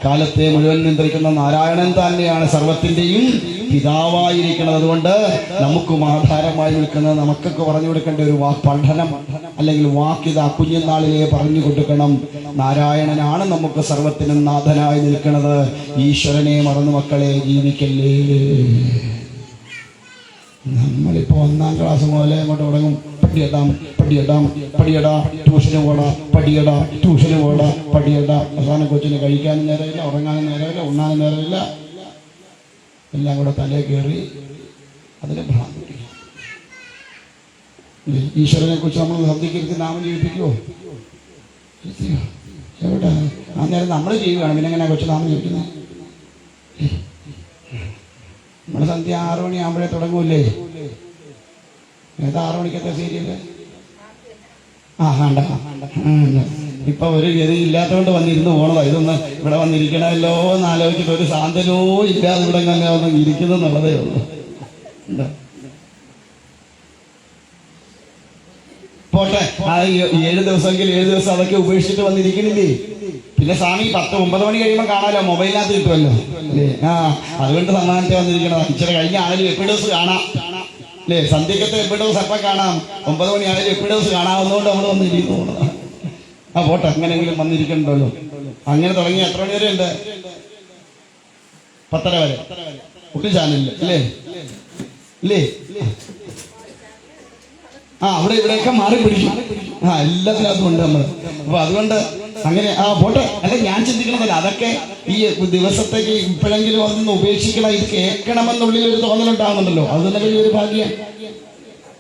Speaker 1: കാലത്തെ മുഴുവൻ നിയന്ത്രിക്കുന്ന നാരായണൻ തന്നെയാണ് സർവത്തിന്റെയും പിതാവായിരിക്കുന്നത്. അതുകൊണ്ട് നമുക്കും ആധാരമായി നിൽക്കുന്നത് നമുക്കൊക്കെ പറഞ്ഞു കൊടുക്കേണ്ട ഒരു പഠനം അല്ലെങ്കിൽ വാക്കിത കുഞ്ഞുനാളിലെ പറഞ്ഞു കൊടുക്കണം. നാരായണനാണ് നമുക്ക് സർവത്തിനും നാഥനായി നിൽക്കുന്നത്. ഈശ്വരനെ മറന്നു മക്കളെ ജീവിക്കല്ലേ. നമ്മളിപ്പോ 1-ാം ക്ലാസ് മുതലേ അങ്ങോട്ട് തുടങ്ങും. പടിയടാ ട്യൂഷന് പോടാ, പടിയടാ ട്യൂഷന് പോടാ, പടിയടാ. അവസാനം കൊച്ചിന് കഴിക്കാനും നേരമില്ല, ഉറങ്ങാനും നേരമില്ല, ഉണ്ണാനും നേരമില്ല. എല്ലാം കൂടെ തലേ കയറി അതിന് ഭ്രാന്തി. ഈശ്വരനെ കുറിച്ച് നമ്മൾ ശബ്ദിക്കരുത്, നാമം ജീവിപ്പിക്കുവോ? എവിടെ? ആ നേരം നമ്മൾ ചെയ്യുകയാണ്. പിന്നെ എങ്ങനെയാ കൊച്ചു നാമം ജീവിക്കുന്നത്? നമ്മുടെ സന്ധ്യ 6 മണിയാകുമ്പോഴേ തുടങ്ങൂല്ലേ? ഏതാ 6 മണിക്കത്തെ സീരിയല്? വേണ്ട. ഇപ്പൊ ഒരു ഗതി ഇല്ലാത്തതുകൊണ്ട് വന്നിരുന്ന് പോണതാ. ഇതൊന്ന് ഇവിടെ വന്നിരിക്കണമല്ലോ എന്ന് ആലോചിച്ചിട്ട് ഒരു സാന്ത്വനവും ഇല്ലാതെ ഇവിടെ തന്നെ ഒന്ന് ഇരിക്കുന്നുള്ളതേ ഉള്ളൂ. പോട്ടെ, ആ 7 ദിവസമെങ്കിൽ 7 ദിവസം അതൊക്കെ ഉപേക്ഷിച്ചിട്ട് വന്നിരിക്കണില്ലേ? പിന്നെ സ്വാമി 10-9 മണി കഴിയുമ്പോൾ കാണാമല്ലോ, മൊബൈലിനകത്ത് കിട്ടുമല്ലോ അല്ലേ? അതുകൊണ്ട് സമ്മാനത്തെ വന്നിരിക്കണത്. ഇച്ചിരി കഴിഞ്ഞ ആണെങ്കിലും എപ്പിഡോസ് കാണാം അല്ലേ? സന്ധ്യക്കത്തെ എപ്പിഡോസ് അപ്പം കാണാം, 9 മണി ആണെങ്കിലും എപ്പിഡോസ് കാണാവുന്നതുകൊണ്ട് നമ്മൾ വന്നിരിക്കുന്നു പോണതാണ്. പോട്ടെ, അങ്ങനെങ്കിലും വന്നിരിക്കണ്ടല്ലോ. അങ്ങനെ തുടങ്ങി എത്ര മണി വരെ ഉണ്ട്? 10:30 വരെ ഒരു ചാനലില് അല്ലേ? അവിടെ ഇവിടെയൊക്കെ മാറി പിടിക്കും. എല്ലാത്തിനകത്തും ഉണ്ട് നമ്മൾ. അപ്പൊ അതുകൊണ്ട് അങ്ങനെ പോട്ടെ. അല്ല, ഞാൻ ചിന്തിക്കണതല്ല, അതൊക്കെ ഈ ദിവസത്തേക്ക് ഇപ്പോഴെങ്കിലും അതൊന്ന് ഉപേക്ഷിക്കണം. ഇത് കേൾക്കണമെന്നുള്ളിൽ ഒരു തോന്നലുണ്ടാകുന്നുണ്ടല്ലോ, അത് തന്നെ വലിയൊരു ഭാഗ്യം.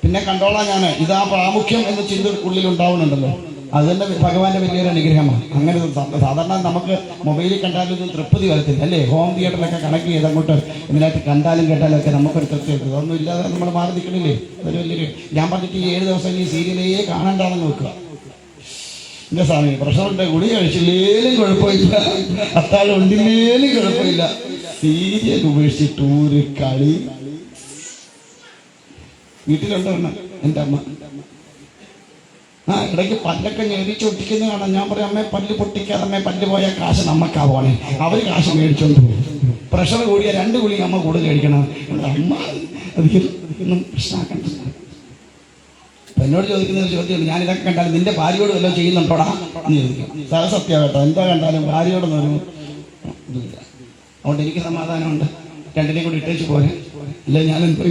Speaker 1: പിന്നെ കണ്ടോളാം ഞാൻ, ഇതാ പ്രാമുഖ്യം എന്ന ചിന്ത ഉള്ളിൽ ഉണ്ടാവുന്നുണ്ടല്ലോ, അത് തന്നെ ഭഗവാന്റെ വലിയൊരു അനുഗ്രഹമാണ്. അങ്ങനെ സാധാരണ നമുക്ക് മൊബൈലിൽ കണ്ടാലും ഇതൊന്നും തൃപ്തി വരത്തില്ല അല്ലേ? ഹോം തിയേറ്ററിലൊക്കെ കണക്ട് ചെയ്ത് അങ്ങോട്ട് ഇതിനകത്ത് കണ്ടാലും കേട്ടാലും ഒക്കെ നമുക്കൊരു തൃപ്തി വരും. അതൊന്നും ഇല്ലാതെ നമ്മൾ മാറി നിൽക്കണില്ലേ? അതൊരു വലിയൊരു. ഞാൻ പറഞ്ഞിട്ട് ഈ 7 ദിവസം ഈ സീരിയലേ കാണണ്ടാണെന്ന് നോക്കുക. എന്റെ സ്വാമി, പ്രഷറിന്റെ ഗുളി കഴിച്ചില്ലേലും കുഴപ്പമില്ല, അത്താഴം ഉണ്ടില്ലേലും കുഴപ്പമില്ല, സീരിയൽ ഉപേക്ഷിച്ചിട്ട് ഒരു കളി. വീട്ടിലുണ്ടോ എൻ്റെ അമ്മ? ഇടയ്ക്ക് പല്ലൊക്കെ ഞെരിച്ചൊട്ടിക്കുന്ന കാണാം. ഞാൻ പറയും, അമ്മേ പല്ല് പൊട്ടിക്കാതെ, അമ്മേ പല്ല് പോയാൽ കാശ് നമ്മക്കാ പോണേ. അവർ കാശ് മേടിച്ചോണ്ട് പോകും. പ്രഷർ കൂടിയ 2 ഗുളിക അമ്മ കൂടുതൽ കഴിക്കണം. അമ്മ അതൊന്നും പ്രശ്നമാക്കണ്ട. എന്നോട് ചോദിക്കുന്ന ഒരു ചോദ്യമുണ്ട്, ഞാൻ ഇതൊക്കെ കണ്ടാലും നിന്റെ ഭാര്യയോട് വല്ലതും ചെയ്യുന്നുണ്ടോടാ എന്ന് ചോദിക്കും. സത്യം കേട്ടോ, എന്താ കണ്ടാലും ഭാര്യയോടൊന്നും ഒരു ഇതില്ല. അതുകൊണ്ട് എനിക്ക് സമാധാനമുണ്ട്. 2നെയും കൂടി ഇട്ടേച്ച് പോരെ. ഇല്ല, ഞാൻ എന്തോ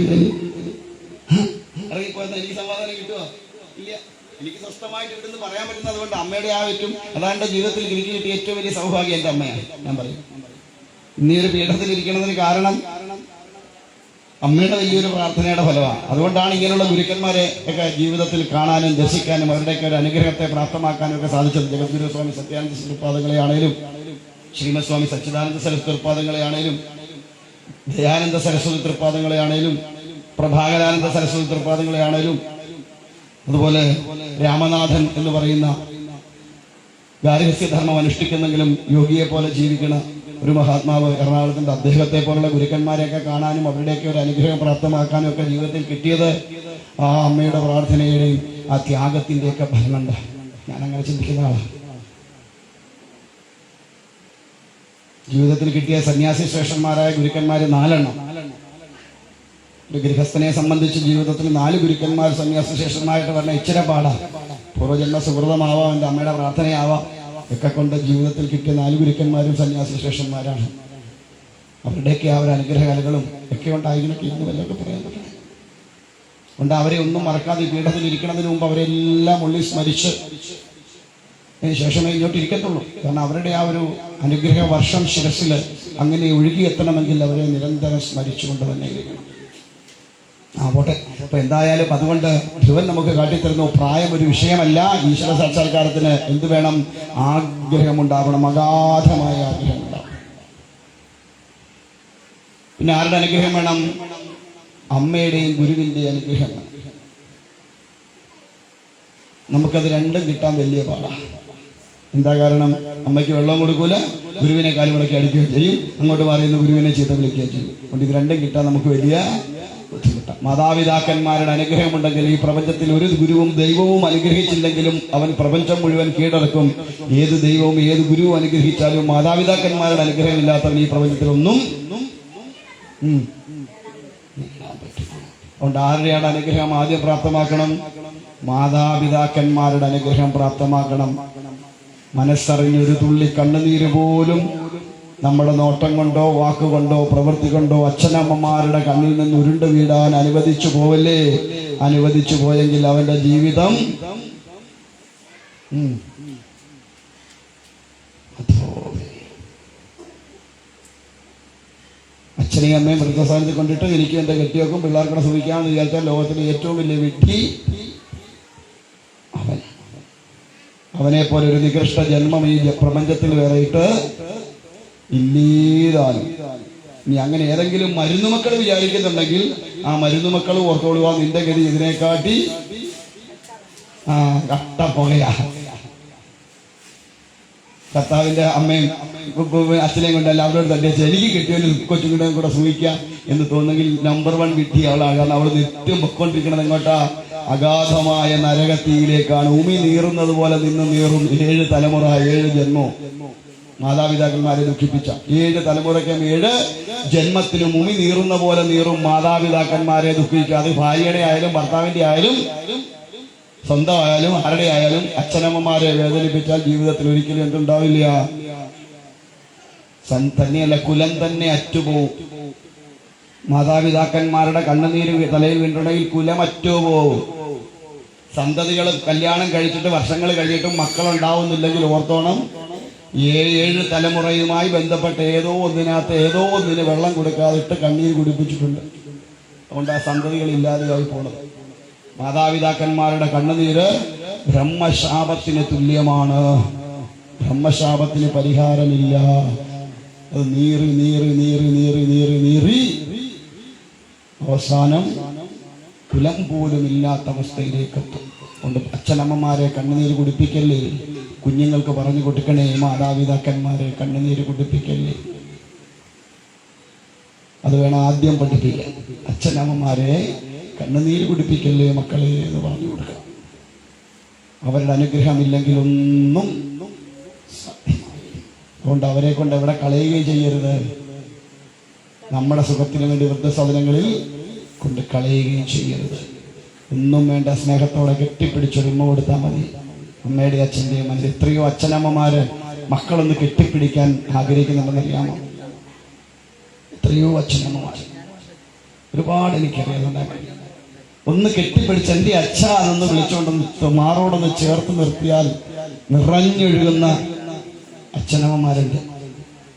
Speaker 1: ഇറങ്ങിപ്പോയെന്ന് എനിക്ക് സമാധാനം കിട്ടുമോ? ഇല്ല. എനിക്ക് സ്വസ്ഥമായിട്ട് ഇവിടുന്ന് പറയാൻ പറ്റുന്നത് അതുകൊണ്ട് അമ്മയുടെ ആ പറ്റും. അതാണ് എൻ്റെ ജീവിതത്തിൽ എനിക്ക് കിട്ടിയ ഏറ്റവും വലിയ സൗഭാഗ്യം എൻ്റെ അമ്മയാണ്. ഞാൻ പറയും, ഇന്നീ ഒരു പീഠത്തിൽ ഇരിക്കുന്നതിന് കാരണം അമ്മയുടെ വലിയൊരു പ്രാർത്ഥനയുടെ ഫലമാണ്. അതുകൊണ്ടാണ് ഇങ്ങനെയുള്ള ഗുരുക്കന്മാരെ ഒക്കെ ജീവിതത്തിൽ കാണാനും ദർശിക്കാനും അവരുടെയൊക്കെ ഒരു അനുഗ്രഹത്തെ പ്രാപ്തമാക്കാനും ഒക്കെ സാധിച്ചത്. ജഗദ്ഗുരു സ്വാമി സത്യാനന്ദ സരസ്വതിപാദങ്ങളെയാണേലും, ശ്രീമദ് സ്വാമി സച്ചിദാനന്ദ സരസ്വതി തൃപ്പാദങ്ങളെയാണേലും, ദയാനന്ദ സരസ്വതി തൃപ്പാദങ്ങളെയാണേലും, പ്രഭാകരാനന്ദ സരസ്വതി തൃപ്പാദങ്ങളെയാണേലും, അതുപോലെ രാമനാഥൻ എന്ന് പറയുന്ന ഗാർഹസ്ഥ്യധർമ്മം അനുഷ്ഠിക്കുന്നെങ്കിലും യോഗിയെ പോലെ ജീവിക്കണ ഒരു മഹാത്മാവ് എറണാകുളത്തിൻ്റെ, അദ്ദേഹത്തെ പോലുള്ള ഗുരുക്കന്മാരെയൊക്കെ കാണാനും അവരുടെയൊക്കെ ഒരു അനുഗ്രഹം പ്രാപ്തമാക്കാനും ഒക്കെ ജീവിതത്തിൽ കിട്ടിയത് ആ അമ്മയുടെ പ്രാർത്ഥനയുടെയും ആ ത്യാഗത്തിൻ്റെയൊക്കെ ഫലമുണ്ട്. ഞാനങ്ങനെ ചിന്തിക്കുന്ന ആളാണ്. ജീവിതത്തിൽ കിട്ടിയ സന്യാസി ശ്രേഷ്ഠന്മാരായ ഗുരുക്കന്മാർ 4 എണ്ണം. ഒരു ഗൃഹസ്ഥനെ സംബന്ധിച്ച് ജീവിതത്തിൽ 4 ഗുരുക്കന്മാർ സന്യാസി ശ്രേഷ്ഠന്മാരായിട്ട് പറഞ്ഞ ഇച്ചിരി പാടാം. പൂർവ്വജന്മ സുഹൃതമാവാം, എൻ്റെ അമ്മയുടെ പ്രാർത്ഥനയാവാം, ഒക്കെ കൊണ്ട് ജീവിതത്തിൽ കിട്ടിയ 4 ഗുരുക്കന്മാരും സന്യാസി ശ്രേഷ്ഠന്മാരാണ്. അവരുടെയൊക്കെ ആ ഒരു അനുഗ്രഹകലകളും ഒക്കെ ഉണ്ടായിരിക്കും ഇന്ന് വല്ലതൊക്കെ പറയാൻ പറ്റും. അതുകൊണ്ട് അവരെ ഒന്നും മറക്കാതെ ഈ പീഠത്തിൽ ഇരിക്കുന്നതിന് മുമ്പ് അവരെല്ലാം ഉള്ളിൽ സ്മരിച്ച് അതിന് ശേഷമേ ഇങ്ങോട്ട് ഇരിക്കത്തുള്ളൂ. കാരണം അവരുടെ ആ ഒരു അനുഗ്രഹ വർഷം ശിരസിൽ അങ്ങനെ ഒഴുകിയെത്തണമെങ്കിൽ അവരെ നിരന്തരം സ്മരിച്ചുകൊണ്ട് തന്നെ ഇരിക്കണം. പോട്ടെ. അപ്പൊ എന്തായാലും അതുകൊണ്ട് ധ്രുവൻ നമുക്ക് കാട്ടിത്തരുന്നു, പ്രായം ഒരു വിഷയമല്ല. ഈശ്വര സാക്ഷാത്കാരത്തിന് എന്ത് വേണം? ആഗ്രഹമുണ്ടാവണം, അഗാധമായ ആഗ്രഹമുണ്ടാവണം. പിന്നെ ആരുടെ അനുഗ്രഹം വേണം? അമ്മയുടെയും ഗുരുവിൻ്റെയും അനുഗ്രഹമാണ്. നമുക്കത് രണ്ടും കിട്ടാൻ വലിയ പാടാണ്. എന്താ കാരണം? അമ്മയ്ക്ക് വെള്ളം കൊടുക്കൂല, ഗുരുവിനെ കാലുമുടക്കി അടിക്കുകയും ചെയ്യും, അങ്ങോട്ട് മാറിയുന്ന ഗുരുവിനെ ചീത്ത വിളിക്കുകയും ചെയ്യും. അതുകൊണ്ട് ഇത് രണ്ടും കിട്ടാൻ നമുക്ക് വലിയ ബുദ്ധിമുട്ടാണ്. മാതാപിതാക്കന്മാരുടെ അനുഗ്രഹമുണ്ടെങ്കിൽ ഈ പ്രപഞ്ചത്തിൽ ഒരു ഗുരുവും ദൈവവും അനുഗ്രഹിച്ചില്ലെങ്കിലും അവൻ പ്രപഞ്ചം മുഴുവൻ കീഴടക്കും. ഏത് ദൈവവും ഏത് ഗുരുവും അനുഗ്രഹിച്ചാലും മാതാപിതാക്കന്മാരുടെ അനുഗ്രഹം ഇല്ലാത്തവൻ ഈ പ്രപഞ്ചത്തിൽ ഒന്നും അതുകൊണ്ട് ആരുടെയാണ് അനുഗ്രഹം ആദ്യം പ്രാപ്തമാക്കണം? മാതാപിതാക്കന്മാരുടെ അനുഗ്രഹം പ്രാപ്തമാക്കണം. മനസ്സറിഞ്ഞൊരു തുള്ളി കണ്ണുനീര് പോലും നമ്മുടെ നോട്ടം കൊണ്ടോ വാക്കുകൊണ്ടോ പ്രവൃത്തി കൊണ്ടോ അച്ഛനമ്മമാരുടെ കണ്ണിൽ നിന്ന് ഉരുണ്ടു വീടാൻ അനുവദിച്ചു പോവല്ലേ? അനുവദിച്ചു പോയെങ്കിൽ അവന്റെ ജീവിതം അച്ഛനെയും അമ്മയും വൃദ്ധസ്ഥാനത്ത് കൊണ്ടിട്ട് എനിക്ക് എന്റെ കെട്ടിയൊക്കും പിള്ളേർക്കൂടെ സുഖിക്കാമെന്ന് വിചാരിച്ചാൽ ലോകത്തിലെ ഏറ്റവും വലിയ വിഡ്ഢി അവനെ പോലെ ഒരു നികൃഷ്ട ജന്മം ഈ പ്രപഞ്ചത്തിൽ വേറെയിട്ട് ഇല്ലീതാനും. ഇനി അങ്ങനെ ഏതെങ്കിലും മരുന്നുമക്കൾ വിചാരിക്കുന്നുണ്ടെങ്കിൽ ആ മരുന്നുമക്കൾ ഓർത്തോളുക, നിന്റെ ഗതി ഇതിനെക്കാട്ടി കട്ട പുകയാ. കർത്താവിന്റെ അമ്മയും അച്ഛനെയും കൊണ്ടല്ല അവരോട് തന്നെ എനിക്ക് കിട്ടിയവന് കൊച്ചുകൂടെയും കൂടെ സൂഹിക്കാം എന്ന് തോന്നുന്നെങ്കിൽ നമ്പർ 1 വിഡ്ഢി അവളാണ്. കാരണം അവൾ നിത്യം പൊക്കൊണ്ടിരിക്കണത് എങ്ങോട്ടാ? അഗാധമായ നരകത്തിയിലേക്കാണ്. ഉമി നീറുന്നത് പോലെ നിന്ന് നീറും 7 തലമുറ 7 ജന്മവും. മാതാപിതാക്കന്മാരെ ദുഃഖിപ്പിച്ച 7 തലമുറയ്ക്കും 7 ജന്മത്തിനും ഉമി നീറുന്ന പോലെ നീറും മാതാപിതാക്കന്മാരെ ദുഃഖിക്കുക. അത് ഭാര്യയുടെ ആയാലും ഭർത്താവിന്റെ ആയാലും സ്വന്തമായാലും ആരുടെ ആയാലും അച്ഛനമ്മമാരെ വേദനിപ്പിച്ചാൽ ജീവിതത്തിൽ ഒരിക്കലും എന്തുണ്ടാവില്ല? തന്നെയല്ല, കുലം തന്നെ അറ്റുപോവും. മാതാപിതാക്കന്മാരുടെ കണ്ണുനീര് തലയിൽ വീണ്ടുണ്ടെങ്കിൽ കുലം അറ്റുപോവും. സന്തതികൾ കല്യാണം കഴിച്ചിട്ട് വർഷങ്ങൾ കഴിഞ്ഞിട്ടും മക്കളുണ്ടാവുന്നില്ലെങ്കിൽ ഓർത്തോണം, 7 തലമുറയുമായി ബന്ധപ്പെട്ട ഏതോ ഒന്നിന് വെള്ളം കൊടുക്കാതിട്ട് കണ്ണീര് കുടിപ്പിച്ചിട്ടുണ്ട്. അതുകൊണ്ട് ആ സന്തതികൾ ഇല്ലാതെയായി പോണത്. മാതാപിതാക്കന്മാരുടെ കണ്ണുനീര് ബ്രഹ്മശാപത്തിന് തുല്യമാണ്. ബ്രഹ്മശാപത്തിന് പരിഹാരമില്ല. അത് നീറി നീറി നീറി നീറി നീറി നീറി അവസാനം കുലം പോലും ഇല്ലാത്ത അവസ്ഥയിലേക്ക് എത്തും. അതുകൊണ്ട് അച്ഛനമ്മമാരെ കണ്ണുനീര് കുടിപ്പിക്കല്ലേ, കുഞ്ഞുങ്ങൾക്ക് പറഞ്ഞു കൊടുക്കണേ. മാതാപിതാക്കന്മാരെ കണ്ണുനീര് കുടിപ്പിക്കല്ലേ, അത് വേണം ആദ്യം പഠിപ്പിക്കാൻ. അച്ഛനമ്മമാരെ കണ്ണുനീര് കുടിപ്പിക്കല്ലേ മക്കളെ എന്ന് പറഞ്ഞു കൊടുക്കാം. അവരുടെ അനുഗ്രഹമില്ലെങ്കിൽ ഒന്നും അതുകൊണ്ട് അവരെ കൊണ്ട് എവിടെ കളയുകയും ചെയ്യരുത്. നമ്മുടെ സുഖത്തിന് വേണ്ടി വൃദ്ധസദനങ്ങളിൽ കൊണ്ട് കളയുകയും ചെയ്യരുത്. ഒന്നും വേണ്ട, സ്നേഹത്തോടെ കെട്ടിപ്പിടിച്ചൊരു ഉമ്മ കൊടുത്താൽ മതി. അമ്മയുടെ അച്ഛൻ്റെയും മനസ്സിൽ എത്രയോ അച്ഛനമ്മമാര് മക്കളൊന്ന് കെട്ടിപ്പിടിക്കാൻ ആഗ്രഹിക്കുന്നുണ്ടെന്നറിയാമോ? എത്രയോ അച്ഛനമ്മമാർ, ഒരുപാട് എനിക്കറിയാം. ഒന്ന് കെട്ടിപ്പിടിച്ച് എൻ്റെ അച്ഛാ എന്ന് വിളിച്ചുകൊണ്ടൊന്ന് മാറോടൊന്ന് ചേർത്ത് നിർത്തിയാൽ നിറഞ്ഞൊഴുകുന്ന അച്ഛനമ്മമാരുണ്ട്.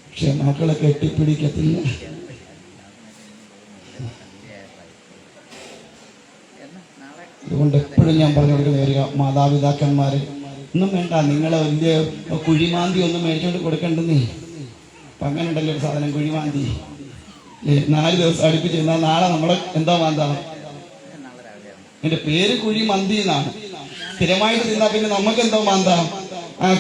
Speaker 1: പക്ഷെ മക്കളെ കെട്ടിപ്പിടിക്കത്തില്ല. അതുകൊണ്ട് എപ്പോഴും ഞാൻ പറഞ്ഞു കൊടുക്കുന്ന മാതാപിതാക്കന്മാര് ഒന്നും വേണ്ട, നിങ്ങളെ വലിയ കുഴിമാന്തി ഒന്നും മേടിച്ചോണ്ട് കൊടുക്കണ്ടെന്നേ. അപ്പൊ അങ്ങനെ ഉണ്ടല്ലോ ഒരു സാധനം, കുഴിമാന്തി. 4 ദിവസം അടുപ്പിച്ച് എന്നാൽ നാളെ നമ്മളെ എന്താ മാന്താ? എന്റെ പേര് കുഴി മന്തി എന്നാണ്. സ്ഥിരമായിട്ട് തിന്നാ പിന്നെ നമുക്ക് എന്തോ മാന്താ?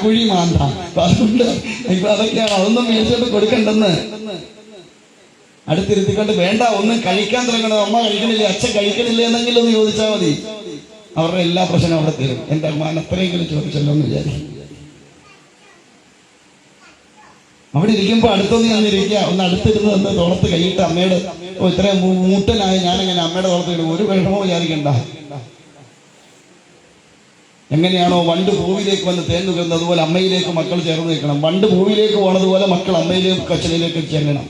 Speaker 1: കുഴി മാന്താ. അതുകൊണ്ട് ഇപ്പൊ അതൊക്കെയാണ്, അതൊന്നും മേടിച്ചോണ്ട് കൊടുക്കണ്ടെന്ന്. അടുത്തിരുത്തിക്കൊണ്ട് വേണ്ട, ഒന്നും കഴിക്കാൻ തുടങ്ങണം. അമ്മ കഴിക്കണില്ലേ, അച്ഛൻ കഴിക്കണില്ലേ എന്നെങ്കിലും ഒന്ന് ചോദിച്ചാൽ മതി. അവരുടെ എല്ലാ പ്രശ്നവും അവിടെ തീരും. എന്റെ അമ്മ അത്രയെങ്കിലും ചോദിച്ചല്ലോ എന്ന് വിചാരിക്കും. അവിടെ ഇരിക്കുമ്പോ അടുത്തൊന്ന് ചെന്നിരിക്കുക, ഒന്ന് അടുത്തിരുന്ന് വന്ന് തോളത്ത് കൈയിട്ട് അമ്മയുടെ ഇത്രയും മൂട്ടനായി ഞാനെങ്ങനെ അമ്മയുടെ തോളത്ത് ഇടും? ഒരു വിഷമോ വിചാരിക്കണ്ട. എങ്ങനെയാണോ വണ്ട് പൂവിലേക്ക് വന്ന് തേൻ നുകരുന്നത് അതുപോലെ അമ്മയിലേക്ക് മക്കൾ ചേർന്ന് നിൽക്കണം. വണ്ട് പൂവിലേക്ക് പോണതുപോലെ മക്കൾ അമ്മയിലേക്ക് അച്ഛനിലേക്ക് ചെല്ലണം.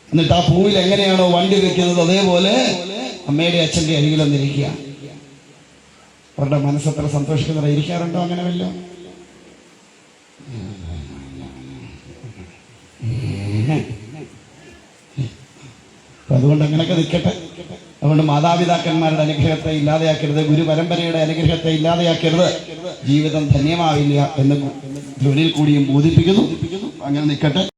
Speaker 1: എന്നിട്ട് ആ പൂവിൽ എങ്ങനെയാണോ വണ്ടി വെക്കുന്നത് അതേപോലെ അമ്മയുടെ അച്ഛൻ്റെ അരികിലൊന്നിരിക്കുക. അവരുടെ മനസ്സത്ര സന്തോഷിക്കുന്നവരെ ഇരിക്കാറുണ്ടോ? അങ്ങനെ വല്ലോ അതുകൊണ്ട് അങ്ങനെയൊക്കെ നിൽക്കട്ടെ. അതുകൊണ്ട് മാതാപിതാക്കന്മാരുടെ അനുഗ്രഹത്തെ ഇല്ലാതെയാക്കരുത്, ഗുരുപരമ്പരയുടെ അനുഗ്രഹത്തെ ഇല്ലാതെയാക്കരുത്. ജീവിതം ധന്യമാവില്ല എന്ന് ധ്വനിയിൽ കൂടിയും ബോധിപ്പിക്കുന്നു. അങ്ങനെ നിൽക്കട്ടെ.